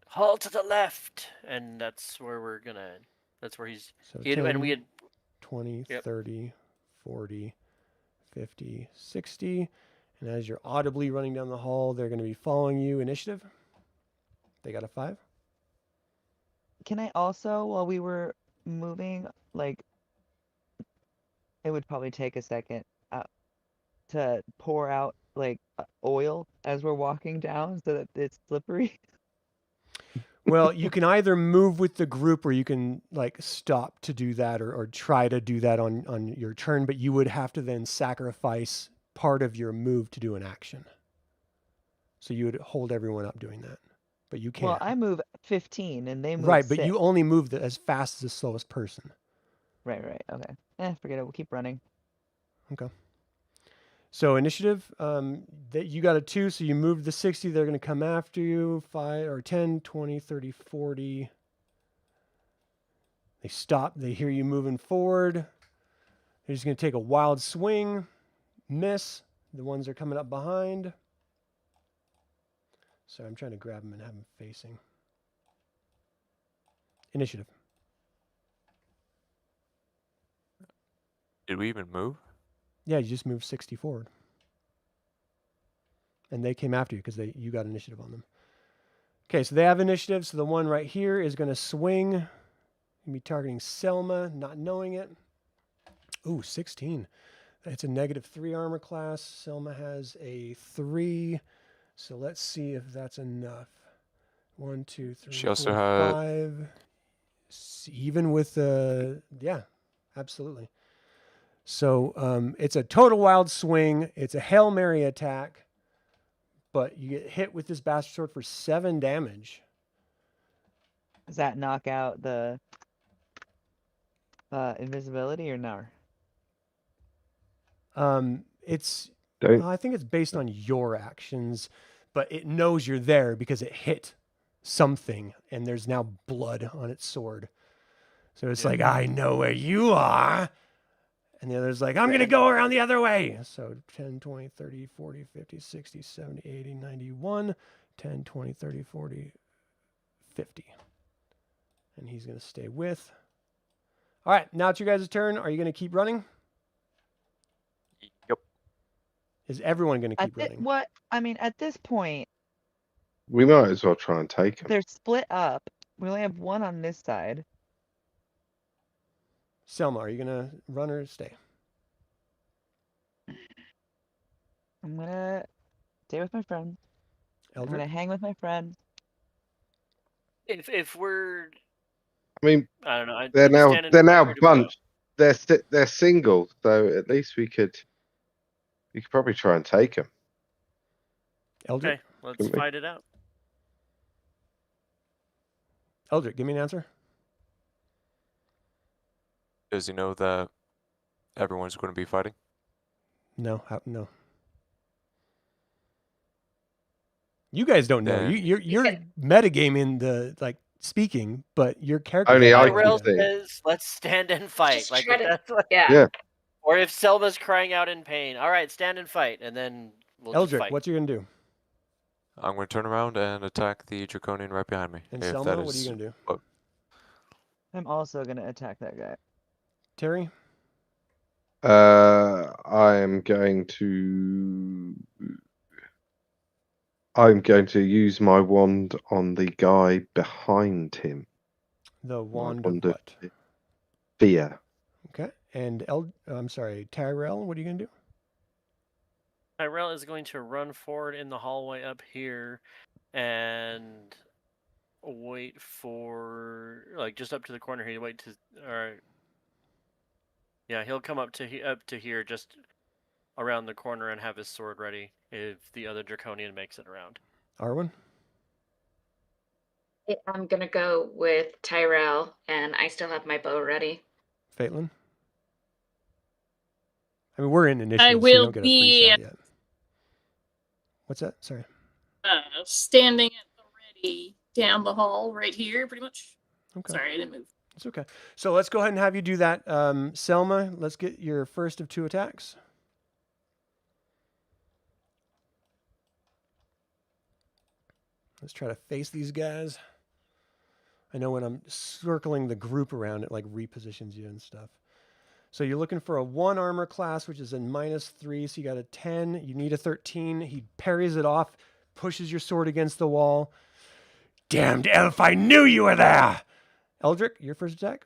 halt to the left. And that's where we're going to... That's where he's... So and we had... 20, Yep. 30, 40, 50, 60. And as you're audibly running down the hall, they're going to be following you. Initiative. They got a 5. Can I also, while we were moving, like, it would probably take a second to pour out, like, oil as we're walking down so that it's slippery? Well, you can either move with the group or you can like stop to do that or try to do that on your turn, but you would have to then sacrifice part of your move to do an action. So you would hold everyone up doing that, but you can't. Well, I move 15 and they move right, 6. but you only move as fast as the slowest person. Right, okay. Forget it. We'll keep running. Okay. So initiative, that you got a 2, so you moved the 60. They're going to come after you. 5 or 10, 20, 30, 40. They stop. They hear you moving forward. They're just going to take a wild swing. Miss. The ones that are coming up behind. Sorry, I'm trying to grab them and have them facing. Initiative. Did we even move? Yeah, you just moved 60 forward. And they came after you because you got initiative on them. Okay, so they have initiative. So the one right here is going to swing. Going to be targeting Selma, not knowing it. Ooh, 16. It's a -3 armor class. Selma has a 3. So let's see if that's enough. 1, 2, 3, She also 4, had- 5. Even with yeah, absolutely. So it's a total wild swing. It's a Hail Mary attack. But you get hit with this bastard sword for 7 damage. Does that knock out the invisibility or no? It's Don't. I think it's based on your actions, but it knows you're there because it hit something and there's now blood on its sword. So it's like, I know where you are. And the other's like, I'm going to go around the other way. So 10, 20, 30, 40, 50, 60, 70, 80, 91, 10, 20, 30, 40, 50. And he's going to stay with. All right, now it's your guys' turn. Are you going to keep running? Yep. Is everyone going to keep running? What? I mean, at this point, We might as well try and take them. they're split up. We only have one on this side. Selma, are you going to run or stay? I'm gonna stay with my friends. I'm Eldric? gonna hang with my friends. If we're, I mean, I don't know. they're do we now stand in fight or do we go? bunched. They're single, so at least we could probably try and take them. Eldric? Okay, let's Couldn't we? fight it out. Eldric, give me an answer. Does he know that everyone's going to be fighting? No, no. You guys don't know. Then- You're metagaming the speaking, but your character. Only has I no can Tyrell idea. see. says, "Let's stand and fight." Just Like try if to- that's what, Yeah. or if Selma's crying out in pain. All right, stand and fight, and then we'll just Eldric, fight. what you gonna do? I'm going to turn around and attack the Draconian right behind me. And if Selma, that what are you is gonna do? what- I'm also gonna attack that guy. Terry? I am going to use my wand on the guy behind him. The My wand of wand what? Fear. Okay. And I'm sorry, Tyrell, what are you gonna do? Tyrell is going to run forward in the hallway up here, and wait for just up to the corner here. Wait to all right. Yeah, he'll come up to here, just around the corner, and have his sword ready if the other Draconian makes it around. Arwynn? I'm gonna go with Tyrell, and I still have my bow ready. Fatelyn? I mean, we're in initiative, so you will don't get a free be shot yet. What's that? Sorry. standing at the ready down the hall right here, pretty much. Okay. Sorry, I didn't move. It's okay. So let's go ahead and have you do that. Selma, let's get your first of 2 attacks. Let's try to face these guys. I know when I'm circling the group around, it repositions you and stuff. So you're looking for a 1 armor class, which is a -3. So you got a 10. You need a 13. He parries it off, pushes your sword against the wall. Damned elf, I knew you were there. Eldric, your first attack.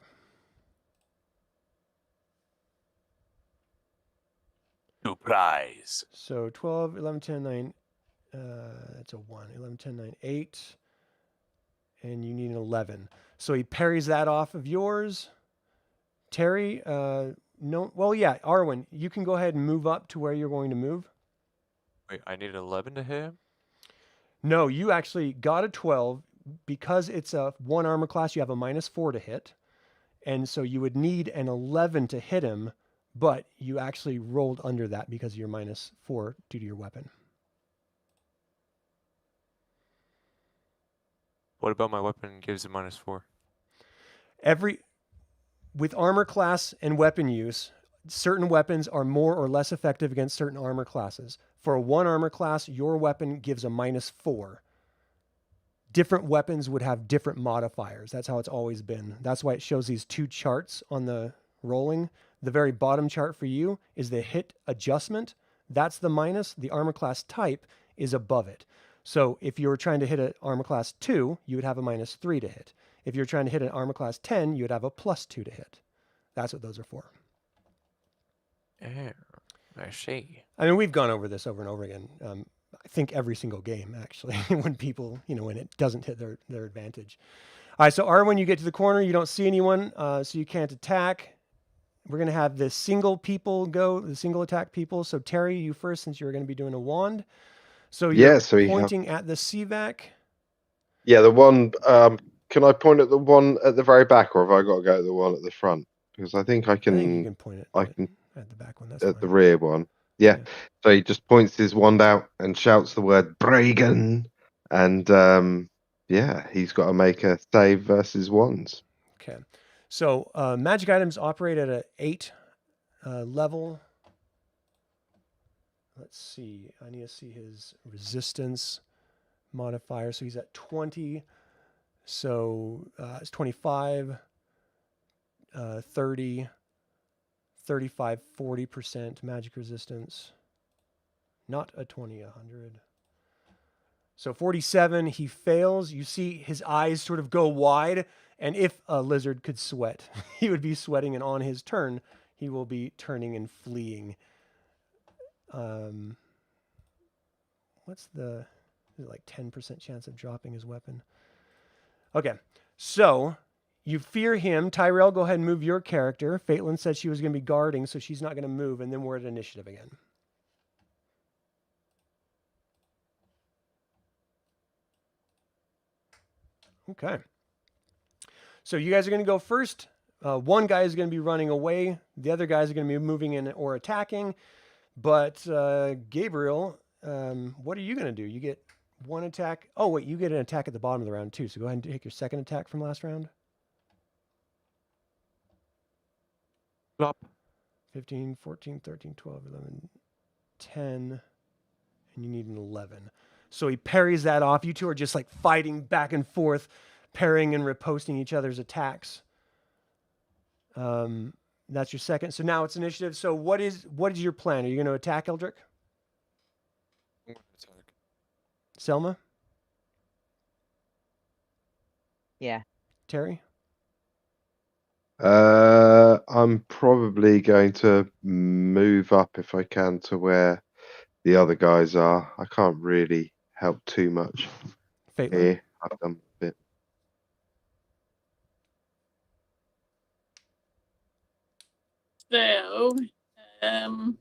Surprise. So 12, 11, 10, 9. It's a 1. 11, 10, 9, 8. And you need an 11. So he parries that off of yours. Terry, no. Well, yeah, Arwynn, you can go ahead and move up to where you're going to move. Wait, I need 11 to hit him? No, you actually got a 12. Because it's a 1 armor class, you have a -4 to hit. And so you would need an 11 to hit him, but you actually rolled under that because of your -4 due to your weapon. What about my weapon gives it -4? with armor class and weapon use, certain weapons are more or less effective against certain armor classes. For a 1 armor class, your weapon gives a -4. Different weapons would have different modifiers. That's how it's always been. That's why it shows these 2 charts on the rolling. The very bottom chart for you is the hit adjustment. That's the minus. The armor class type is above it. So if you were trying to hit an armor class 2, you would have a -3 to hit. If you're trying to hit an armor class 10, you would have a +2 to hit. That's what those are for. Oh, I see. I mean, we've gone over this over and over again. I think every single game, actually, when people, when it doesn't hit their advantage. All right, so Arwynn, you get to the corner. You don't see anyone, so you can't attack. We're going to have the single attack people. So Terry, you first, since you're going to be doing a wand. So you're pointing at the CVAC. Yeah, the one. Can I point at the one at the very back, or have I got to go to the one at the front? Because I think I can. I think you can point it. At the back one. That's at fine. the rear one. Yeah. So he just points his wand out and shouts the word "Dragon," and he's got to make a save versus wands. Okay. So magic items operate at an 8 level. Let's see. I need to see his resistance modifier. So he's at 20. So it's 25, 30, 35, 40% magic resistance. Not a 20, 100. So 47, he fails. You see his eyes sort of go wide. And if a lizard could sweat, he would be sweating. And on his turn, he will be turning and fleeing. What's the like 10% chance of dropping his weapon? Okay, so you fear him. Tyrell, go ahead and move your character. Fatelyn said she was going to be guarding, so she's not going to move. And then we're at initiative again. Okay. So you guys are going to go first. One guy is going to be running away. The other guys are going to be moving in or attacking. But Gabriel, what are you going to do? You get 1 attack. Oh, wait, you get an attack at the bottom of the round too. So go ahead and take your second attack from last round. Plop. 15, 14, 13, 12, 11, 10. And you need an 11. So he parries that off. You two are just like fighting back and forth, parrying and riposting each other's attacks. That's your second. So now it's initiative. So what is your plan? Are you going to attack Eldric? Attack. Selma? Yeah. Terry? I'm probably going to move up if I can to where the other guys are. I can't really help too much here. I've done a bit. So, I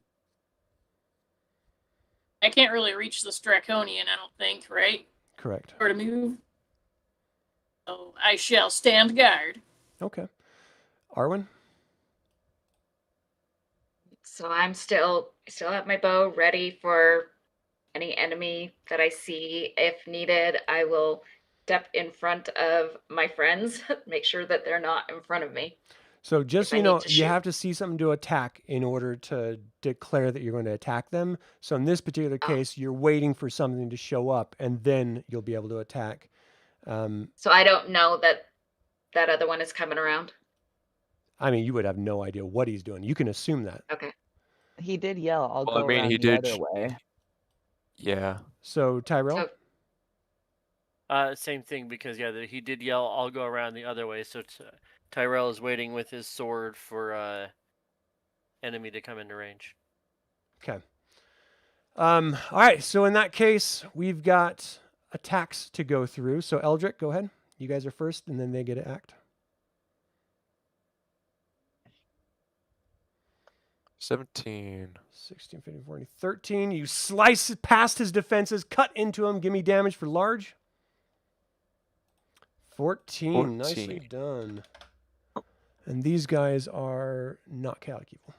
can't really reach this draconian, I don't think, right? Correct. Or to move. So I shall stand guard. Okay. Arwynn? So I'm still at my bow, ready for any enemy that I see. If needed, I will step in front of my friends, make sure that they're not in front of me. So just so you I need know, to you shoot. have to see something to attack in order to declare that you're going to attack them. So in this particular case, you're waiting for something to show up, and then you'll be able to attack. So I don't know that other one is coming around. I mean, you would have no idea what he's doing. You can assume that. Okay. He did yell, I'll Well, go I mean, around he the did. other way. Yeah. So Tyrell? So, Same thing, because he did yell, "I'll go around the other way." So Tyrell is waiting with his sword for enemy to come into range. Okay. All right. So in that case, we've got attacks to go through. So Eldric, go ahead. You guys are first, and then they get to act. 17. 16, 15, 14, 13. You slice past his defenses, cut into him. Give me damage for large. 14. Nicely done. And these guys are not chaotic evil.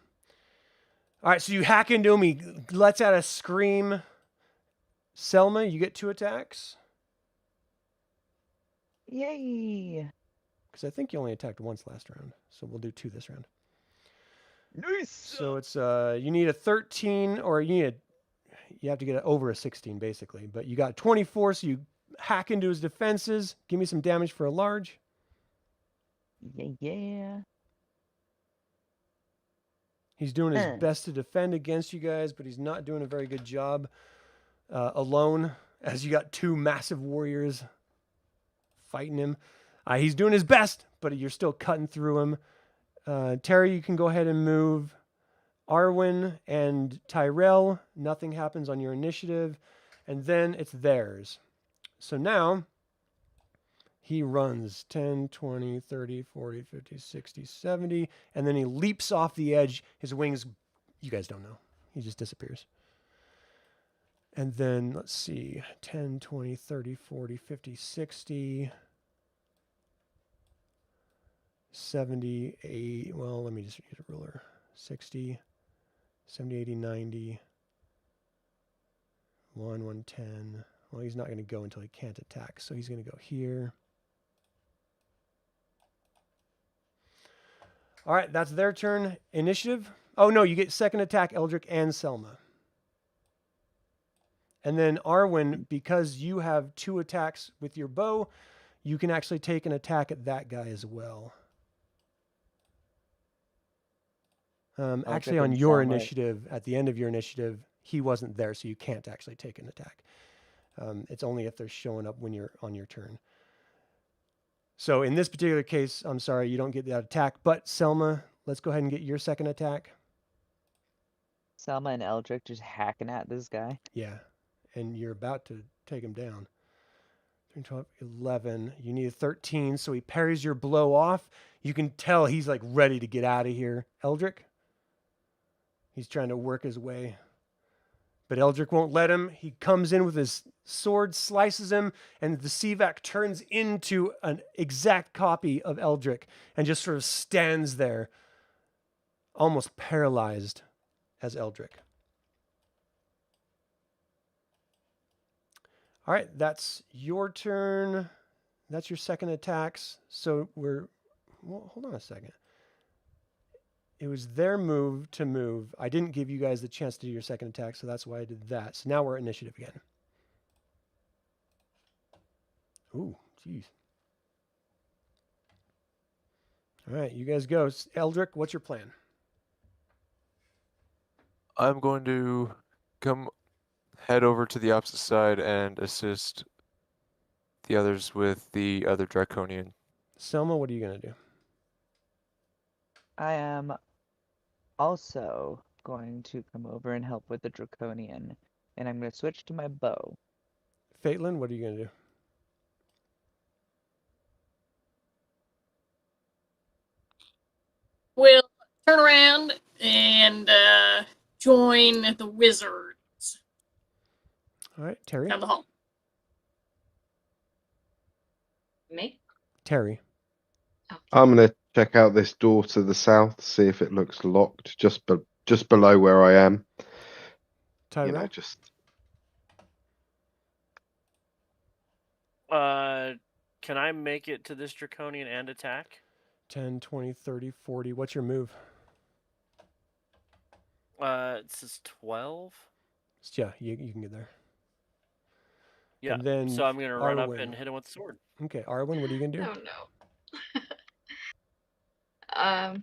All right, so you hack into him. He lets out a scream. Selma, you get 2 attacks. Yay. because I think you only attacked once last round. So we'll do 2 this round. Nice. So it's you need a 13, or you have to get over a 16 basically. But you got 24, so you hack into his defenses. Give me some damage for a large. Yeah. He's doing his best to defend against you guys, but he's not doing a very good job alone, as you got 2 massive warriors fighting him. He's doing his best, but you're still cutting through him. Terry, you can go ahead and move. Arwynn and Tyrell, nothing happens on your initiative. And then it's theirs. So now he runs 10, 20, 30, 40, 50, 60, 70. And then he leaps off the edge. His wings, you guys don't know. He just disappears. And then, let's see, 10, 20, 30, 40, 50, 60, 70, 80. Well, let me just use a ruler. 60, 70, 80, 90, 110. Well, he's not going to go until he can't attack. So he's going to go here. All right, that's their turn. Initiative. Oh, no, you get second attack, Eldric and Selma. And then Arwynn, because you have 2 attacks with your bow, you can actually take an attack at that guy as well. Actually, on your initiative, at the end of your initiative, he wasn't there, so you can't actually take an attack. It's only if they're showing up when you're on your turn. So in this particular case, I'm sorry, you don't get that attack. But Selma, let's go ahead and get your second attack. Selma and Eldric just hacking at this guy. Yeah, and you're about to take him down. 12, 11. You need a 13, so he parries your blow off. You can tell he's like ready to get out of here. Eldric? He's trying to work his way. But Eldric won't let him. He comes in with his sword, slices him, and the Seavac turns into an exact copy of Eldric and just sort of stands there, almost paralyzed as Eldric. All right, that's your turn. That's your second attacks. So well, hold on a second. It was their move to move. I didn't give you guys the chance to do your second attack, so that's why I did that. So now we're at initiative again. Ooh, jeez. All right, you guys go. Eldric, what's your plan? I'm going to head over to the opposite side and assist the others with the other Draconian. Selma, what are you going to do? I am also going to come over and help with the Draconian, and I'm going to switch to my bow. Fatelyn, what are you going to do? We'll turn around and join the wizards All right, Terry. down the hall. Me? Terry. Oh. I'm going to check out this door to the south, see if it looks locked, just below where I am. Tyrell? You know, just Can I make it to this Draconian and attack? 10, 20, 30, 40. What's your move? It says 12. Yeah, you can get there. Yeah. And then so I'm gonna run up Arwynn. and hit him with the sword. Okay, Arwynn, what are you going to do? Oh no.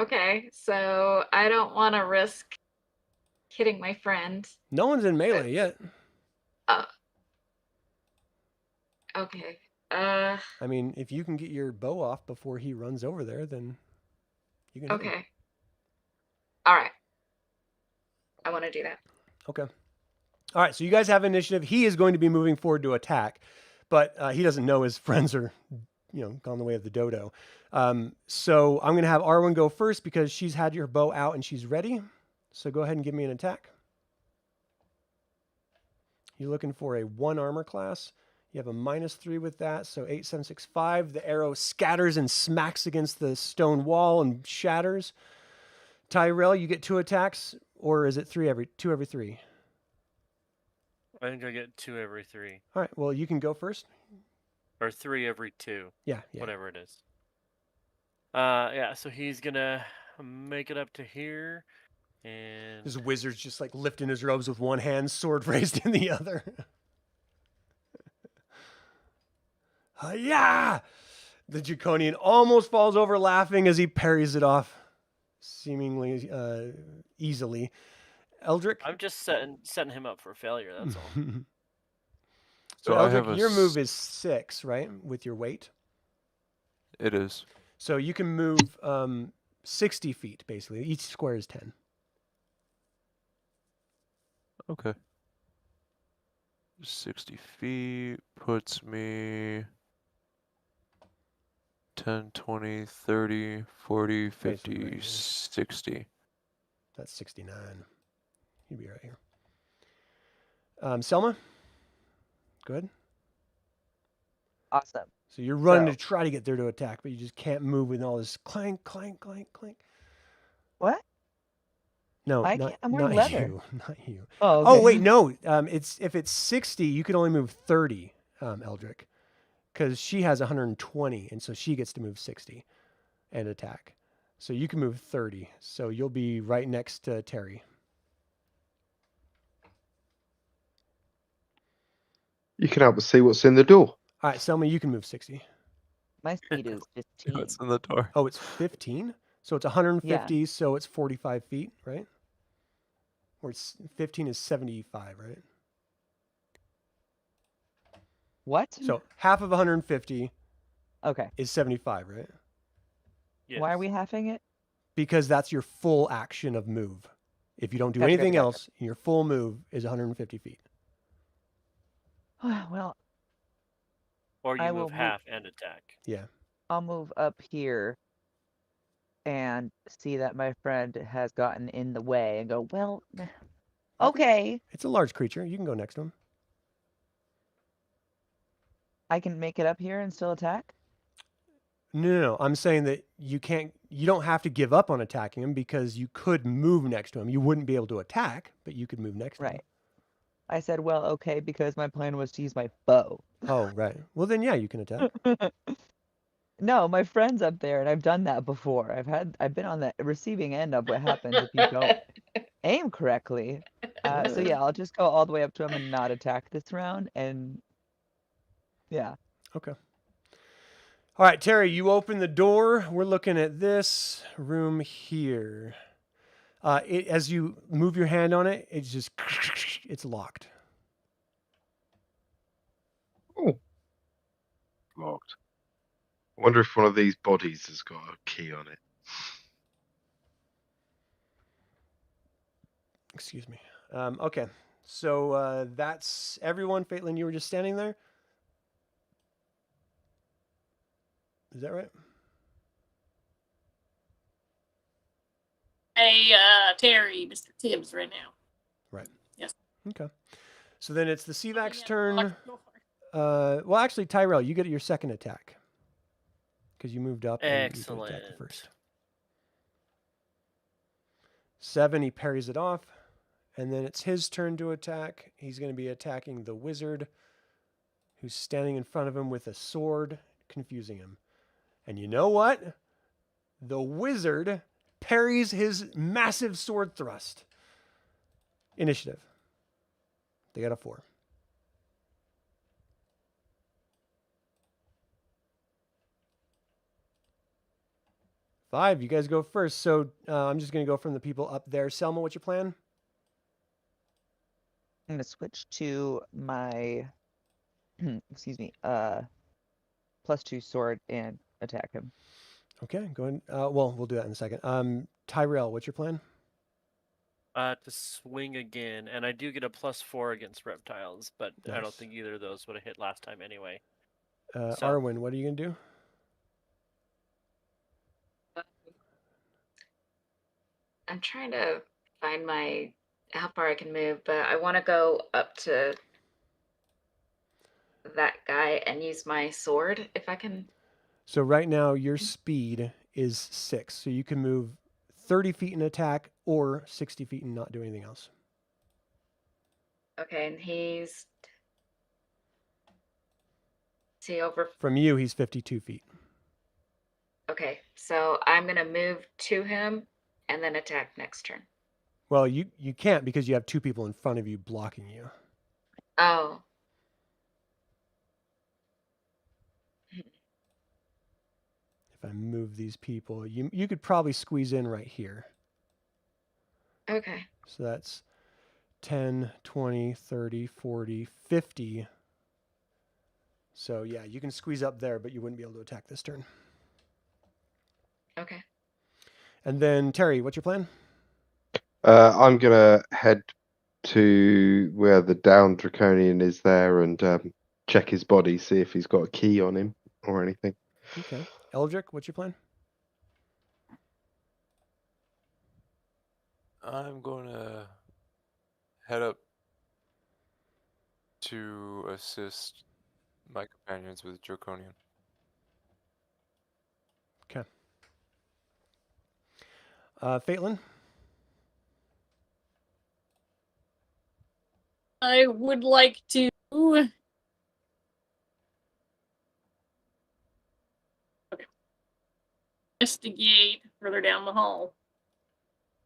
Okay, so I don't want to risk hitting my friend. No one's in melee yet. Okay. I mean, if you can get your bow off before he runs over there, then you can. Okay. All right. I want to do that. Okay. All right, so you guys have initiative. He is going to be moving forward to attack, but he doesn't know his friends are, gone the way of the dodo. So I'm going to have Arwynn go first because she's had your bow out and she's ready. So go ahead and give me an attack. You're looking for a 1 armor class. You have a -3 with that, so 8, 7, 6, 5. The arrow scatters and smacks against the stone wall and shatters. Tyrell, you get 2 attacks, or is it 2 every 3? I think I get 2 every 3. All right, well, you can go first. Or 3 every 2. Yeah. Whatever it is. Yeah, so he's gonna make it up to here, and This wizard's just like lifting his robes with one hand, sword raised in the other. Yeah! The Draconian almost falls over laughing as he parries it off, seemingly easily. Eldric? I'm just setting him up for failure. That's all. So I have Eldric, a your move is 6, right? With your weight. It is. So you can move 60 feet, basically. Each square is 10. Okay. 60 feet puts me 10, 20, 30, 40, 50, Basically right here. 60. That's 69. You'd be right here. Selma? Go ahead. Awesome. So you're running So- to try to get there to attack, but you just can't move with all this clank, clank, clank, clank. What? No, I not, can't- I'm wearing not leather. you. Not you. Oh, Oh, okay. wait, no. If it's 60, you can only move 30, Eldric. Because she has 120, and so she gets to move 60 and attack. So you can move 30. So you'll be right next to Terry. You can help us see what's in the door. All right, Selma, you can move 60. My speed is 15. What's in the door? Oh, it's 15? So it's 150, so it's 45 feet, right? Or it's 15 is 75, right? What? So half of 150 Okay. is 75, right? Yes. Why are we halving it? Because that's your full action of move. If you don't do Gotcha, anything gotcha, else, your full move is 150 feet. Well, Or you I will move move- half and attack. Yeah. I'll move up here and see that my friend has gotten in the way and go, well, okay, It's a large creature. You can go next to him. I can make it up here and still attack? No. I'm saying that you don't have to give up on attacking him because you could move next to him. You wouldn't be able to attack, but you could move next to him. Right. I said, well, okay, because my plan was to use my bow. Oh, right. Well, then, yeah, you can attack. No, my friend's up there, and I've done that before. I've been on the receiving end of what happens if you don't aim correctly. So yeah, I'll just go all the way up to him and not attack this round, and yeah. Okay. All right, Terry, you open the door. We're looking at this room here. As you move your hand on it, it's just, it's locked. Oh, locked. I wonder if one of these bodies has got a key on it. Excuse me. Okay. So that's everyone. Fatelyn, you were just standing there? Is that right? Hey, Terry, Mr. Tibbs, right now. Right. Yes. Okay. So then it's the CVAC's Yeah, turn. lock the door. Well, actually, Tyrell, you get your second attack. Because you moved up and you can attack the Excellent. first. 7, he parries it off. And then it's his turn to attack. He's going to be attacking the wizard who's standing in front of him with a sword, confusing him. And you know what? The wizard parries his massive sword thrust. Initiative. They got a 4. Five, you guys go first. So I'm just going to go from the people up there. Selma, what's your plan? I'm gonna switch to my excuse me, +2 sword and attack him. Okay, go ahead. Well, we'll do that in a second. Tyrell, what's your plan? To swing again, and I do get a +4 against reptiles, but I don't Nice. think either of those would have hit last time anyway. So- Arwynn, what are you going to do? I'm trying to find how far I can move, but I want to go up to that guy and use my sword if I can. So right now your speed is 6. So you can move 30 feet in attack or 60 feet and not do anything else. Okay, and is he over? From you, he's 52 feet. Okay, so I'm going to move to him and then attack next turn. Well, you can't because you have two people in front of you blocking you. Oh. If I move these people, you could probably squeeze in right here. Okay. So that's 10, 20, 30, 40, 50. So yeah, you can squeeze up there, but you wouldn't be able to attack this turn. Okay. And then Terry, what's your plan? I'm gonna head to where the downed Draconian is there and check his body, see if he's got a key on him or anything. Okay. Eldric, what's your plan? I'm going to head up to assist my companions with Draconian. Okay. Fatelyn? I would like to investigate further down the hall,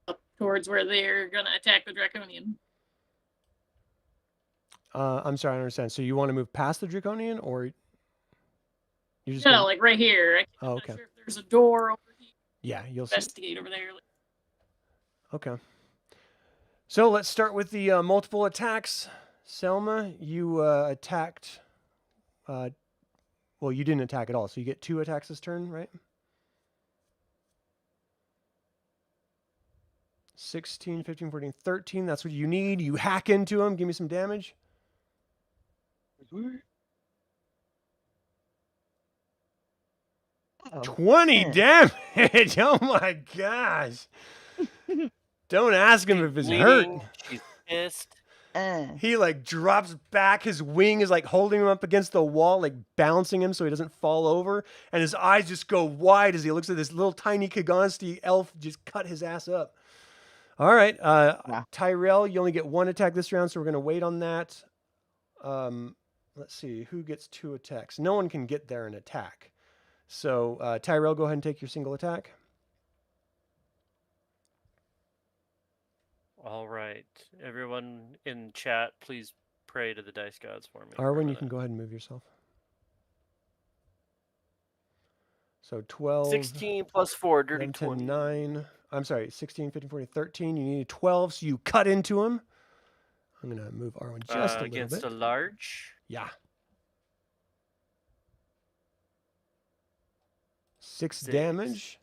up towards where they're going to attack the Draconian. I'm sorry, I don't understand. So you want to move past the Draconian, or you just? No, like right here. I'm not okay. sure if there's a door over here. Yeah, you'll investigate over there. Okay. So let's start with the multiple attacks. Selma, you attacked. Well, you didn't attack at all, so you get 2 attacks this turn, right? 16, 15, 14, 13. That's what you need. You hack into him. Give me some damage. Oh. 20 damage. Oh my gosh. Don't ask him if it's hurt. She's pissed. He like drops back. His wing is like holding him up against the wall, like bouncing him so he doesn't fall over. And his eyes just go wide as he looks at this little tiny Kagonesti elf just cut his ass up. All right. Tyrell, you only get 1 attack this round, so we're going to wait on that. Let's see. Who gets 2 attacks? No one can get there and attack. So Tyrell, go ahead and take your single attack. All right. Everyone in chat, please pray to the dice gods for me. Arwynn, you can go ahead and move yourself. So 12. 16 plus 4, dirty 10, 20. 9. I'm sorry, 16, 15, 14, 13. You need 12, so you cut into him. I'm going to move Arwynn just a little bit. Against a large? Yeah. 6 damage.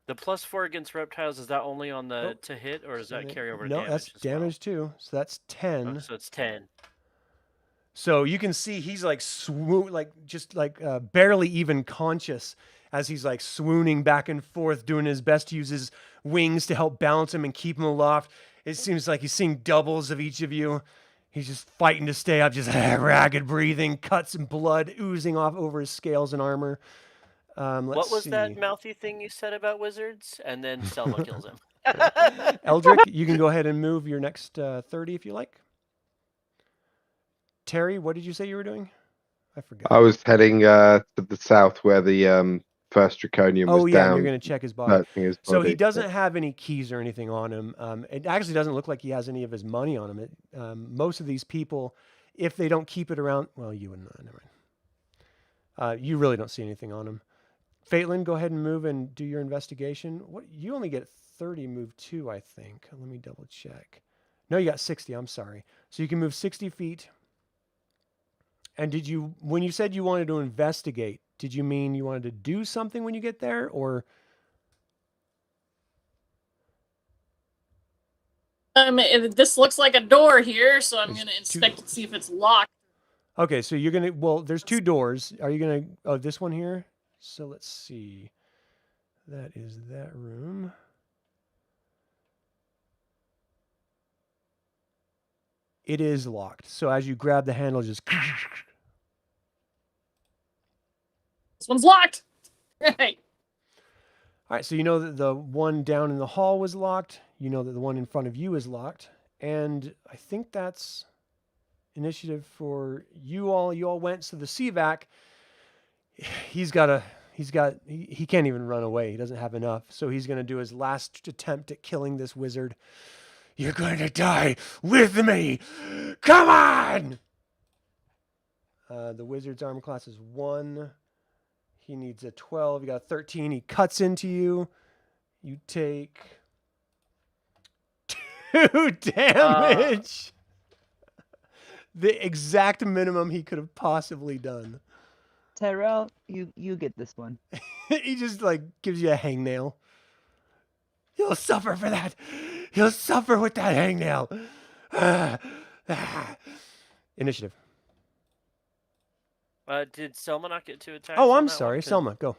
The plus 4 against reptiles, is that only on the to hit, or does that carry over to damage? No, that's damage too. So that's 10. Oh, so it's 10. So you can see he's like barely even conscious as he's like swooning back and forth, doing his best to use his wings to help balance him and keep him aloft. It seems like he's seeing doubles of each of you. He's just fighting to stay up, just ragged breathing, cuts and blood oozing off over his scales and armor. What was that mouthy thing you said about wizards? And then Selma kills him. Eldric, you can go ahead and move your next 30 if you like. Terry, what did you say you were doing? I forgot. I was heading to the south where the first Draconian was down. Oh yeah, you're going to check his body. So he doesn't yeah. have any keys or anything on him. It actually doesn't look like he has any of his money on him. Most of these people, if they don't keep it around, well, you wouldn't. Never mind. You really don't see anything on him. Fatelyn, go ahead and move and do your investigation. What? You only get 30, move 2, I think. Let me double check. No, you got 60. I'm sorry. So you can move 60 feet. And did you, when you said you wanted to investigate, did you mean you wanted to do something when you get there, or? This looks like a door here, so I'm going to inspect and see if it's locked. Okay, so you're going to, well, there's 2 doors. Are you going to, oh, this one here? So let's see. That is that room. It is locked. So as you grab the handle, just... This one's locked! Right. All right, so you know that the one down in the hall was locked. You know that the one in front of you is locked. And I think that's initiative for you all. You all went, so the CVAC, he's got he can't even run away. He doesn't have enough. So he's going to do his last attempt at killing this wizard. You're going to die with me. Come on. The wizard's armor class is 1. He needs a 12. You got a 13. He cuts into you. You take 2 damage. The exact minimum he could have possibly done. Tyrell, you get this one. He just like gives you a hangnail. You'll suffer for that. You'll suffer with that hangnail. Initiative. Did Selma not get 2 attacks? Oh, on I'm that one? sorry. 'Cause Selma, go.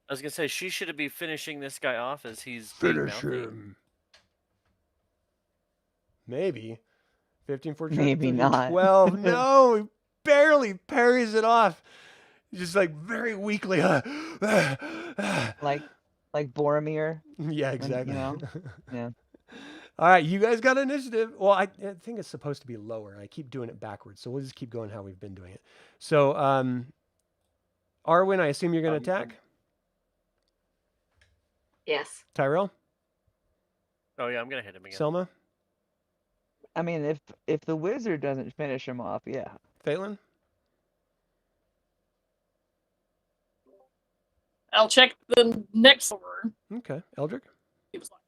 I was gonna say she should be finishing this guy off as he's being mouthy. Maybe. 15, 14, Maybe 13, not. 12. No, he barely parries it off. Just like very weakly. Like Boromir. Yeah, exactly. You know? Yeah. All right, you guys got initiative. Well, I think it's supposed to be lower. I keep doing it backwards, so we'll just keep going how we've been doing it. So, Arwynn, I assume you're going to attack? Yes. Tyrell? Oh yeah, I'm gonna hit him again. Selma? I mean, if the wizard doesn't finish him off, yeah. Fatelyn? I'll check the next door. Okay. Eldric? He was like,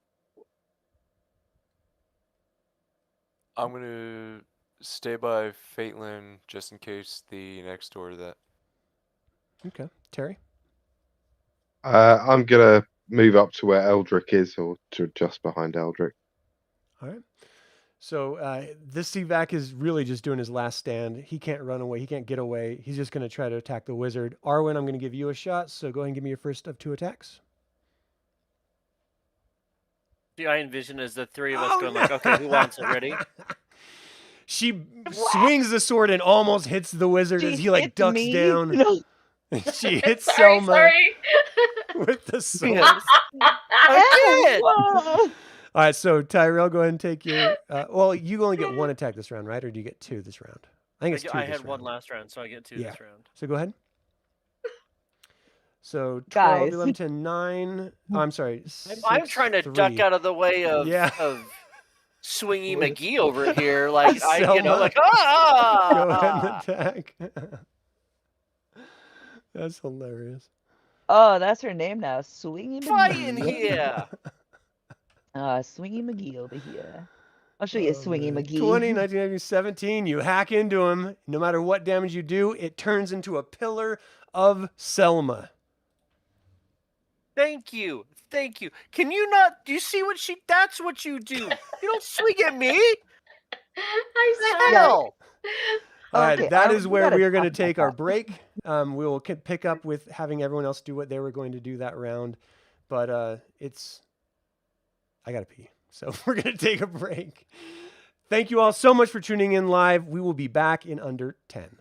I'm gonna stay by Fatelyn just in case the next door to that. Okay. Terry? I'm going to move up to where Eldric is, or to just behind Eldric. All right. So this Seavac is really just doing his last stand. He can't run away. He can't get away. He's just going to try to attack the wizard. Arwynn, I'm going to give you a shot. So go ahead and give me your first of 2 attacks. See, I envision as the 3 of us going like, okay, who wants it? Ready? She swings the sword and almost hits the wizard as he like hit ducks me? down. No. She hits Sorry, Selma sorry. with the sword. I did. Whoa. All right, so Tyrell, go ahead and take your. Well, you only get 1 attack this round, right? Or do you get 2 this round? I think it's 2. I this had 1 round. last round, so I get 2 Yeah. this round. So go ahead. So 12, Guys. 11, 10, 9. Oh, I'm sorry. I'm 6, trying to 3. duck out of the way of Yeah. Swingy McGee over here. Like Selma. like Go ah. ahead and attack. That's hilarious. Oh, that's her name now. Swingy Fighting McGee. here. Swingy McGee over here. I'll show you Swingy man. McGee. 20, 19, 17. You hack into him. No matter what damage you do, it turns into a pillar of Selma. Thank you. Thank you. Can you not? Do you see what she? That's what you do. You don't swing at me. I'm The sorry. hell. All right, Okay, that is we where gotta we are going to talk about take our that. break. We will pick up with having everyone else do what they were going to do that round. But I got to pee. So we're going to take a break. Thank you all so much for tuning in live. We will be back in under 10.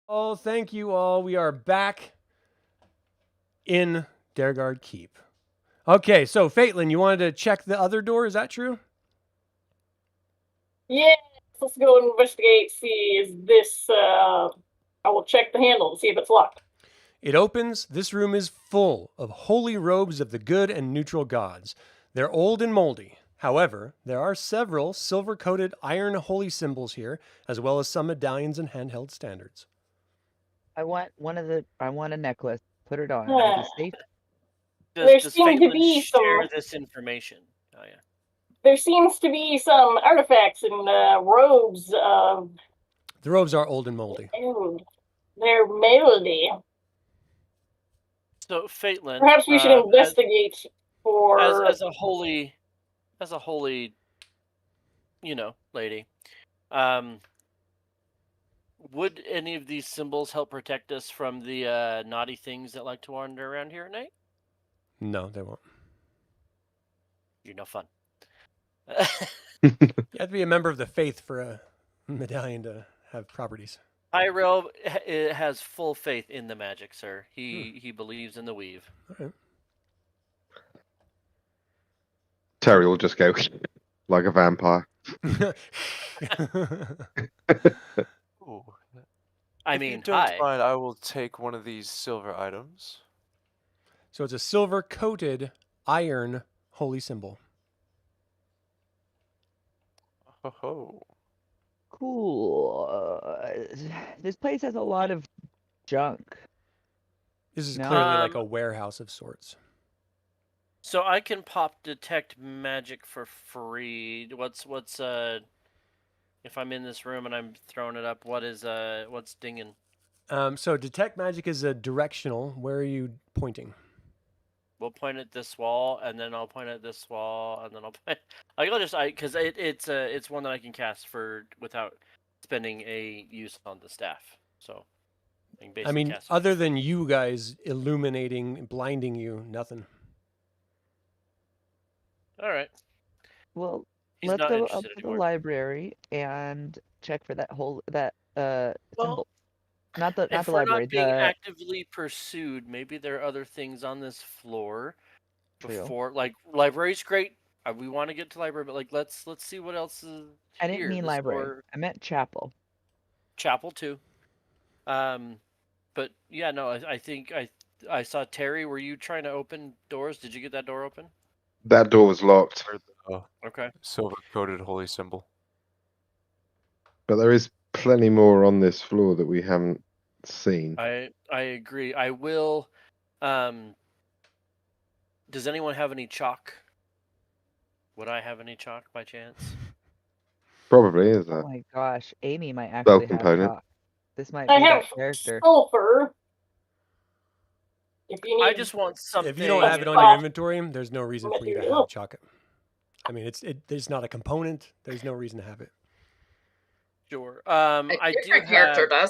Oh, thank you all. We are back in Dargaard Keep. Okay, so Fatelyn, you wanted to check the other door, is that true? Yes, let's go investigate, see is this, I will check the handle to see if it's locked. It opens. This room is full of holy robes of the good and neutral gods. They're old and moldy. However, there are several silver-coated iron holy symbols here, as well as some medallions and handheld standards. I want a necklace. Put it on. Huh. Is it safe? There Does seem to Fatelyn be share some- this information? Oh yeah. There seems to be some artifacts and robes of. The robes are old and moldy. They're moldy. So Fatelyn, Perhaps we should investigate for. as a holy, lady. Would any of these symbols help protect us from the naughty things that like to wander around here at night? No, they won't. You're no fun. You have to be a member of the faith for a medallion to have properties. Robe has full faith in the magic, sir. He believes in the weave. All right. Terry will just go like a vampire. Ooh. I If you mean, don't hi. mind, I will take one of these silver items. So it's a silver-coated iron holy symbol. Ho ho. Cool. This place has a lot of junk. This is No. clearly like a warehouse of sorts. So I can pop detect magic for free. What's if I'm in this room and I'm throwing it up, what's dinging? So detect magic is a directional. Where are you pointing? We'll point at this wall, and then I'll point at this wall, and then I'll point. Because it's one that I can cast without spending a use on the staff. So I can basically I mean, cast it. other than you guys illuminating, blinding you, nothing. All right. Well, He's let's not go up interested to the anymore. library and check for that Well, symbol. Not the If we're library. not being The actively pursued, maybe there are other things on this floor True. before. Like library's great. We want to get to library, but like let's see what else is I didn't here. mean This library. door- I meant chapel. chapel too. But yeah, no, I think I saw Terry. Were you trying to open doors? Did you get that door open? That door was locked, For the Okay. silver-coated holy symbol. but there is plenty more on this floor that we haven't seen. I agree. I will. Does anyone have any chalk? Would I have any chalk by chance? Probably is Oh that. my gosh, Amy might Spell actually have component. chalk. This might I be have that character. sulfur. If you need. I just want something. If you don't have it on your inventory, there's no reason for you to have chalk. I mean, there's not a component. There's no reason to have it. Sure. A I do different character have.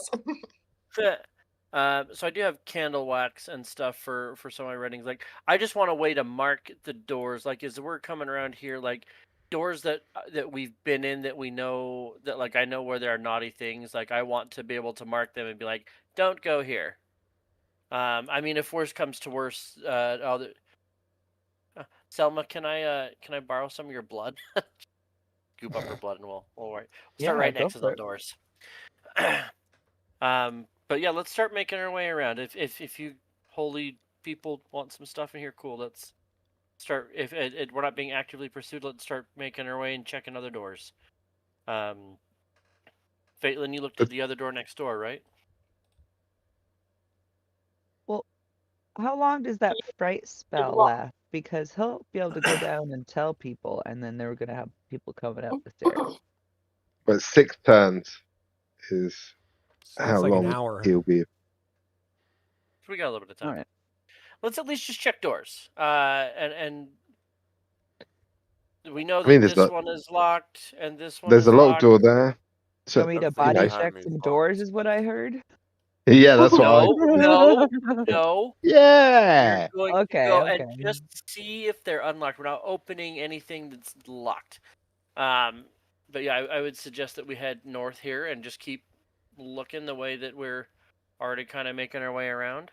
does. So I do have candle wax and stuff for some of my writings. Like, I just want a way to mark the doors. Like, as we're coming around here, like doors that we've been in that we know that, like, I know where there are naughty things. Like, I want to be able to mark them and be like, don't go here. I mean, if worse comes to worse, Selma, can I borrow some of your blood? Goop up her blood and we'll start Yeah, right go next to for the it. doors. But yeah, let's start making our way around. If you holy people want some stuff in here, cool. Let's start. If we're not being actively pursued, let's start making our way and checking other doors. Fatelyn, you looked at the other door next door, right? Well, how long does that fright spell long. last? Because he'll be able to go down and tell people, and then they were gonna have people coming up the stairs. But 6 turns is So how it's like long an hour. he'll be. So we got a little bit of time. All right. Let's at least just check doors. And we know that I mean, there's this not- one is locked and this one There's is a locked locked. door there. So Want me to everything body know. check behind me some is doors? locked. Is what I heard. yeah, that's what I. No. Yeah. We're going Okay, to go okay. and just see if they're unlocked. We're not opening anything that's locked. But yeah, I would suggest that we head north here and just keep looking the way that we're already kind of making our way around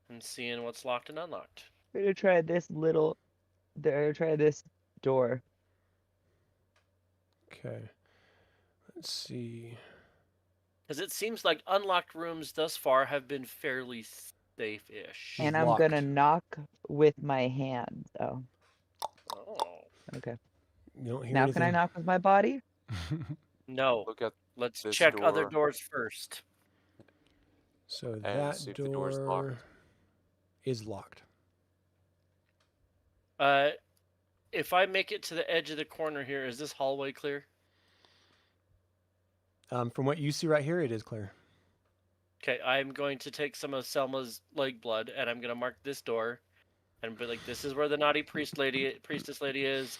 and seeing what's locked and unlocked. We're gonna try this try this door. Okay. Let's see. Because it seems like unlocked rooms thus far have been fairly safe-ish. And I'm gonna Locked. knock with my hand. Oh, Oh. okay. You don't hear Now anything. can I knock with my body? No. Look at Let's this check other door. doors first. So And that see if the door's locked. door is locked. If I make it to the edge of the corner here, is this hallway clear? From what you see right here, it is clear. Okay, I'm going to take some of Selma's leg blood, and I'm going to mark this door, and be like, this is where the naughty priestess lady is.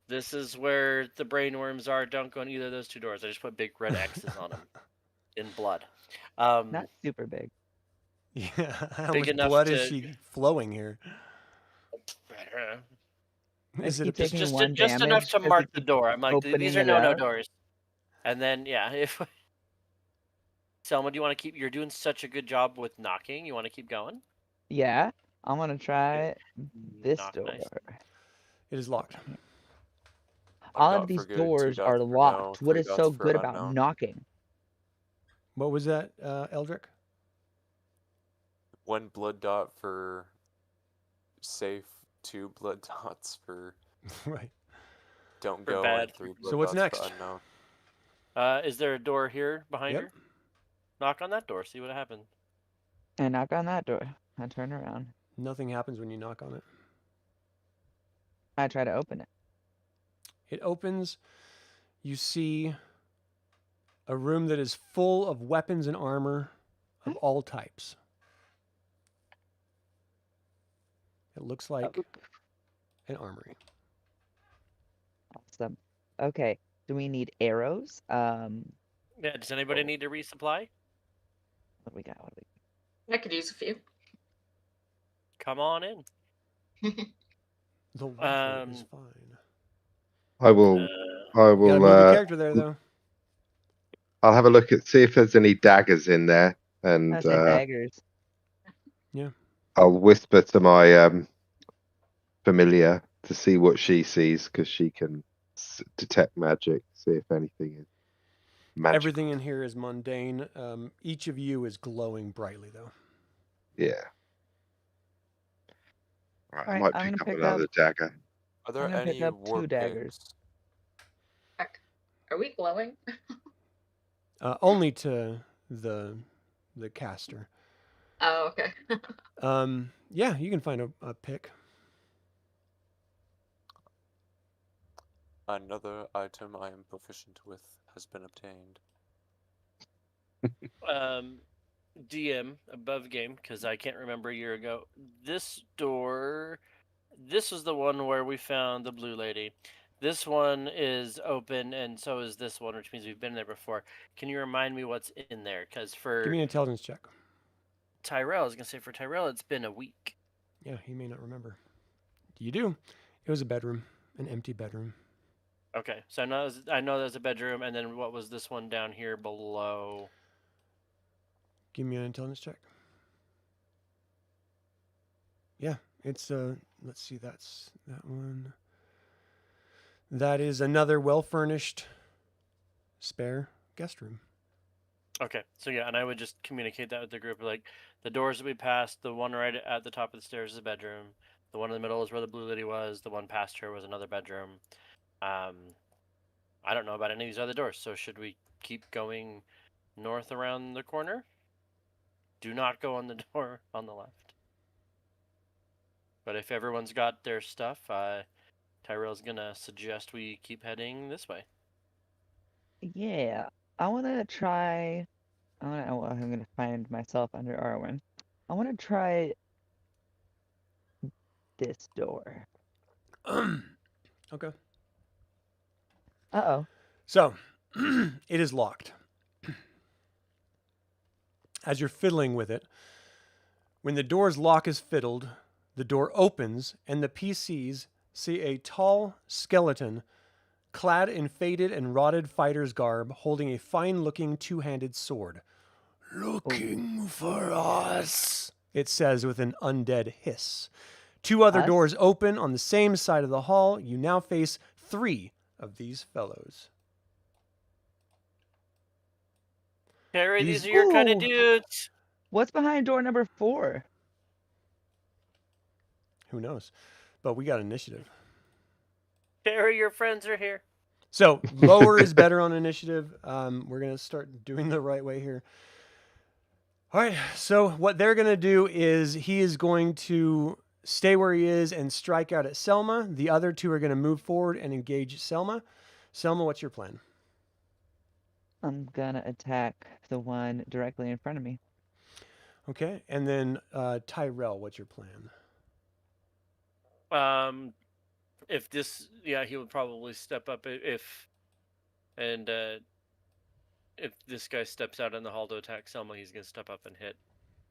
This is where the brainworms are. Don't go in either of those two doors. I just put big red X's on them in blood. Not super big. Yeah. How Big much enough blood is to- she flowing here? Is it keep a taking just one enough damage to 'cause mark it the keeps door. I'm like, opening these are it no up. doors. And then yeah, if Selma, do you want to keep? You're doing such a good job with knocking. You want to keep going? Yeah, I'm gonna try this Knock door. nice. It is locked. All Dot of these for good, 2 doors dots are for locked. no, What 3 is dots so for good about unknown. knocking? What was that, Eldric? 1 blood dot for safe, 2 blood dots for Right. don't For go, bad. and 3 blood So what's dots next? for unknown. Is there a door here behind Yep. her? Knock on that door. See what happens. I knock on that door. I turn around. Nothing happens when you knock on it. I try to open it. It opens. You see a room that is full of weapons and armor of all types. It looks like an armory. Awesome. Okay. Do we need arrows? Yeah. Does anybody Oh. need to resupply? What do we got? I could use a few. Come on in. The rifle is Um, fine. I will. Uh, I You gotta will. move your character there, though. I'll have a look at see if there's any daggers in there, and I say daggers. I'll whisper to my familiar to see what she sees because she can detect magic. See if anything is magic. Everything in here is mundane. Each of you is glowing brightly, though. Yeah. Right, I Alright, might I'm pick gonna up pick another dagger. Are there gonna pick any up 2 war daggers. pigs? Are we glowing? Only to the caster. Oh, okay. Yeah, you can find a pick. Another item I am proficient with has been obtained. DM above game because I can't remember a year ago. This door, this was the one where we found the blue lady. This one is open, and so is this one, which means we've been there before. Can you remind me what's in there? Because Give for me an intelligence check. Tyrell, I was gonna say for Tyrell, it's been a week. Yeah, he may not remember. You do. It was a bedroom, an empty bedroom. Okay, so I know there's a bedroom, and then what was this one down here below? Give me an intelligence check. Yeah, it's let's see, that's that one. That is another well-furnished spare guest room. Okay, so yeah, and I would just communicate that with the group, like the doors that we passed. The one right at the top of the stairs is a bedroom. The one in the middle is where the blue lady was. The one past her was another bedroom. I don't know about any of these other doors, so should we keep going north around the corner? Do not go on the door on the left. But if everyone's got their stuff, Tyrell's gonna suggest we keep heading this way. Yeah, I wanna try. I'm gonna find myself under Arwynn. I wanna try this door. Okay. Uh-oh. So, it is locked. As you're fiddling with it, when the door's lock is fiddled, the door opens and the PCs see a tall skeleton clad in faded and rotted fighter's garb holding a fine-looking two-handed sword. Looking for us, it says with an undead hiss. 2 other Us? doors open on the same side of the hall. You now face 3 of these fellows. Harry, These- these are your kind Ooh. of dudes. What's behind door number 4? Who knows? But we got initiative. Harry, your friends are here. So lower is better on initiative. We're going to start doing the right way here. All right. So what they're going to do is he is going to stay where he is and strike out at Selma. The other 2 are going to move forward and engage Selma. Selma, what's your plan? I'm gonna attack the one directly in front of me. Okay. And then Tyrell, what's your plan? If this, he would probably step up if this guy steps out in the hall to attack Selma, he's gonna step up and hit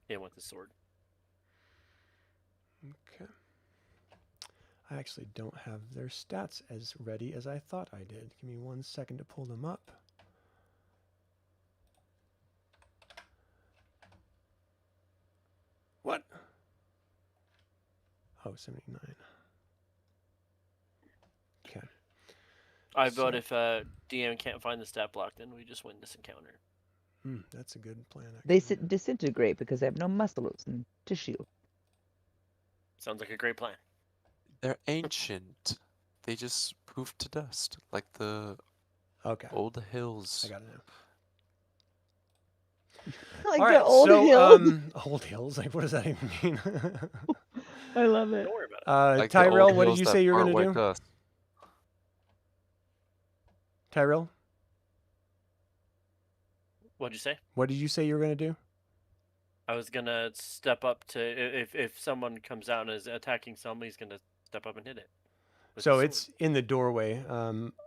him with the sword. Okay. I actually don't have their stats as ready as I thought I did. Give me 1 second to pull them up. What? Oh, 79. Okay. I vote So- if DM can't find the stat block, then we just win this encounter. That's a good plan. They actually. disintegrate because they have no muscles and tissue. Sounds like a great plan. They're ancient. They just poof to dust like the Okay. old hills. I got it now. Like All the right. old so, hills. old hills. Like, what does that even mean? I love it. Don't worry about it. Like the old Tyrell, what did hills you that say you were part going to white do? dust. Tyrell, What'd you say? what did you say you were going to do? I was gonna step up to if someone comes out and is attacking someone, he's gonna step up and hit it. with So the it's sword. in the doorway.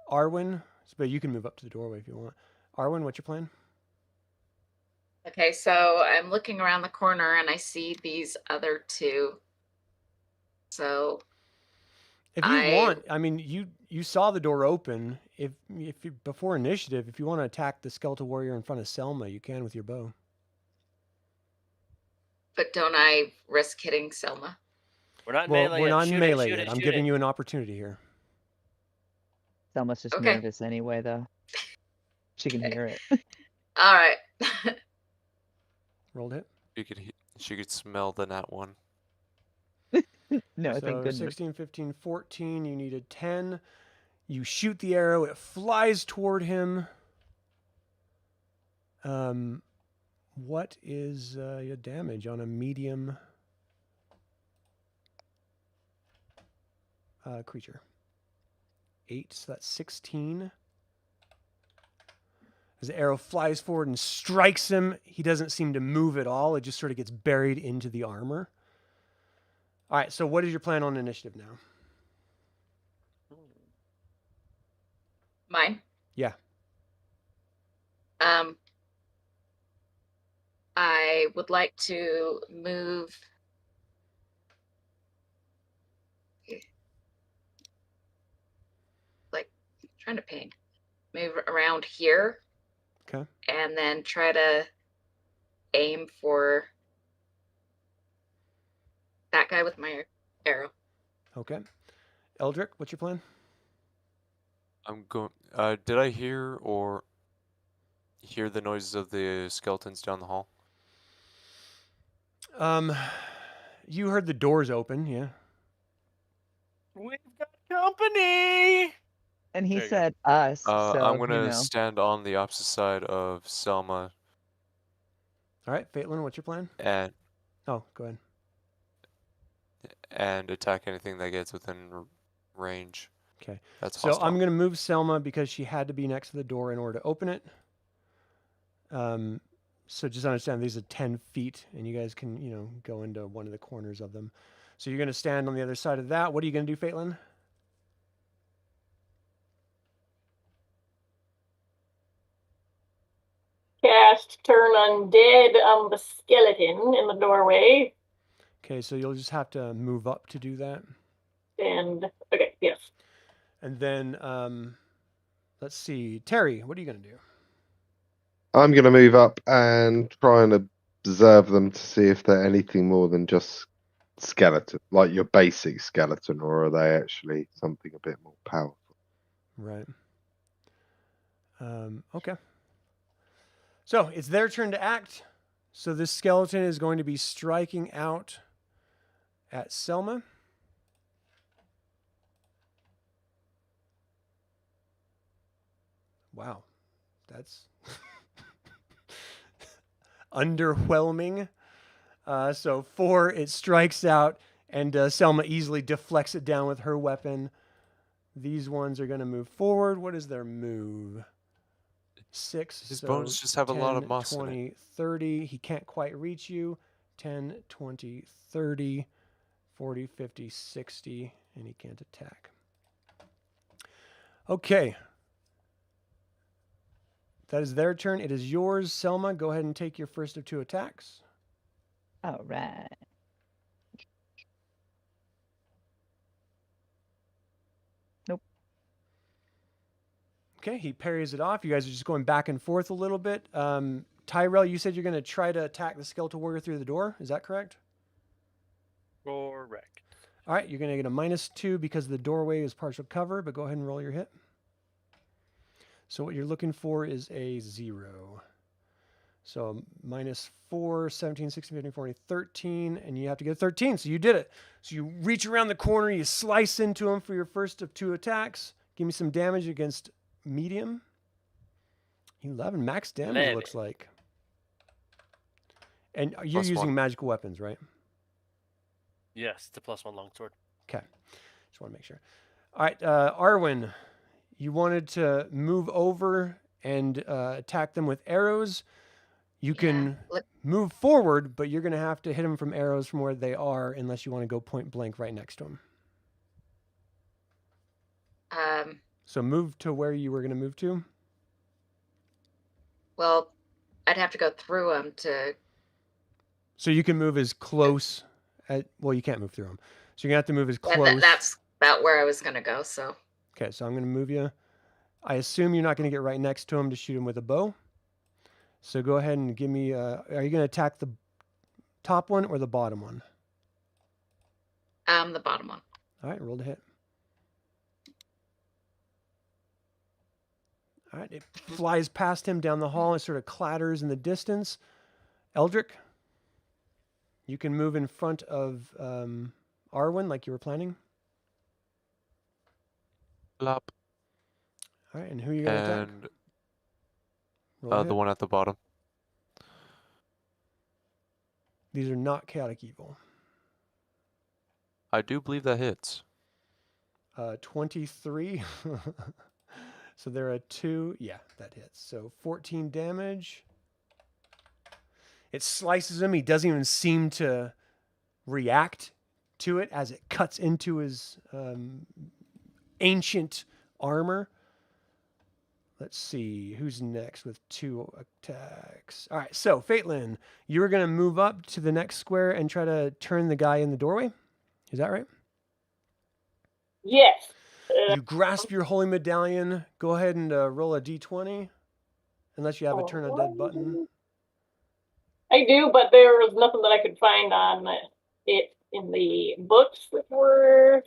Arwynn, but you can move up to the doorway if you want. Arwynn, what's your plan? Okay, so I'm looking around the corner and I see these other 2. So If you want, I mean, you saw the door open. If you, before initiative, if you want to attack the skeletal warrior in front of Selma, you can with your bow. but don't I risk hitting Selma? We're not Well, melee we're yet. not Shoot in melee it, shoot yet. it, I'm shoot giving it. you an opportunity here. Selma's just Okay. nervous anyway, though. She can Okay. hear it. All right. Rolled hit. She could smell the nat 1. No, So thank goodness. 16, 15, 14. You need a 10. You shoot the arrow. It flies toward him. What is your damage on a medium creature? 8, so that's 16. As the arrow flies forward and strikes him, he doesn't seem to move at all. It just sort of gets buried into the armor. All right, so what is your plan on initiative now? Mine. Yeah. I would like to move. Like, trying to ping. Move around here. Okay. And then try to aim for that guy with my arrow. Okay. Eldric, what's your plan? I'm going. Did I hear the noises of the skeletons down the hall? You heard the doors open, yeah. We've got company. And he There you go. said us, so I'm gonna you know. stand on the opposite side of Selma All right, Fatelyn, what's your plan? and Oh, go ahead. attack anything that gets within range. Okay. That's So hostile. I'm going to move Selma because she had to be next to the door in order to open it. So just understand these are 10 feet, and you guys can, go into one of the corners of them. So you're going to stand on the other side of that. What are you going to do, Fatelyn? Cast Turn Undead on the skeleton in the doorway. Okay, so you'll just have to move up to do that. And, okay, yes. And then, let's see. Terry, what are you going to do? I'm going to move up and try and observe them to see if they're anything more than just skeleton, like your basic skeleton, or are they actually something a bit more powerful? Right. Okay. So it's their turn to act. So this skeleton is going to be striking out at Selma. Wow. That's underwhelming. So 4, it strikes out, and Selma easily deflects it down with her weapon. These ones are going to move forward. What is their move? 6. His so bones just have a lot of 10, moss in 20, 30. He can't quite reach you. 10, 20, 30, 40, 50, 60, and he can't attack. Okay. That is their turn. It is yours, Selma. Go ahead and take your first of 2 attacks. All right. Nope. Okay, he parries it off. You guys are just going back and forth a little bit. Tyrell, you said you're going to try to attack the skeletal warrior through the door. Is that correct? Correct. All right, you're going to get a -2 because the doorway is partial cover, but go ahead and roll your hit. So what you're looking for is a 0. So -4, 17, 16, 15, 14, 13, and you have to get a 13. So you did it. So you reach around the corner, you slice into him for your first of 2 attacks. Give me some damage against medium. 11 max damage, 11. looks like. And you're +1. using magical weapons, right? Yes, the +1 longsword. Okay. Just want to make sure. All right, Arwynn, you wanted to move over and attack them with arrows. You can move forward, but you're going to have to hit them from arrows from where they are unless you want to go point blank right next to them. So move to where you were going to move to. Well, I'd have to go through them to. So you can move as close. Well, you can't move through them. So you're going to have to move as close. Yeah, that's about where I was going to go, so. Okay, so I'm going to move you. I assume you're not going to get right next to him to shoot him with a bow. So go ahead and give me, are you going to attack the top one or the bottom one? The bottom one. All right, roll to hit. All right, it flies past him down the hall and sort of clatters in the distance. Eldric, you can move in front of Arwynn like you were planning. Lop. All right, and who are you going to attack? And Roll to the hit. one at the bottom. These are not chaotic evil. I do believe that hits. 23. So there are 2. Yeah, that hits. So 14 damage. It slices him. He doesn't even seem to react to it as it cuts into his ancient armor. Let's see. Who's next with 2 attacks? All right, so Fatelyn, you're going to move up to the next square and try to turn the guy in the doorway. Is that right? Yes. You grasp your holy medallion. Go ahead and roll a d20, unless you have a turn on dead button. I do, but there was nothing that I could find on it in the books that were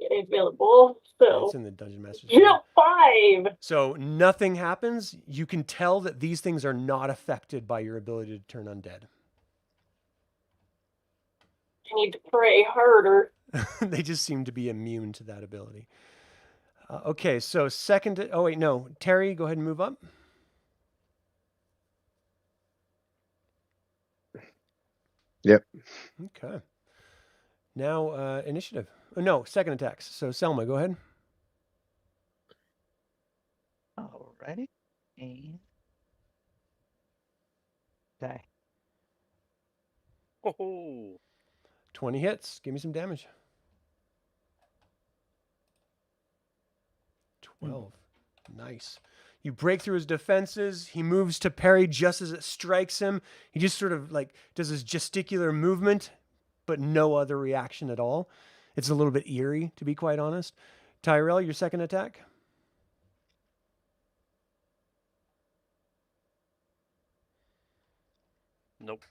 available. So It's in the Dungeon Master's. yeah, 5. So nothing happens. You can tell that these things are not affected by your ability to turn undead. I need to pray harder. They just seem to be immune to that ability. Okay, so second. Oh wait, no. Terry, go ahead and move up. Yep. Okay. Now initiative. Oh, no, second attacks. So Selma, go ahead. Alrighty. And die. Oh, 20 hits. Give me some damage. 12. Nice. You break through his defenses. He moves to parry just as it strikes him. He just sort of like does his gesticular movement, but no other reaction at all. It's a little bit eerie, to be quite honest. Tyrell, your second attack. Nope.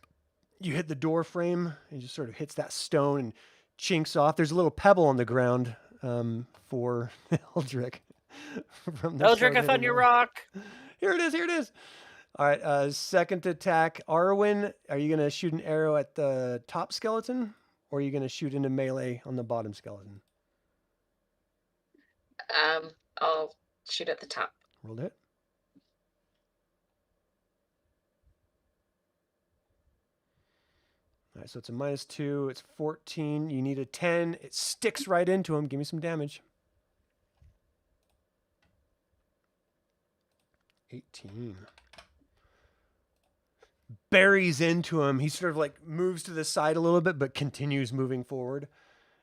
You hit the door frame and just sort of hits that stone and chinks off. There's a little pebble on the ground for Eldric. Eldric, I found your rock. Here it is. Here it is. All right. Second attack. Arwynn, are you going to shoot an arrow at the top skeleton, or are you going to shoot into melee on the bottom skeleton? I'll shoot at the top. Roll to hit. All right, so it's a -2. It's 14. You need a 10. It sticks right into him. Give me some damage. 18. Buries into him. He sort of like moves to the side a little bit, but continues moving forward.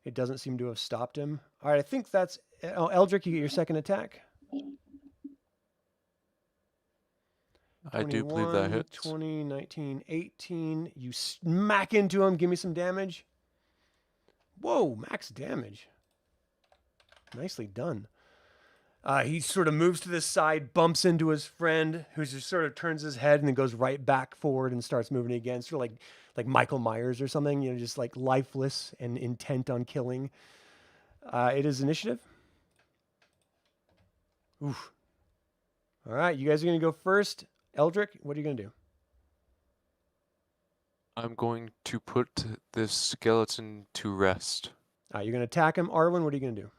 It doesn't seem to have stopped him. All right, I think that's... Oh, Eldric, you get your second attack. I do believe that hits. 20, 19, 18. You smack into him. Give me some damage. Whoa, max damage. Nicely done. He sort of moves to the side, bumps into his friend, who just sort of turns his head and then goes right back forward and starts moving again. Sort of like Michael Myers or something, you know, just like lifeless and intent on killing. It is initiative. Oof. All right, you guys are going to go first. Eldric, what are you going to do? I'm going to put this skeleton to rest. You're going to attack him. Arwynn, what are you going to do?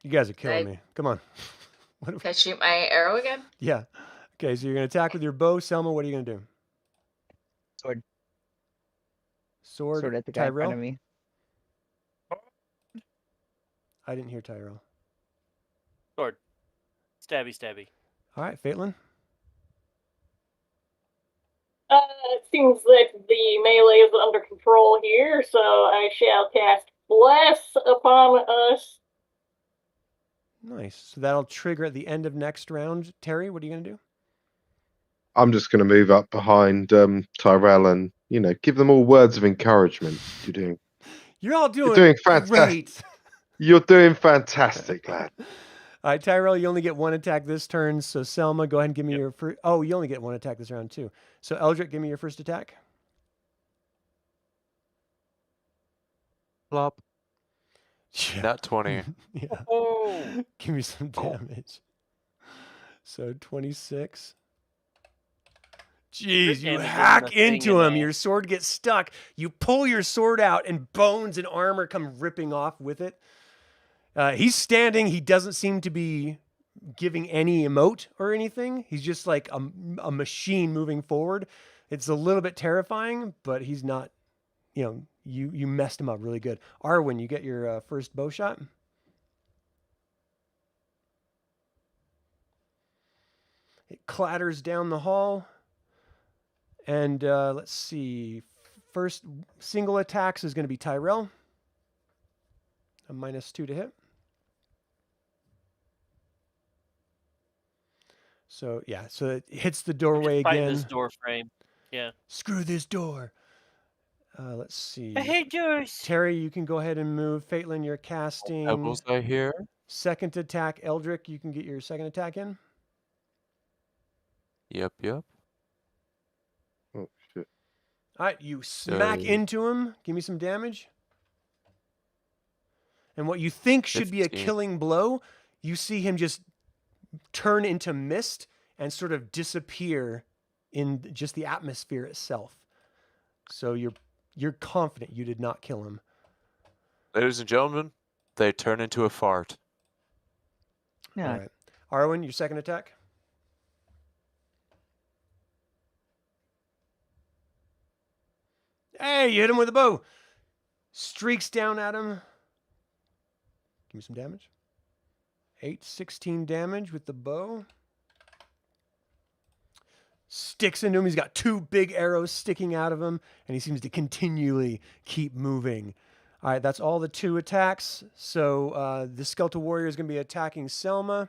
You guys are killing me. Come on. Can I shoot my arrow again? Yeah. Okay, so you're going to attack with your bow. Selma, what are you going to do? Sword. Sword. Sword at the guy in front of me. I didn't hear Tyrell. Sword. Stabby, stabby. All right, Fatelyn. It seems that the melee is under control here, so I shall cast Bless upon us. Nice. So that'll trigger at the end of next round. Terry, what are you going to do? I'm just going to move up behind Tyrell and, you know, give them all words of encouragement. You're all doing fantastic. Great. You're doing fantastic, lad. All right, Tyrell, you only get one attack this turn. So Selma, go ahead and give me your first. Oh, you only get one attack this round too. So Eldric, give me your first attack. Plop. Yeah. Nat 20. Yeah. Oh. Give me some damage. So 26. Jeez, you hack into him. Your sword gets stuck. You pull your sword out, and bones and armor come ripping off with it. He's standing. He doesn't seem to be giving any emote or anything. He's just like a machine moving forward. It's a little bit terrifying, but he's not, you know, you messed him up really good. Arwynn, you get your first bow shot. It clatters down the hall. And let's see. First single attacks is going to be Tyrell. A -2 to hit. So, yeah. So it hits the doorway again. This door frame. Yeah. Screw this door. Let's see. I hate doors. Terry, you can go ahead and move. Fatelyn, you're casting. Pebbles I hear. Second attack. Eldric, you can get your second attack in. Yep. Oh, shit. All right, you smack into him. Give me some damage. And what you think should be a 15. killing blow, you see him just turn into mist and sort of disappear in just the atmosphere itself. So you're confident you did not kill him. Ladies and gentlemen, they turn into a fart. Yeah. All right. Arwynn, your second attack. Hey, you hit him with a bow. Streaks down at him. Give me some damage. 16 damage with the bow. Sticks into him. He's got 2 big arrows sticking out of him, and he seems to continually keep moving. All right, that's all the 2 attacks. So the Skeletal Warrior is going to be attacking Selma.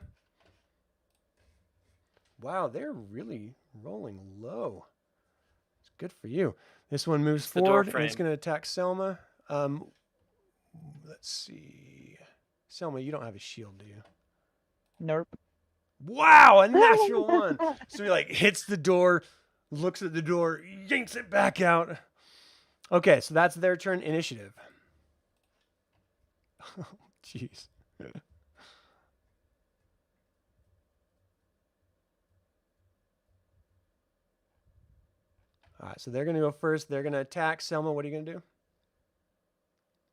Wow, they're really rolling low. It's good for you. This one moves forward, and it's going to attack Selma. Let's see. Selma, you don't have a shield, do you? Nope. Wow, a natural one. So he like hits the door, looks at the door, yanks it back out. Okay, so that's their turn. Initiative. Oh, jeez. All right, so they're going to go first. They're going to attack. Selma, what are you going to do?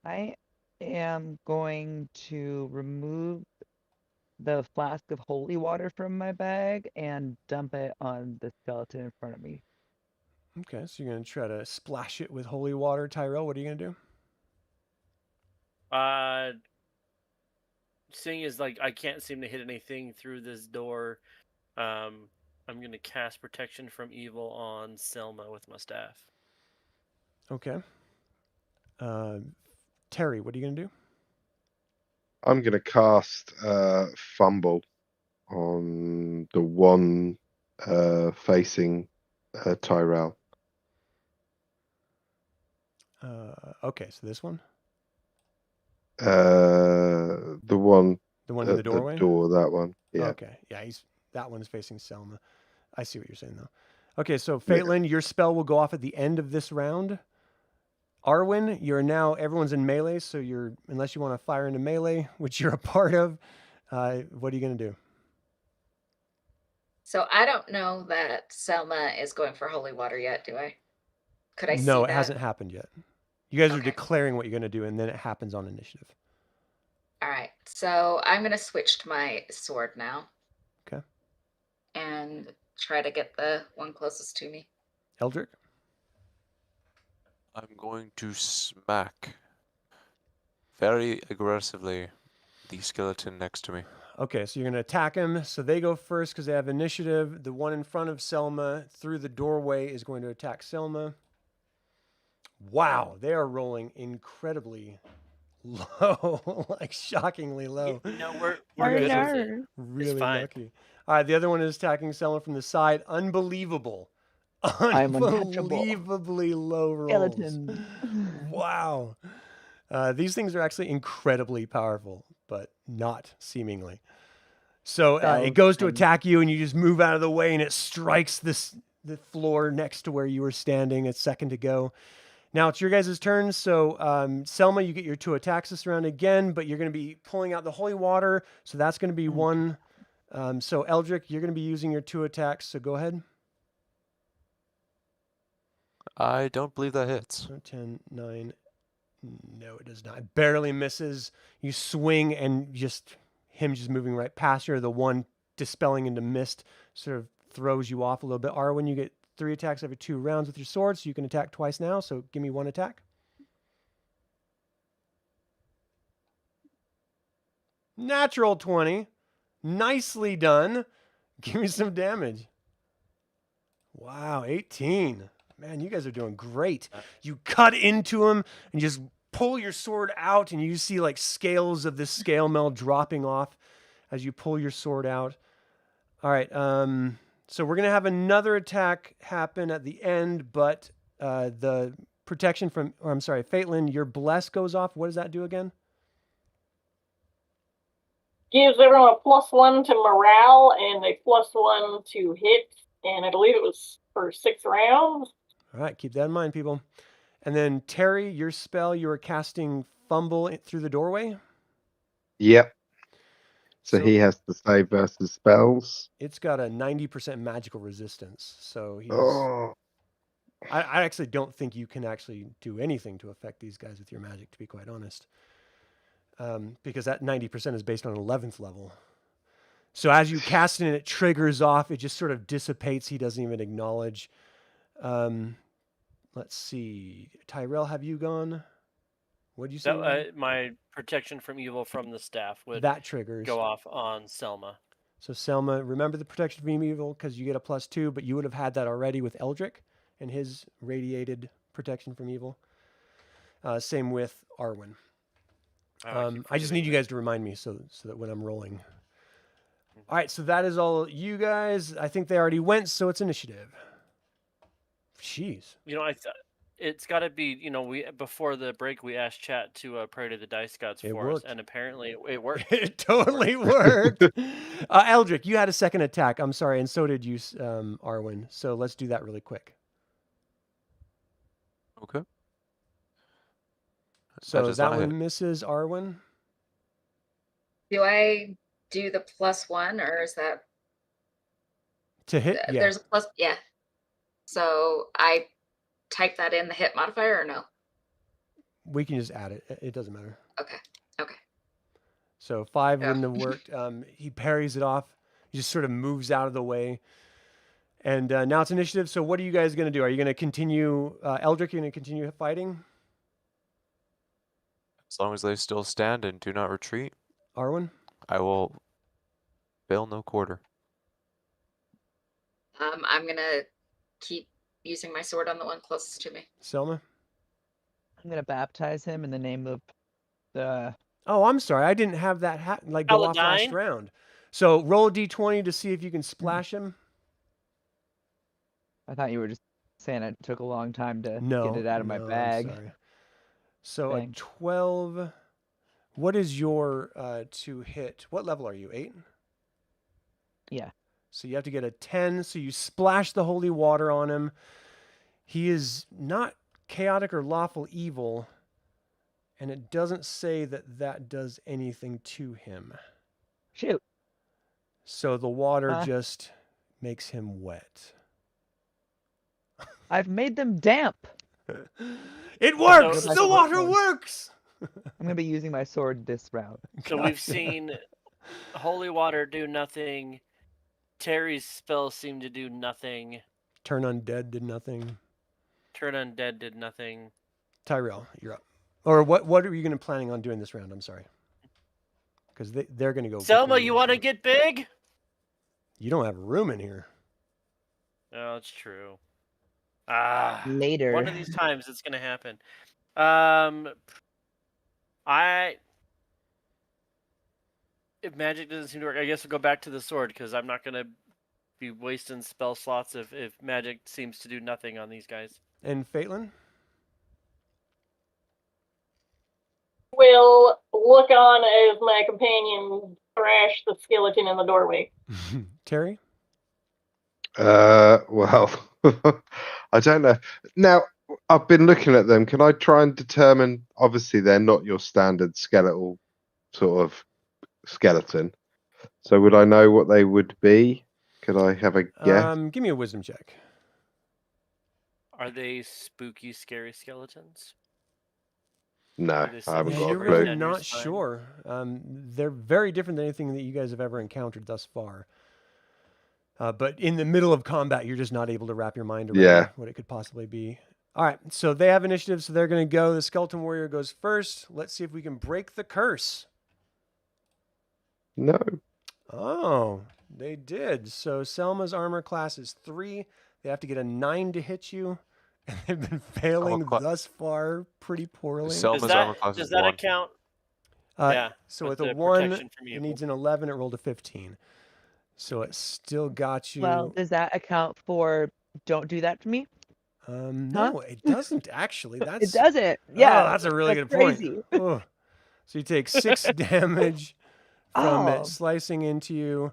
I am going to remove the flask of holy water from my bag and dump it on the skeleton in front of me. Okay, so you're going to try to splash it with holy water. Tyrell, what are you going to do? Seeing as like I can't seem to hit anything through this door, I'm gonna cast protection from evil on Selma with my staff. Okay. Terry, what are you going to do? I'm going to cast Fumble on the one facing Tyrell. Okay, so this one? The one in the doorway? The door, that one. Yeah. Okay, yeah, that one is facing Selma. I see what you're saying, though. Okay, so Fatelyn, your spell will go off at the end of this round. Arwynn, everyone's in melee, so unless you want to fire into melee, which you're a part of, what are you going to do? So I don't know that Selma is going for holy water yet, do I? Could I see No, it that? hasn't happened yet. You guys are Okay. declaring what you're going to do, and then it happens on initiative. All right. So I'm going to switch to my sword now. Okay. And try to get the one closest to me. Eldric? I'm going to smack very aggressively the skeleton next to me. Okay, so you're going to attack him. So they go first because they have initiative. The one in front of Selma through the doorway is going to attack Selma. Wow, they are rolling incredibly low, like shockingly low. No, we're You good guys with are it. really fine. lucky. All right, the other one is attacking Selma from the side. Unbelievable. I'm untouchable. Unbelievably low rolls. Skeleton. Wow. These things are actually incredibly powerful, but not seemingly. So it goes to attack you, and you just move out of the way, and it strikes the floor next to where you were standing a second ago. Now it's your guys' turn. So Selma, you get your 2 attacks this round again, but you're going to be pulling out the holy water, so that's going to be 1. So Eldric, you're going to be using your 2 attacks, so go ahead. I don't believe that hits. 10, 9. No, it does not. It barely misses. You swing, and him just moving right past you, or the one dispelling into mist sort of throws you off a little bit. Arwynn, you get 3 attacks every 2 rounds with your sword, so you can attack twice now. So give me 1 attack. Natural 20. Nicely done. Give me some damage. Wow, 18. Man, you guys are doing great. You cut into him and just pull your sword out, and you see like scales of this scale mail dropping off as you pull your sword out. All right, so we're going to have another attack happen at the end, but the protection from, Fatelyn, your bless goes off. What does that do again? Gives everyone a +1 to morale and a +1 to hit, and I believe it was for 6 rounds. All right, keep that in mind, people. And then Terry, your spell, you were casting Fumble through the doorway? Yep. So he has to save versus spells. It's got a 90% magical resistance, so he's... Oh. I actually don't think you can actually do anything to affect these guys with your magic, to be quite honest. Because that 90% is based on 11th level. So as you cast it and it triggers off, it just sort of dissipates. He doesn't even acknowledge. Let's see. Tyrell, have you gone? What did you say? My protection from evil from the staff would that triggers. Go off on Selma. So Selma, remember the protection from evil because you get a +2, but you would have had that already with Eldric and his radiated protection from evil. Same with Arwynn. I just need you guys to remind me so that when I'm rolling. All right, so that is all you guys. I think they already went, so it's initiative. Jeez. You know, it's got to be, we before the break we asked chat to pray to the dice gods It for worked. us, and apparently it worked. It totally worked. Eldric, you had a second attack. I'm sorry, and so did you, Arwynn. So let's do that really quick. Okay. So does that not hit. one misses, Arwynn. Do I do the +1 or is that To hit, yeah. there's a plus? Yeah. So I type that in the hit modifier or no? We can just add it. It doesn't matter. Okay. Okay. So 5 Yeah. wouldn't have worked. He parries it off. He just sort of moves out of the way. And now it's initiative. So what are you guys going to do? Are you going to continue, Eldric, you're going to continue fighting? As long as they still stand and do not retreat, Arwynn? I will fail no quarter. I'm gonna keep using my sword on the one closest to me. Selma? I'm gonna baptize him in the name of the. Oh, I'm sorry. I didn't have that go off last Paladine? round. So roll a d20 to see if you can splash him. I thought you were just saying it took a long time to No. get it out of my no, I'm bag. sorry. So Dang. a 12. What is your to hit? What level are you? 8? Yeah. So you have to get a 10. So you splash the holy water on him. He is not chaotic or lawful evil. And it doesn't say that that does anything to him. Shoot. So the water Huh? just makes him wet. I've made them damp. It works! So- The water works! I'm gonna be using my sword this round. So we've seen holy water do nothing. Terry's spell seemed to do nothing. Turn undead did nothing. Turn undead did nothing. Tyrell, you're up. Or what are you going to planning on doing this round? I'm sorry. Because they're going to go. Selma, quickly. you want to get big? You don't have room in here. Oh, it's true. Ah, Later. one of these times it's gonna happen. If magic doesn't seem to work, I guess we'll go back to the sword because I'm not gonna be wasting spell slots if magic seems to do nothing on these guys. And Fatelyn? Will look on as my companion thrash the skeleton in the doorway. Terry? Well, I don't know. Now, I've been looking at them. Can I try and determine? Obviously, they're not your standard skeletal sort of skeleton. So, would I know what they would be? Could I have a guess? Give me a wisdom check. Are they spooky, scary skeletons? No, they I haven't Yeah, Yeah, got you're a Dead really clue. in not your spine. sure. They're very different than anything that you guys have ever encountered thus far. But in the middle of combat, you're just not able to wrap your mind around Yeah. what it could possibly be. All right, so they have initiative, so they're going to go. The Skeleton Warrior goes first. Let's see if we can break the curse. No. Oh, they did. So Selma's armor class is 3. They have to get a 9 to hit you. And they've been failing thus far pretty poorly. Selma's Does armor class that, is does that 1. account? Yeah. Yeah, So with with a the 1, protection from it evil. needs an 11. It rolled a 15. So it still got you. Well, does that account for don't do that to me? No, it doesn't actually. That's It doesn't. Yeah. Oh, that's a really good crazy. point. Oh. So you take 6 damage from Oh. it slicing into you.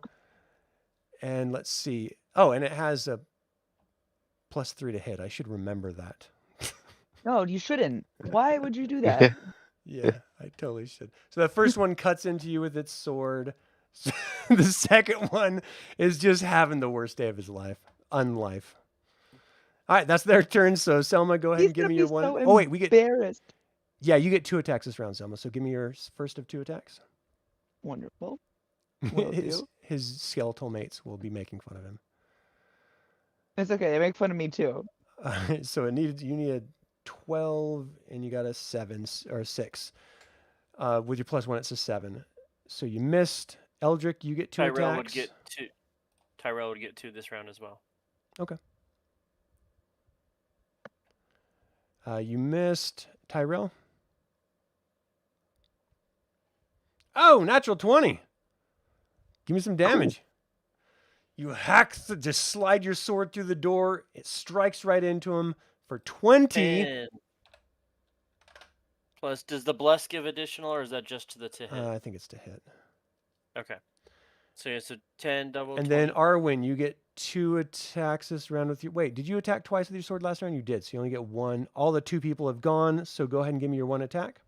And let's see. Oh, and it has a +3 to hit. I should remember that. No, you shouldn't. Why would you do that? Yeah, I totally should. So the first one cuts into you with its sword. The second one is just having the worst day of his life. Unlife. All right, that's their turn. So Selma, go ahead He's and give gonna me be your one. so Oh wait, we get. embarrassed. Yeah, you get 2 attacks this round, Selma. So give me your first of 2 attacks. Wonderful. Will do. His skeletal mates will be making fun of him. It's okay. They make fun of me too. So you need a 12 and you got a 7 or 6. With your +1, it's a 7. So you missed. Eldric, you get 2 Tyrell attacks. would get 2. Tyrell would get 2 this round as well. Okay. You missed. Tyrell? Oh, natural 20. Give me some damage. You hack, just slide your sword through the door. It strikes right into him. for 20. 10. Plus, does the bless give additional, or is that just to the to hit? I think it's to hit. Okay. So it's a 10 double. And 20. then Arwynn, you get 2 attacks this round with your. Wait, did you attack twice with your sword last round? You did. So you only get 1. All the 2 people have gone. So go ahead and give me your 1 attack.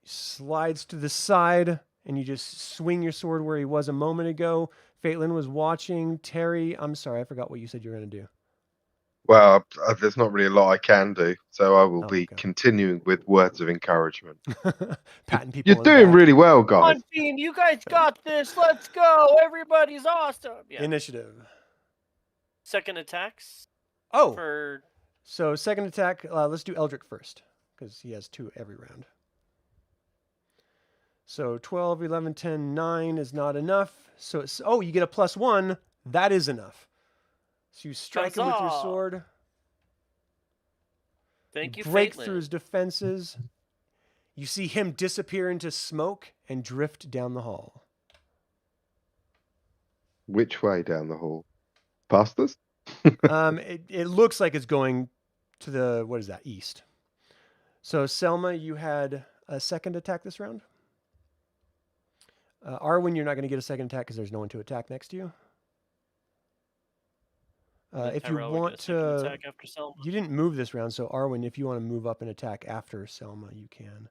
Slides to the side, and you just swing your sword where he was a moment ago. Fatelyn was watching. Terry, I'm sorry, I forgot what you said you were going to do. Well, there's not really a lot I can do, so I will Oh, be okay. continuing with words of encouragement. Patting people. You're on the doing back. really well, Come on, guys. team, you guys got this. Let's go. Everybody's awesome. Yeah. Initiative. Second attacks Oh, for so second attack. Let's do Eldric first, because he has 2 every round. So 12, 11, 10, 9 is not enough. So it's, oh, you get a +1. That is enough. So you strike him with your Huzzah. sword. thank you, Break Fatelyn. through his defenses. You see him disappear into smoke and drift down the hall. Which way down the hall? Past us? It looks like it's going to the, what is that, east. So Selma, you had a second attack this round. Arwynn, you're not going to get a second attack because there's no one to attack next to you. Then If you Tyrell would get want a second to, attack after Selma. you didn't move this round, so Arwynn, if you want to move up and attack after Selma, you can.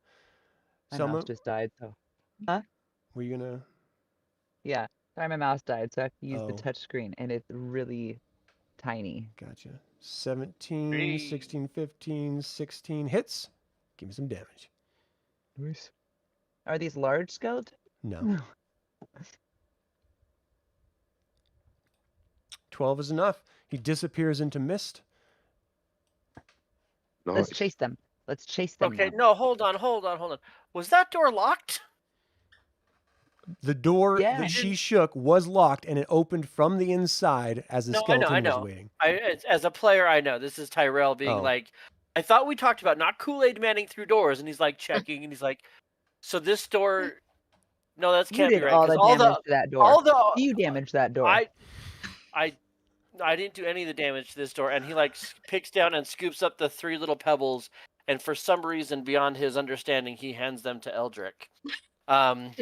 My Selma, mouse just died, so. were you gonna? Yeah. Sorry, my mouse died, so I have to use the Oh. touch screen, and it's really tiny. Gotcha. 17, Three. 16, 15, 16 hits. Give me some damage. Nice. Are these large skeletons? No. 12 is enough. He disappears into mist. Nice. Let's chase them. Let's chase them. Okay, now. no, hold on. Was that door locked? The door Yeah. that she shook was locked, and it opened from the inside as the No, I skeleton know. was waiting. As a player, I know. This is Tyrell being Oh. like, I thought we talked about not Kool-Aid manning through doors, and he's like checking, and he's like, so this door, no, that You can't be did right. all the 'cause damage to that door. all the, You damaged that door. I didn't do any of the damage to this door, and he like picks down and scoops up the 3 little pebbles, and for some reason beyond his understanding, he hands them to Eldric. I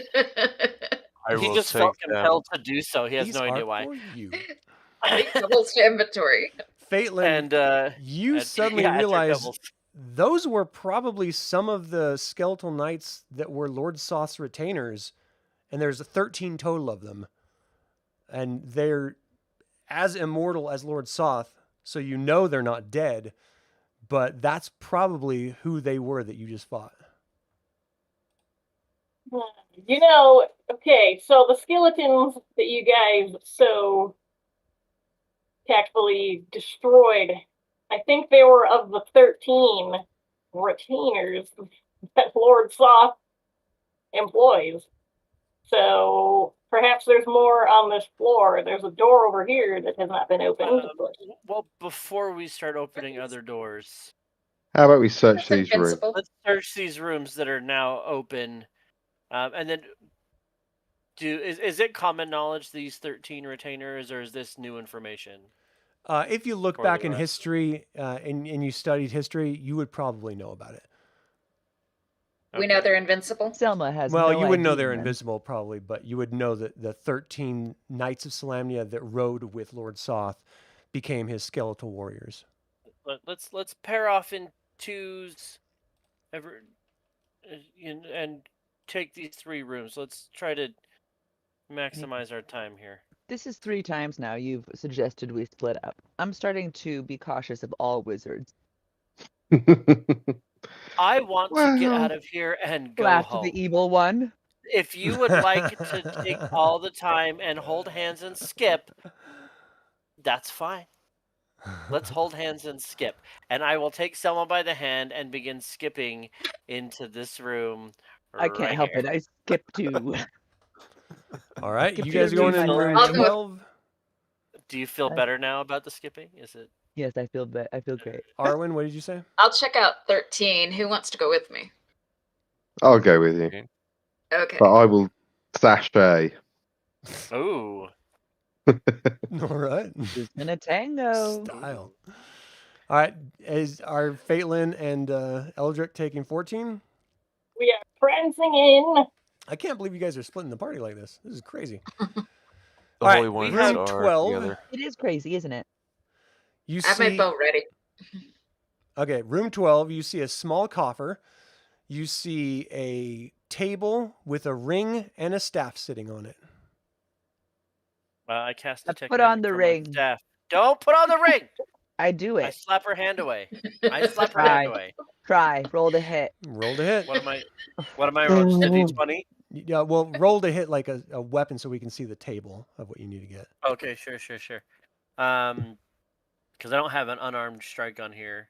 He will just take felt them. compelled to do so. He has These no idea are why. for you. Take doubles to inventory. Fatelyn, And you and- suddenly yeah, after realize doubles. those were probably some of the skeletal knights that were Lord Soth's retainers, and there's 13 total of them. And they're as immortal as Lord Soth, so you know they're not dead, but that's probably who they were that you just fought. You know, okay, so the skeletons that you guys so tactfully destroyed, I think they were of the 13 retainers that Lord Soth employs. So perhaps there's more on this floor. There's a door over here that has not been opened. Well, before we start opening other doors, How about we search That's these rooms? invincible. let's search these rooms that are now open, and then is it common knowledge these 13 retainers, or is this new information? If you look For back the in rest. history and you studied history, you would probably know about it. We know they're invincible. Selma has Well, no you wouldn't know idea, they're then. invisible, probably, but you would know that the 13 Knights of Salamnia that rode with Lord Soth became his skeletal warriors. Let's pair off in twos, and take these 3 rooms. Let's try to maximize our time here. This is 3 times now you've suggested we split up. I'm starting to be cautious of all wizards. I want to get Well, out of here and go Laughed home. the evil one. If you would like to take all the time and hold hands and skip, that's fine. Let's hold hands and skip. And I will take Selma by the hand and begin skipping into this room. I can't right help here. it. I skip too. All right, you Computer guys are going in means room I'll do it. 12. Do you feel better now about the skipping? Is it? Yes, I feel great. Arwynn, what did you say? I'll check out 13. Who wants to go with me? I'll go with you, Okay. but I will sashay. Ooh. All right. Who's gonna tango? Style. All right. Are Fatelyn and Eldric taking 14? We are prancing in. I can't believe you guys are splitting the party like this. This is crazy. The All right, Holy we Ones have are 12. together. It is crazy, isn't it? You I have my see, bow ready. okay, room 12, you see a small coffer. You see a table with a ring and a staff sitting on it. I cast Let's detect put on magic the from my ring. staff. Don't put on the ring. I do I it. slap her hand away. I slap her hand away. Try. Roll the hit. Roll to hit. What am I? What am I? Just a D20? Yeah, well, roll to hit like a weapon so we can see the table of what you need to get. Okay, sure. Because I don't have an unarmed strike on here.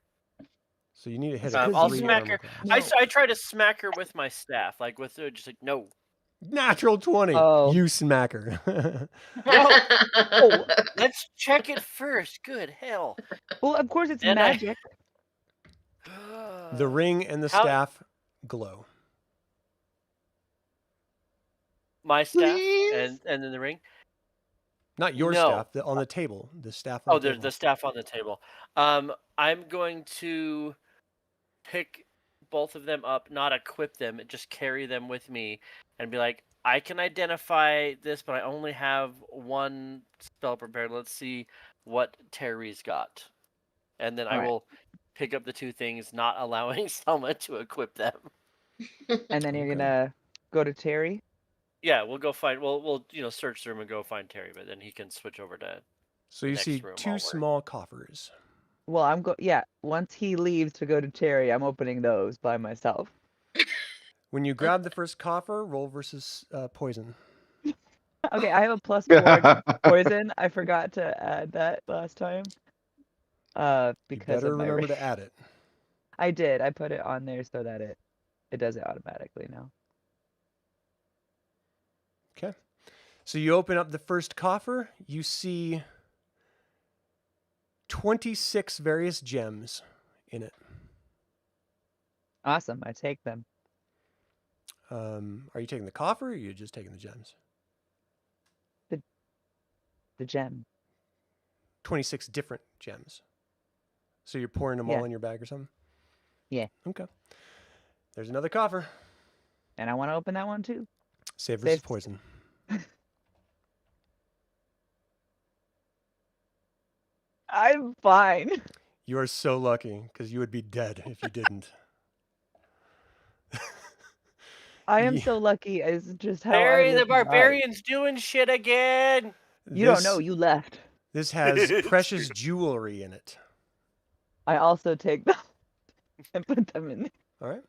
So you need to hit Because a I'll 3 smack armor her. class. No. I try to smack her with my staff, like with just like no. Natural 20. Oh. You smack her. No. Oh. Let's check it first. Good hell. Well, of course it's And I- magic. The ring and the How- staff glow. My staff Please? and then the ring. Not your No. staff, on the table. The staff on Oh, the there's table. the staff on the table. I'm going to pick both of them up, not equip them, just carry them with me, and be like, I can identify this, but I only have one spell prepared. Let's see what Terry's got, and then I Alright. will pick up the two things, not allowing Selma to equip them. And then you're Okay. gonna go to Terry. Yeah, we'll go find. We'll search the room and go find Terry, but then he can switch over to. So you next see room while two we're- small coffers. Well, once he leaves to go to Terry, I'm opening those by myself. When you grab the first coffer, roll versus poison. Okay, I have a +4 poison. I forgot to add that last time. You Because better of my remember to add it. I did. I put it on there so that it does it automatically now. Okay. So you open up the first coffer. You see 26 various gems in it. Awesome. I take them. Are you taking the coffer or are you just taking the gems? The gem. 26 different gems. So you're pouring them Yeah. all in your bag or something? Yeah. Okay. There's another coffer. And I want to open that one too. Save versus Save. poison. I'm fine. You are so lucky because you would be dead if you didn't. I am Yeah. so lucky as just how Terry I the was Barbarian's doing shit again. You don't know. You left. This has precious jewelry in it. I also take them and put them in there. All right.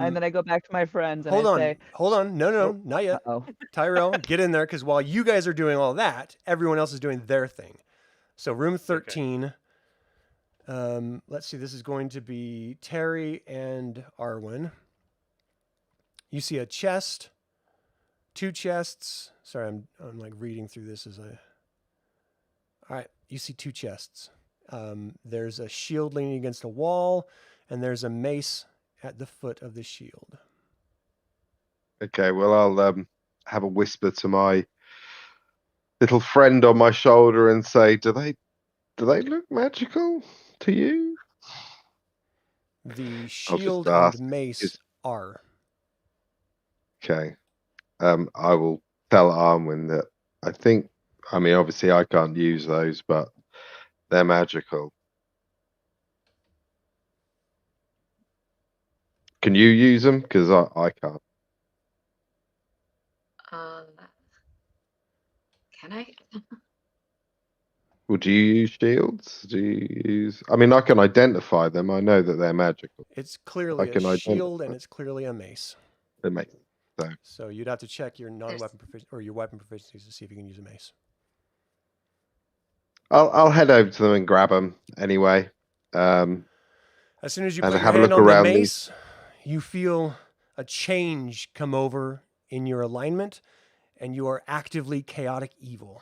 And then I go back to my friends and hold I on. say, Hold on. No, Oh, not yet. "Uh-oh." Tyrell, get in there because while you guys are doing all that, everyone else is doing their thing. So room 13. Let's see. This is going to be Terry and Arwynn. You see a chest, 2 chests. Sorry, I'm like reading through this as I. All right, you see 2 chests. There's a shield leaning against a wall, and there's a mace at the foot of the shield. Okay, well, I'll have a whisper to my little friend on my shoulder and say, do they look magical to you? The I'll shield just ask, and mace are. Okay. I will tell Arwynn that I mean, obviously I can't use those, but they're magical. Can you use them? Because I can't. Can I? Would you use shields? Do you use? I mean, I can identify them. I know that they're magical. It's clearly can a shield identify. and it's clearly a mace. They make So you'd have to check your non-weapon or your weapon proficiencies to see if you can use a mace. I'll head over to them and grab them anyway. As soon as you And put your have a hand look on the around mace, you feel a change come over in your alignment, and you are actively chaotic evil.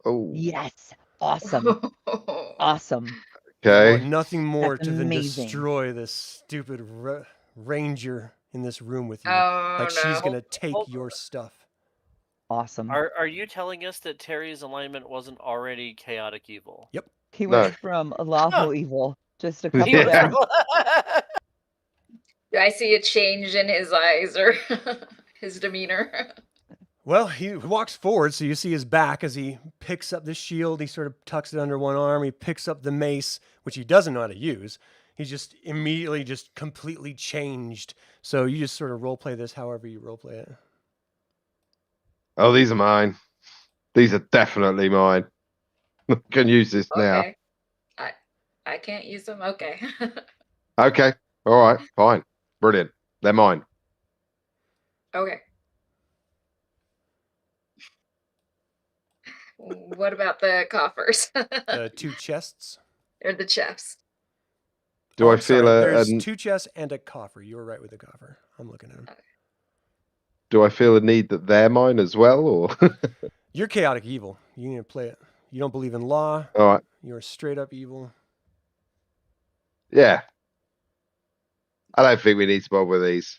Oh, Yes. Awesome. Awesome. You okay. want nothing more That's to than amazing. destroy this stupid ranger in this room with you. Oh Like she's no. gonna take Hold- your stuff. Awesome. Are you telling us that Terry's alignment wasn't already chaotic evil? Yep. He No. went from lawful evil just a couple He went Yeah. from- Do I see a change in his eyes or his demeanor? Well, he walks forward, so you see his back as he picks up the shield. He sort of tucks it under one arm. He picks up the mace, which he doesn't know how to use. He's just immediately just completely changed. So you just sort of roleplay this however you roleplay it. Oh, these are mine. These are definitely mine. Can use this now. Okay. I can't use them. Okay. Okay. All right. Fine. Brilliant. They're mine. Okay. What about the coffers? The 2 chests. Or the chests? Do I I'm sorry, feel there's a 2 chests and a coffer. You were right with the coffer. I'm looking at them. do I feel a need that they're mine as well, or? You're chaotic evil. You need to play it. You don't believe in law. All right. You're straight up evil. Yeah. I don't think we need to bother with these.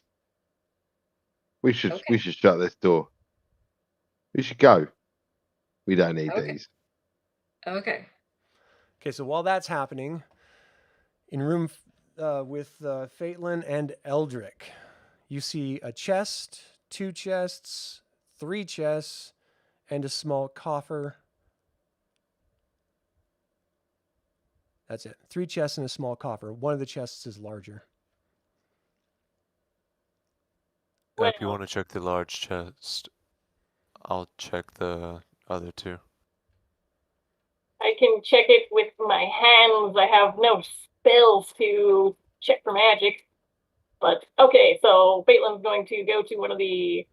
We should Okay. shut this door. We should go. We don't need Okay. these. Okay. Okay, so while that's happening, in room with Fatelyn and Eldric, you see a chest, 2 chests, 3 chests, and a small coffer. That's it. 3 chests and a small coffer. One of the chests is larger. If you want to check the large chest, I'll check the other 2. I can check it with my hands. I have no spells to check for magic. But okay, so Fatelyn's going to go to one of the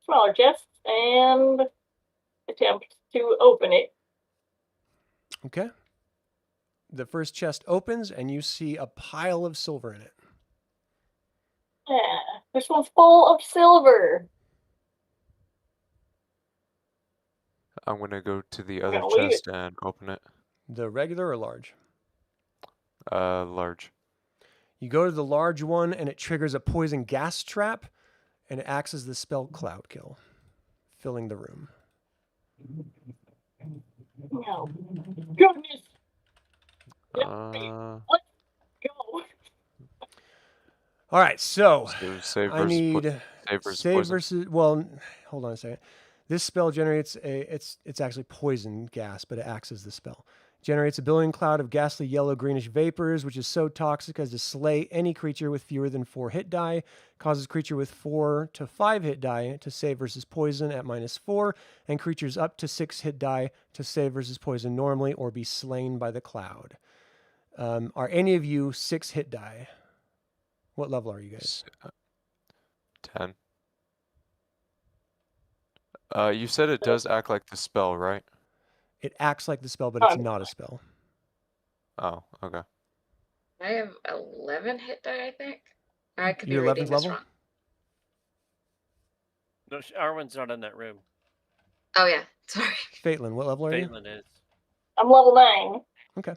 smaller chests and attempt to open it. Okay. The first chest opens and you see a pile of silver in it. Yeah, this one's full of silver. I'm gonna go to the other gonna leave chest and open it. The regular or large? Large. You go to the large one and it triggers a poison gas trap and it acts as the spell Cloud Kill, filling the room. No. Goodness. Uh, Go. All right, so so save I versus need save versus save poison. versus. Well, hold on a second. This spell generates it's actually poison gas, but it acts as the spell. Generates a billowing cloud of ghastly yellow greenish vapors, which is so toxic as to slay any creature with fewer than 4 hit die. Causes creature with 4 to 5 hit die to save versus poison at -4, and creatures up to 6 hit die to save versus poison normally or be slain by the cloud. Are any of you 6 hit die? What level are you guys? 10. You said it does act like the spell, right? It acts like the spell, but it's not a spell. Oh, okay. I have 11 hit die, I think. I could You're be reading 11th this level? wrong. No, Arwyn's not in that room. Oh yeah, sorry. Fatelyn, what level are you? Fatelyn is. I'm level 9. Okay.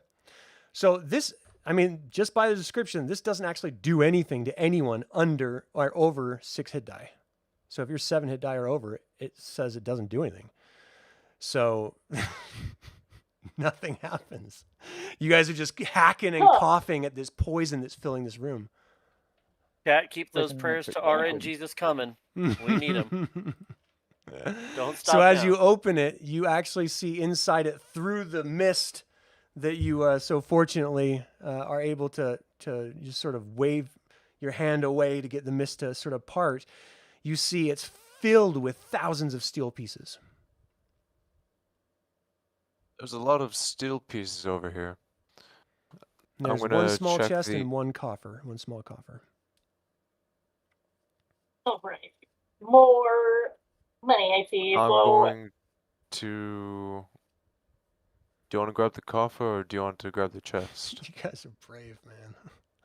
So this, I mean, just by the description, this doesn't actually do anything to anyone under or over 6 hit die. So if you're 7 hit die or over, it says it doesn't do anything. So nothing happens. You guys are just hacking and coughing at this poison that's filling this room. Cat, keep those Freaking prayers to freaking Ara and happens. Jesus coming. We need them. Don't stop. So as now. you open it, you actually see inside it through the mist that you so fortunately are able to just sort of wave your hand away to get the mist to sort of part. You see it's filled with thousands of steel pieces. There's a lot of steel pieces over here. And there's one gonna small check chest the- and one coffer, one small coffer. All right. More money, I see. I'm So, going to. Do you want to grab the coffer or do you want to grab the chest? You guys are brave, man.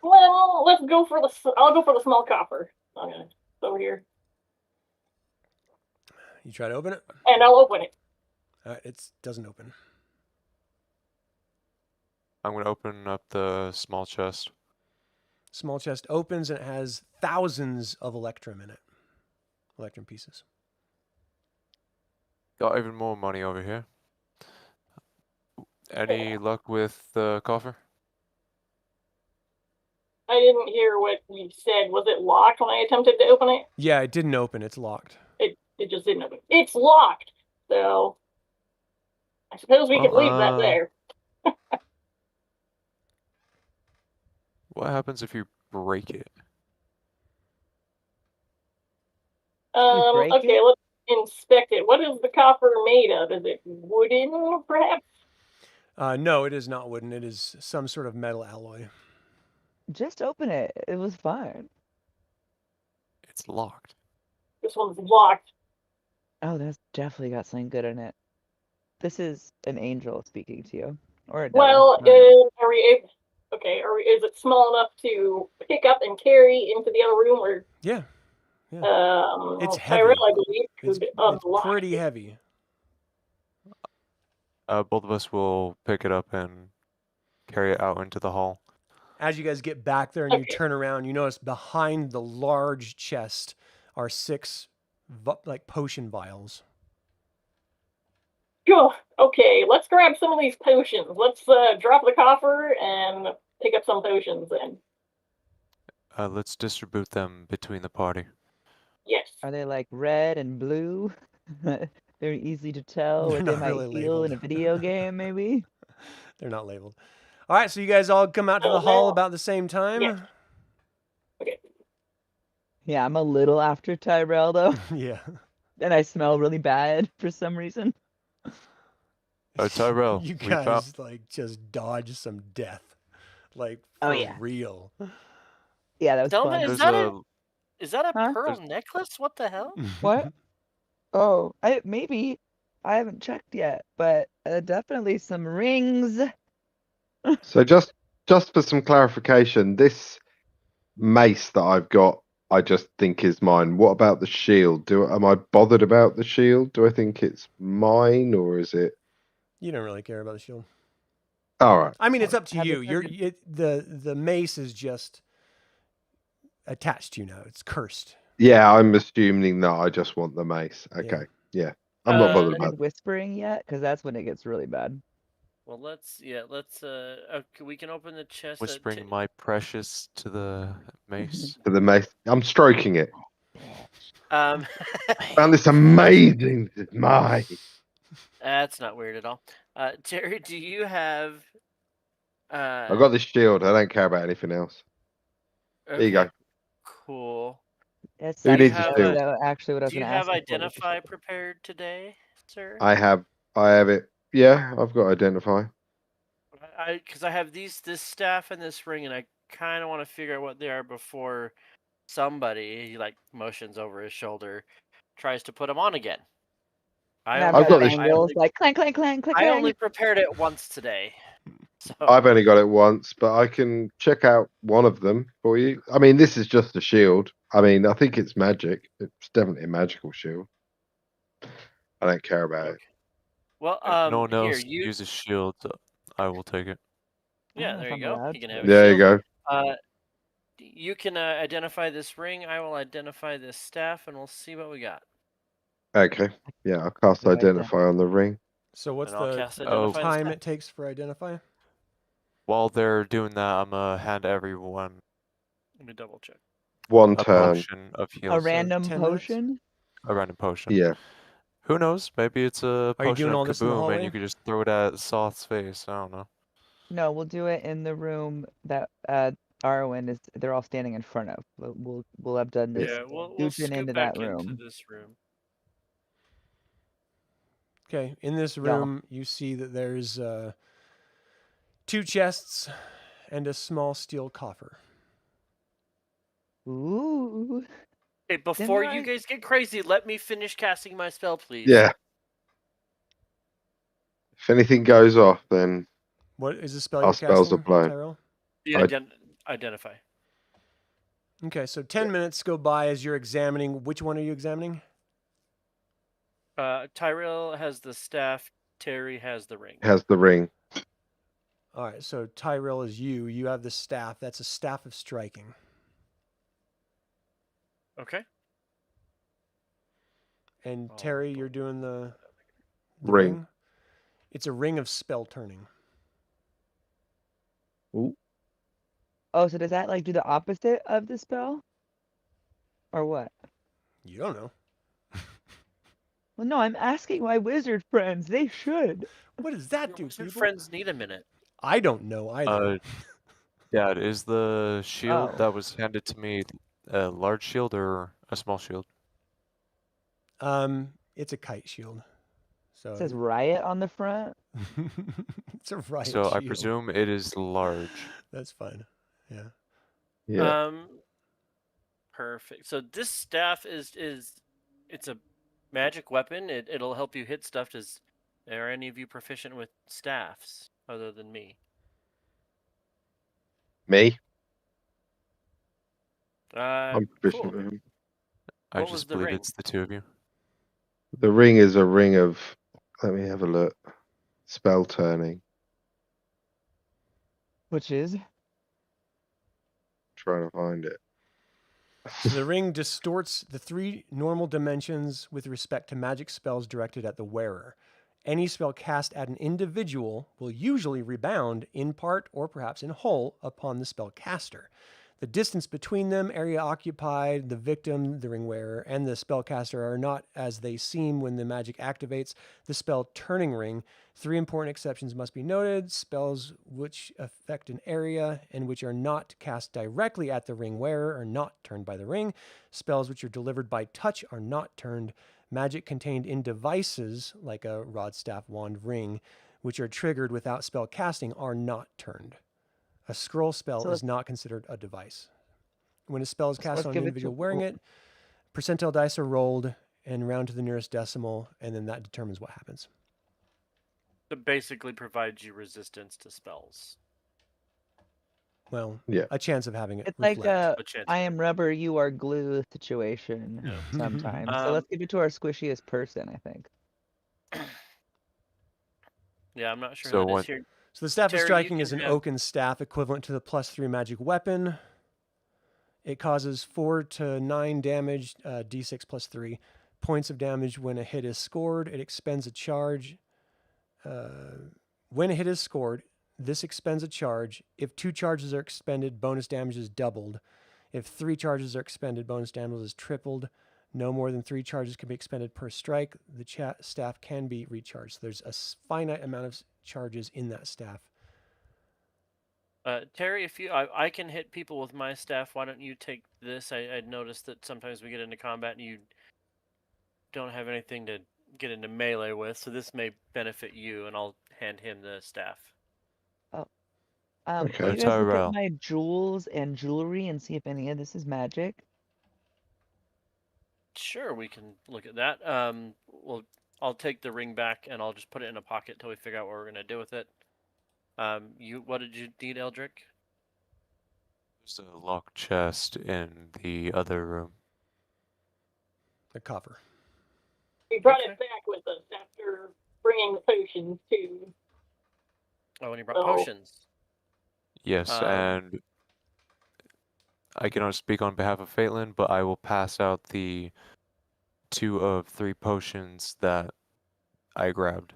well, let's go for I'll go for the small coffer. Okay, it's over here, You try to open it? and I'll open it. It doesn't open. I'm going to open up the small chest. Small chest opens and it has thousands of electrum in it. Electrum pieces. Got even more money over here. Any luck with the coffer? I didn't hear what you said. Was it locked when I attempted to open it? Yeah, it didn't open. It's locked. It just didn't open. It's locked. So I suppose we could leave that there. What happens if you break it? break Okay, it? let's inspect it. What is the copper made of? Is it wooden, perhaps? No, it is not wooden. It is some sort of metal alloy. Just open it. It was fine. It's locked. This one's locked. Oh, that's definitely got something good in it. This is an angel speaking to you, or a devil. Well, I don't know. are we able? Okay, is it small enough to pick up and carry into the other room? Or Yeah. It's Tyrell, heavy. I believe, It's could unlock pretty it. heavy. Both of us will pick it up and carry it out into the hall. As you guys get back there and you Okay. turn around, you notice behind the large chest are 6 like potion vials. Phew. Okay, let's grab some of these potions. Let's drop the coffer and pick up some potions then. Let's distribute them between the party. Yes. Are they like red and blue? Very easy to tell They're what they not might really feel in a labeled. video game, maybe? They're not labeled. All right, so you guys all come out to Oh, the hall now- about the same time? Yes. Okay. Yeah, I'm a little after Tyrell, though, Yeah. and I smell really bad for some reason. Tyrell, You we found- guys like just dodged some death. Like Oh, for yeah. real. Yeah, that was Selma, fun. is There's that a is that a Huh? pearl necklace? What the hell? What? Oh, maybe. I haven't checked yet, but definitely some rings. So just for some clarification, this mace that I've got, I just think is mine. What about the shield? Am I bothered about the shield? Do I think it's mine or is it? You don't really care about the shield. All right. I mean, it's up to Have you. it The mace is just attached to you now. It's cursed. Yeah, I'm assuming that I just want the mace. Okay. Yeah. I'm not bothered about Started whispering yet? Because that's when it gets really bad. Well, let's we can open the chest. whispering my precious to the mace. the mace. I'm stroking it. Um, Found this amazing. This is mine. that's not weird at all. Terry, do you have? I've got this shield. I don't care about anything else. There you go. Cool. That's Who needs a actually shield? actually what I was Do you going to ask. have you for, was the identify shield. prepared today, sir? I have it. Yeah, I've got identify. Because I have this staff and this ring, and I kind of want to figure out what they are before somebody, he like motions over his shoulder, tries to put them on again. And I've I've got got this- angles like clank, clank, clank, clank, I clank. only prepared it once today. So I've only got it once, but I can check out one of them for you. I mean, this is just a shield. I mean, I think it's magic. It's definitely a magical shield. I don't care about it. well, If no one here else you. uses shield, I will take it. Yeah, Oh, there if you I'm go. allowed You can to. have a There you shield. go. You can identify this ring. I will identify this staff, and we'll see what we got. Okay. Yeah, I'll cast Right then. identify on the ring. So what's And I'll the cast Oh. identify the time staff. it takes for identify? While they're doing that, I'm gonna hand everyone Let me double check. One a turn. potion of heal. A so random 10 minutes? potion? a random potion. Yeah. Who knows? Maybe it's a Are you potion doing of all this in the kaboom, and hallway? you could just throw it at Soth's face. I don't know. No, we'll do it in the room that Arwynn is. They're all standing in front of. We'll have done this. Yeah, we'll scooching scoot into back that into room. this room. Okay, in this Yeah. room, you see that there's 2 chests and a small steel coffer. Ooh. Hey, before you right. guys get crazy, let me finish casting my spell, please. Yeah. If anything goes off, then What is the spell Our you're spells are casting, blown. Tyrell? The identify. Okay, so 10 minutes go by as you're examining. Which one are you examining? Tyrell has the staff. Terry has the ring. has the ring. All right, so Tyrell is you. You have the staff. That's a staff of striking. Okay. And Oh, Terry, boy. you're doing the Ring. It's a ring of spell turning. Ooh. Oh, so does that like do the opposite of the spell? Or what? You don't know. Well, no, I'm asking my wizard friends. They should. What does that Your do, wizard people? friends need a minute. I don't know either. Dad, is the shield Oh. that was handed to me a large shield or a small shield? It's a kite shield. So It says riot on the front. it's a riot So I shield. presume it is large. That's fine. Yeah. Yeah. Perfect. So this staff is it's a magic weapon. It'll help you hit stuff. Are any of you proficient with staffs other than me? Me? Cool. I'm proficient with him. I What was just the believe ring? it's the two of you. The ring is a ring of. Let me have a look. Spell turning. Which is? Trying to find it. So the ring distorts the 3 normal dimensions with respect to magic spells directed at the wearer. Any spell cast at an individual will usually rebound in part or perhaps in whole upon the spell caster. The distance between them, area occupied, the victim, the ring wearer, and the spellcaster are not as they seem when the magic activates the spell turning ring. 3 important exceptions must be noted. Spells which affect an area and which are not cast directly at the ring wearer are not turned by the ring. Spells which are delivered by touch are not turned. Magic contained in devices, like a rod, staff, wand, ring, which are triggered without spell casting, are not turned. A scroll spell So is not considered a device. When a spell is cast let's on an give it individual to- wearing it, percentile dice are rolled and round to the nearest decimal, and then that determines what happens. It basically provides you resistance to spells. Well, Yeah. a chance of having it It's like reflect. A chance I of am rubber, you are glue situation Yeah. sometimes. So Um, let's give it to our squishiest person, I think. Yeah, I'm not sure So who that is what- here. So the staff Terry, of you striking is can an have- oaken staff equivalent to the +3 magic weapon. It causes 4 to 9 damage, d6 plus 3 points of damage when a hit is scored. It expends a charge. When a hit is scored, this expends a charge. If 2 charges are expended, bonus damage is doubled. If 3 charges are expended, bonus damage is tripled. No more than 3 charges can be expended per strike. The staff can be recharged. There's a finite amount of charges in that staff. Terry, if I can hit people with my staff, why don't you take this? I noticed that sometimes we get into combat and you don't have anything to get into melee with, so this may benefit you, and I'll hand him the staff. Okay. Can you guys look Tyrell. at my jewels and jewelry and see if any of this is magic? Sure, we can look at that. I'll take the ring back and I'll just put it in a pocket till we figure out what we're gonna do with it. What did you need, Eldric? There's a locked chest in the other room. The coffer. We brought Okay. it back with us after bringing the potions too. Oh, and you brought Oh. potions. Yes, Um, and I cannot speak on behalf of Fatelyn, but I will pass out the 2 of 3 potions that I grabbed.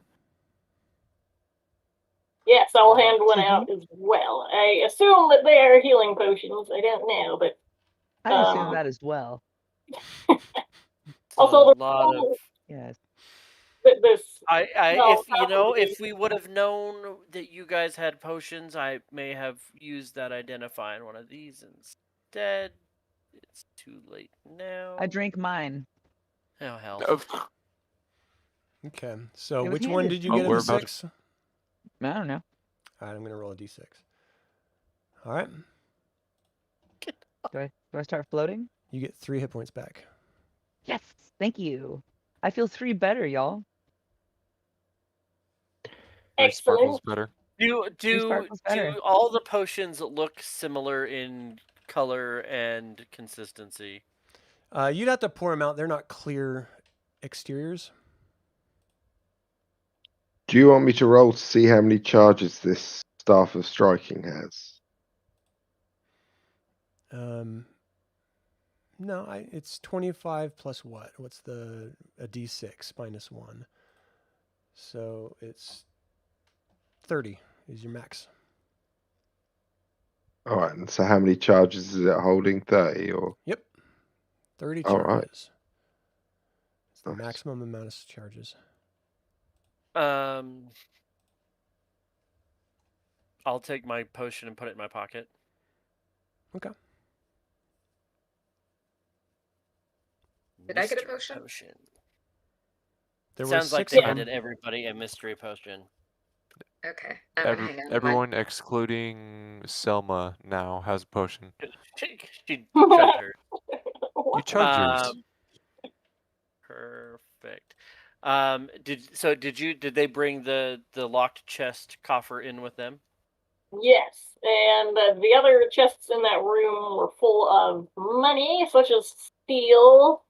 Yes, I'll hand one Mhm. out as well. I assume that they are healing potions. I don't know, but I assume Um, that as well. it's also a the lot of. Yes. this. No, If we would have known that you guys had potions, I may have used that identify in one of these instead. It's too late now. I drink mine. Oh hell. Okay. So It was which one handed did you to get me. in We're the about to- 6? I don't know. All right, I'm going to roll a d6. All right. Do I start floating? You get 3 hit points back. Yes. Thank you. I feel 3 better, y'all. 3 sparkles Excellent. better. Do sparkles better. all the potions look similar in color and consistency? You'd have to pour them out. They're not clear exteriors. Do you want me to roll to see how many charges this staff of striking has? No, it's 25 plus what? What's a d6 minus 1? So it's 30 is your max. All right. And so how many charges is it holding? 30 or? Yep. 30 All right. charges. It's the Nice. maximum amount of charges. I'll take my potion and put it in my pocket. Okay. Did I get a Mystery potion? There were Sounds like 6 they of them. handed everybody a mystery potion. Okay. I'm gonna hang on to mine. Everyone excluding Selma now has a potion. She chugged her. You chugged yours. Perfect. Did they bring the locked chest coffer in with them? Yes, and the other chests in that room were full of money, such as steel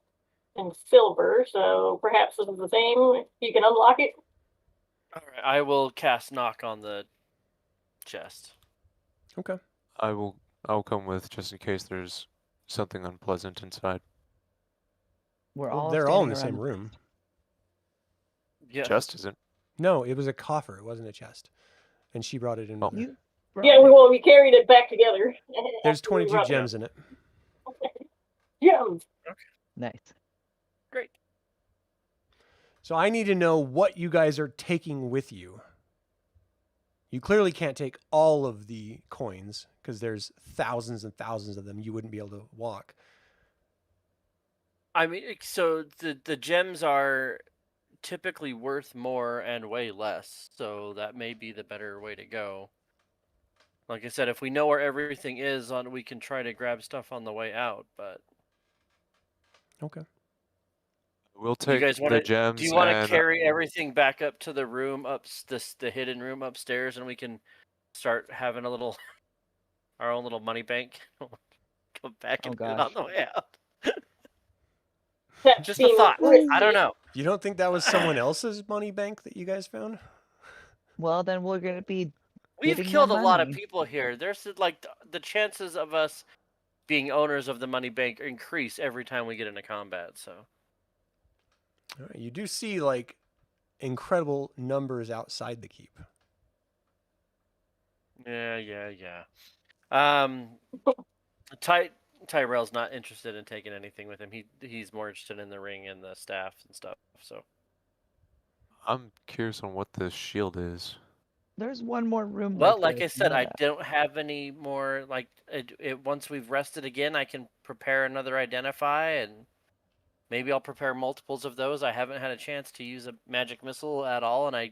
and silver, so perhaps this is the same. You can unlock it. All right, I will cast knock on the chest. Okay. I'll come with just in case there's something unpleasant inside. We're Well, all they're all in the standing same around- room. Yeah. Chest isn't. No, it was a coffer. It wasn't a chest. And she brought it in. Oh. with her. You brought Yeah, it. we carried it back together. There's after we 22 brought it. gems in it. Gems. Nice. Great. So I need to know what you guys are taking with you. You clearly can't take all of the coins because there's thousands and thousands of them. You wouldn't be able to walk. I mean, so the gems are typically worth more and way less, so that may be the better way to go. Like I said, if we know where everything is, we can try to grab stuff on the way out. But Okay. We'll do you take guys want the to? gems Do you want to and carry everything back up to the room the hidden room upstairs, and we can start having a little our own little money bank? Come back Oh, and put it gosh. on the way out. That Just a seems thought. risky. I don't know. You don't think that was someone else's money bank that you guys found? Well, then we're gonna be. We've giving killed a them lot of money. people here. There's like the chances of us being owners of the money bank increase every time we get into combat. So All right, you do see like incredible numbers outside the keep. yeah. Tyrell's not interested in taking anything with him. He's more interested in the ring and the staff and stuff. So I'm curious on what this shield is. There's one more room. well, like I this, said, you know I that. don't have any more. Like once we've rested again, I can prepare another identify, and maybe I'll prepare multiples of those. I haven't had a chance to use a magic missile at all, and I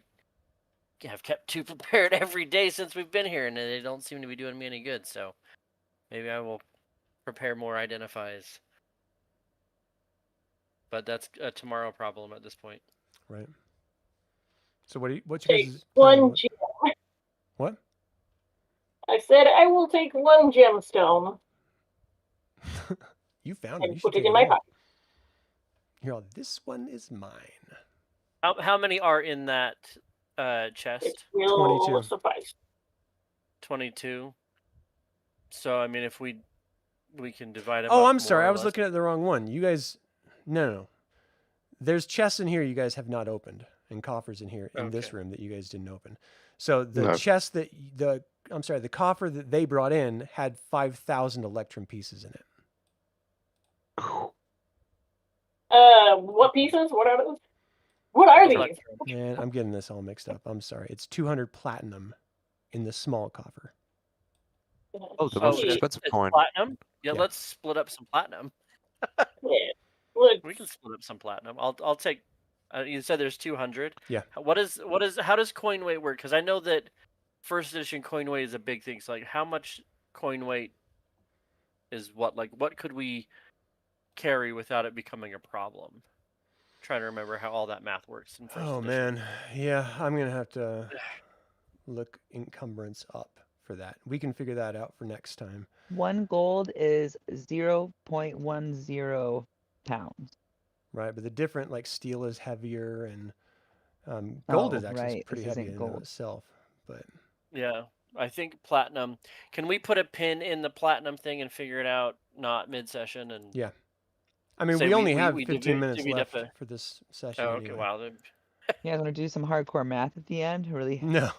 have kept 2 prepared every day since we've been here, and they don't seem to be doing me any good. So maybe I will prepare more identifies. But that's a tomorrow problem at this point. Right. So what's your Take guys' one plan? gem. What? I said I will take one gemstone You found it. and You should put it take in my all. pocket. Here, this one is mine. How many are in that It chest? will 22. suffice. 22. So I mean, if we can divide them. Oh, up I'm sorry. more or I was less. looking at the wrong one. You guys, no. There's chests in here you guys have not opened, and coffers in here in this Okay. room that you guys didn't open. So the No. chest that the coffer that they brought in had 5,000 electrum pieces in it. What pieces? What are those? What are these? Electrum. Man, I'm getting this all mixed up. I'm sorry. It's 200 platinum in the small coffer. Oh, the Oh, most expensive it's coin. platinum. Yeah, Yeah. let's split up some platinum. Yeah. Look, We can split up some platinum. I'll take. You said there's 200. Yeah. How does coin weight work? Because I know that first edition coin weight is a big thing. So like, how much coin weight is what? Like, what could we carry without it becoming a problem? Trying to remember how all that math works in first Oh edition. man, yeah, I'm gonna have to look encumbrance up for that. We can figure that out for next time. 1 gold is 0.10 pounds. Right, but the different like steel is heavier and gold Oh, is actually right, pretty this heavy isn't in and of gold. itself. But Yeah, I think platinum. Can we put a pin in the platinum thing and figure it out? Not mid-session and. yeah, I mean Say we only have we 15 minutes divvied up left for this session Oh, okay. anyway. Wow. Then You guys want to do some hardcore math at the end? Really? No.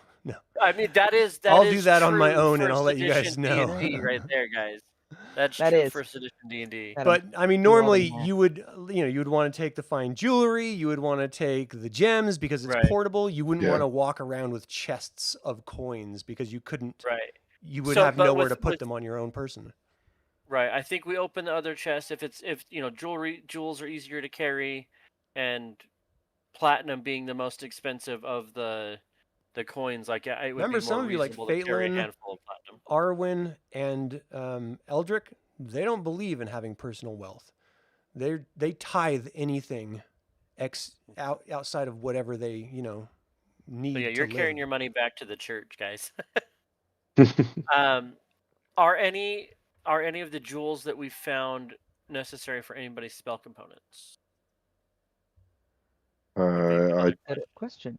I mean, that is I'll do that on my true own, and I'll first let you guys edition know. D&D right there, guys. That's That true is. first edition D&D. Gotta But I mean, do all the normally math. you would want to take the fine jewelry, you would want to take the gems because it's Right. portable. You wouldn't Yeah. want to walk around with chests of coins because you couldn't. Right. You would So, have but nowhere to with- put with- them on your own person. Right. I think we open the other chest if jewels are easier to carry, and platinum being the most expensive of the coins. Like, it would Remember, be some more of you like reasonable to carry a Fatelyn, handful of platinum. Arwynn, and Eldric. They don't believe in having personal wealth. They tithe anything outside of whatever they need. So yeah, to you're live. carrying your money back to the church, guys. Are any of the jewels that we found necessary for anybody's spell components? I Good question.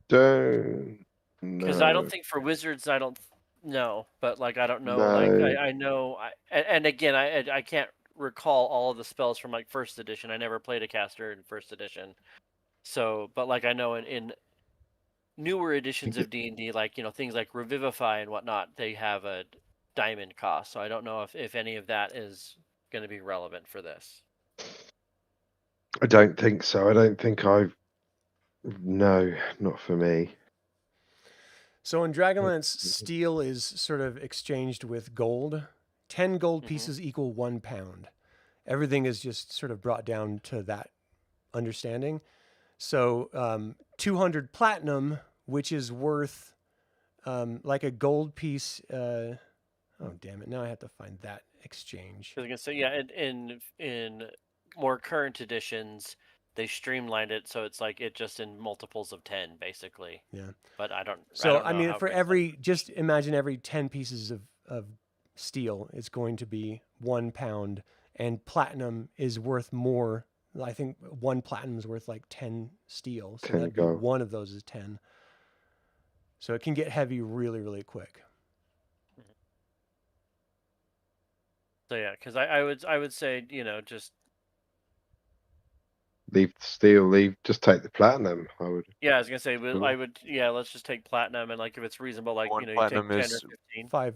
don't know. Because I don't think for wizards, I don't know, but like I don't know. No. Like I know, and again, I can't recall all of the spells from like first edition. I never played a caster in first edition, so but like I know in newer editions of D&D, like things like Revivify and whatnot, they have a diamond cost. So I don't know if any of that is going to be relevant for this. I don't think so. I don't think I've. No, not for me. So in Dragonlance, steel is sort of exchanged with gold. 10 gold pieces equal 1 pound. Everything is just sort of brought down to that understanding. So 200 platinum, which is worth like a gold piece. Oh, damn it. Now I have to find that exchange. I was going to say, yeah, in more current editions, they streamlined it so it's like it just in multiples of 10, basically. Yeah. But I don't. So I mean, for every, just imagine every 10 pieces of steel is going to be 1 pound, and platinum is worth more. I think 1 platinum is worth like 10 steel. So 10 that'd be gold. one of those is 10. So it can get heavy really, really quick. So yeah, because I would say just Leave the steel. Just take the platinum. I would. yeah, I was gonna say Cool. I would let's just take platinum, and like if it's reasonable, like One you take platinum 10 is- or 15.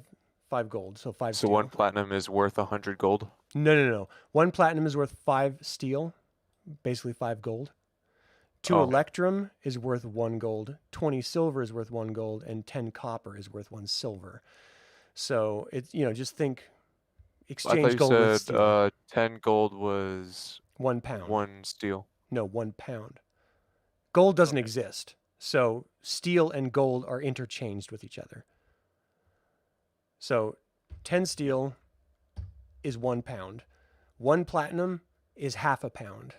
5 gold. So 5 So steel. 1 platinum is worth 100 gold. No. 1 platinum is worth 5 steel, basically 5 gold. 2 Oh. electrum is worth 1 gold. 20 silver is worth 1 gold, and 10 copper is worth 1 silver. So it's just think I exchange thought you gold with said steel. 10 gold was 1 pound. 1 steel. No, 1 pound. Gold doesn't Okay. exist. So steel and gold are interchanged with each other. So 10 steel is 1 pound. 1 platinum is half a pound.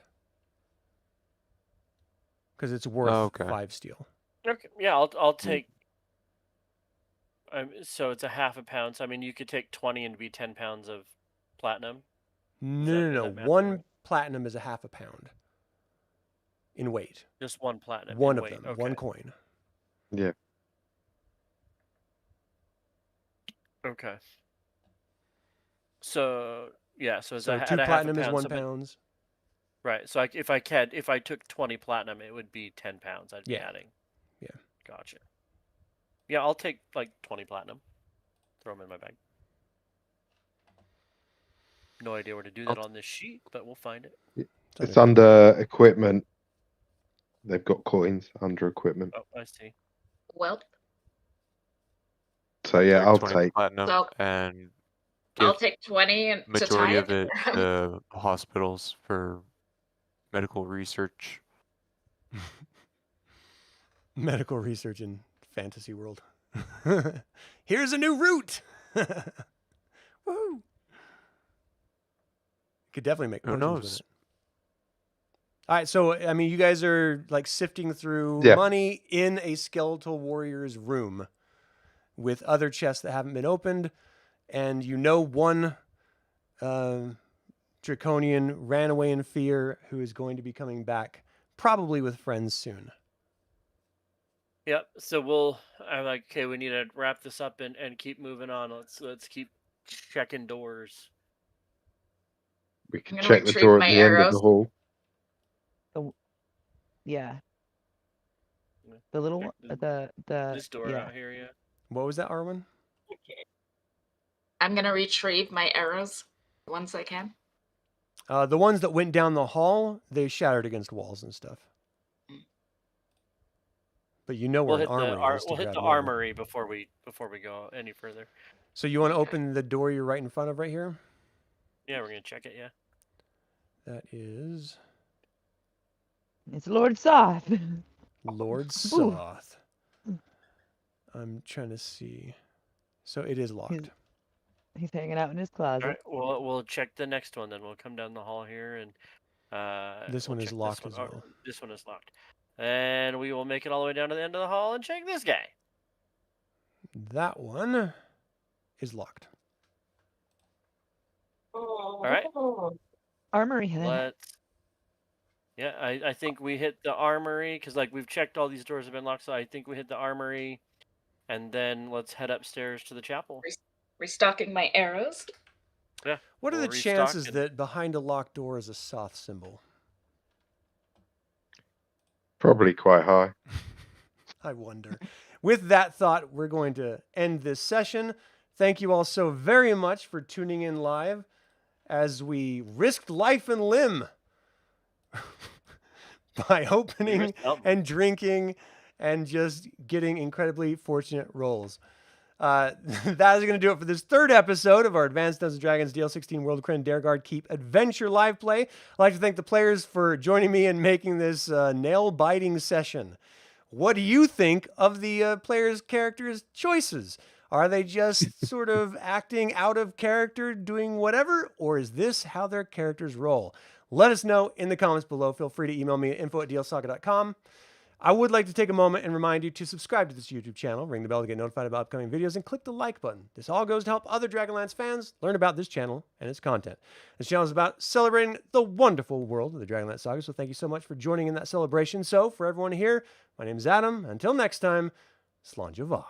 Because it's worth Okay. 5 steel. Okay, yeah, I'll take. So it's a half a pound. So I mean, you could take 20 and be 10 pounds of platinum. No. that math 1 right? platinum is a half a pound in weight. Just 1 platinum. One in of weight. them, Okay. 1 coin. Yeah. Okay. So yeah, so it's So at 2 a half a platinum is pound, 1 so but- pounds. Right. So if I took 20 platinum, it would be 10 pounds. I'd be Yeah. adding. Yeah. Gotcha. Yeah, I'll take like 20 platinum. Throw them in my bag. No idea where to do that on this sheet, but we'll find it. It's under equipment. They've got coins under equipment. Oh, I see. Well, So yeah, Take I'll 20 take. platinum So- and I'll give take 20 and to majority tie of it to hospitals for medical research. Medical research in fantasy world. Here's a new route. Woo! Could definitely make Who potions with knows? it. All right, so I mean, you guys are like sifting through Yeah. money in a skeletal warrior's room with other chests that haven't been opened, and one draconian ran away in fear who is going to be coming back, probably with friends soon. Yep. So I'm like, okay, we need to wrap this up and keep moving on. Let's keep checking doors. We can I'm gonna check the retrieve door my at the end of the arrows. hall. Yeah. The little Check one, This door yeah. out here, yeah. What was that, Arwynn? Okay. I'm gonna retrieve my arrows once I can. The ones that went down the hall, they shattered against walls and stuff. But you know where We'll an hit the armory is to we'll hit grab the more. armory before we go any further. So you want to Okay. open the door you're right in front of right here? Yeah, we're gonna check it. Yeah. That is It's Lord Soth. Lord Soth. I'm trying to see. So it is locked. He's hanging out in his closet. All right. We'll check the next one. Then we'll come down the hall here and This we'll one is check locked this as one. well. This one is locked. And we will make it all the way down to the end of the hall and check this guy. That one is locked. All right. Armory. Yeah, I think we hit the armory because like we've checked all these doors have been locked, so I think we hit the armory, and then let's head upstairs to the chapel. Restocking my arrows. Yeah. What are we'll the restock chances and- that behind a locked door is a Soth symbol? Probably quite high. I wonder. With that thought, we're going to end this session. Thank you all so very much for tuning in live as we risked life and limb by opening risked something. and drinking and just getting incredibly fortunate rolls. That is going to do it for this third episode of our Advanced Dungeons & Dragons DL16 World of Krynn Dargaard Keep Adventure live play. I'd like to thank the players for joining me in making this nail-biting session. What do you think of the players' characters' choices? Are they just sort of acting out of character, doing whatever, or is this how their characters roll? Let us know in the comments below. Feel free to email me at info@dlsaga.com. I would like to take a moment and remind you to subscribe to this YouTube channel, ring the bell to get notified about upcoming videos, and click the like button. This all goes to help other Dragonlance fans learn about this channel and its content. This channel is about celebrating the wonderful world of the Dragonlance Saga, so thank you so much for joining in that celebration. So, for everyone here, my name is Adam. Until next time, Slán Jovár.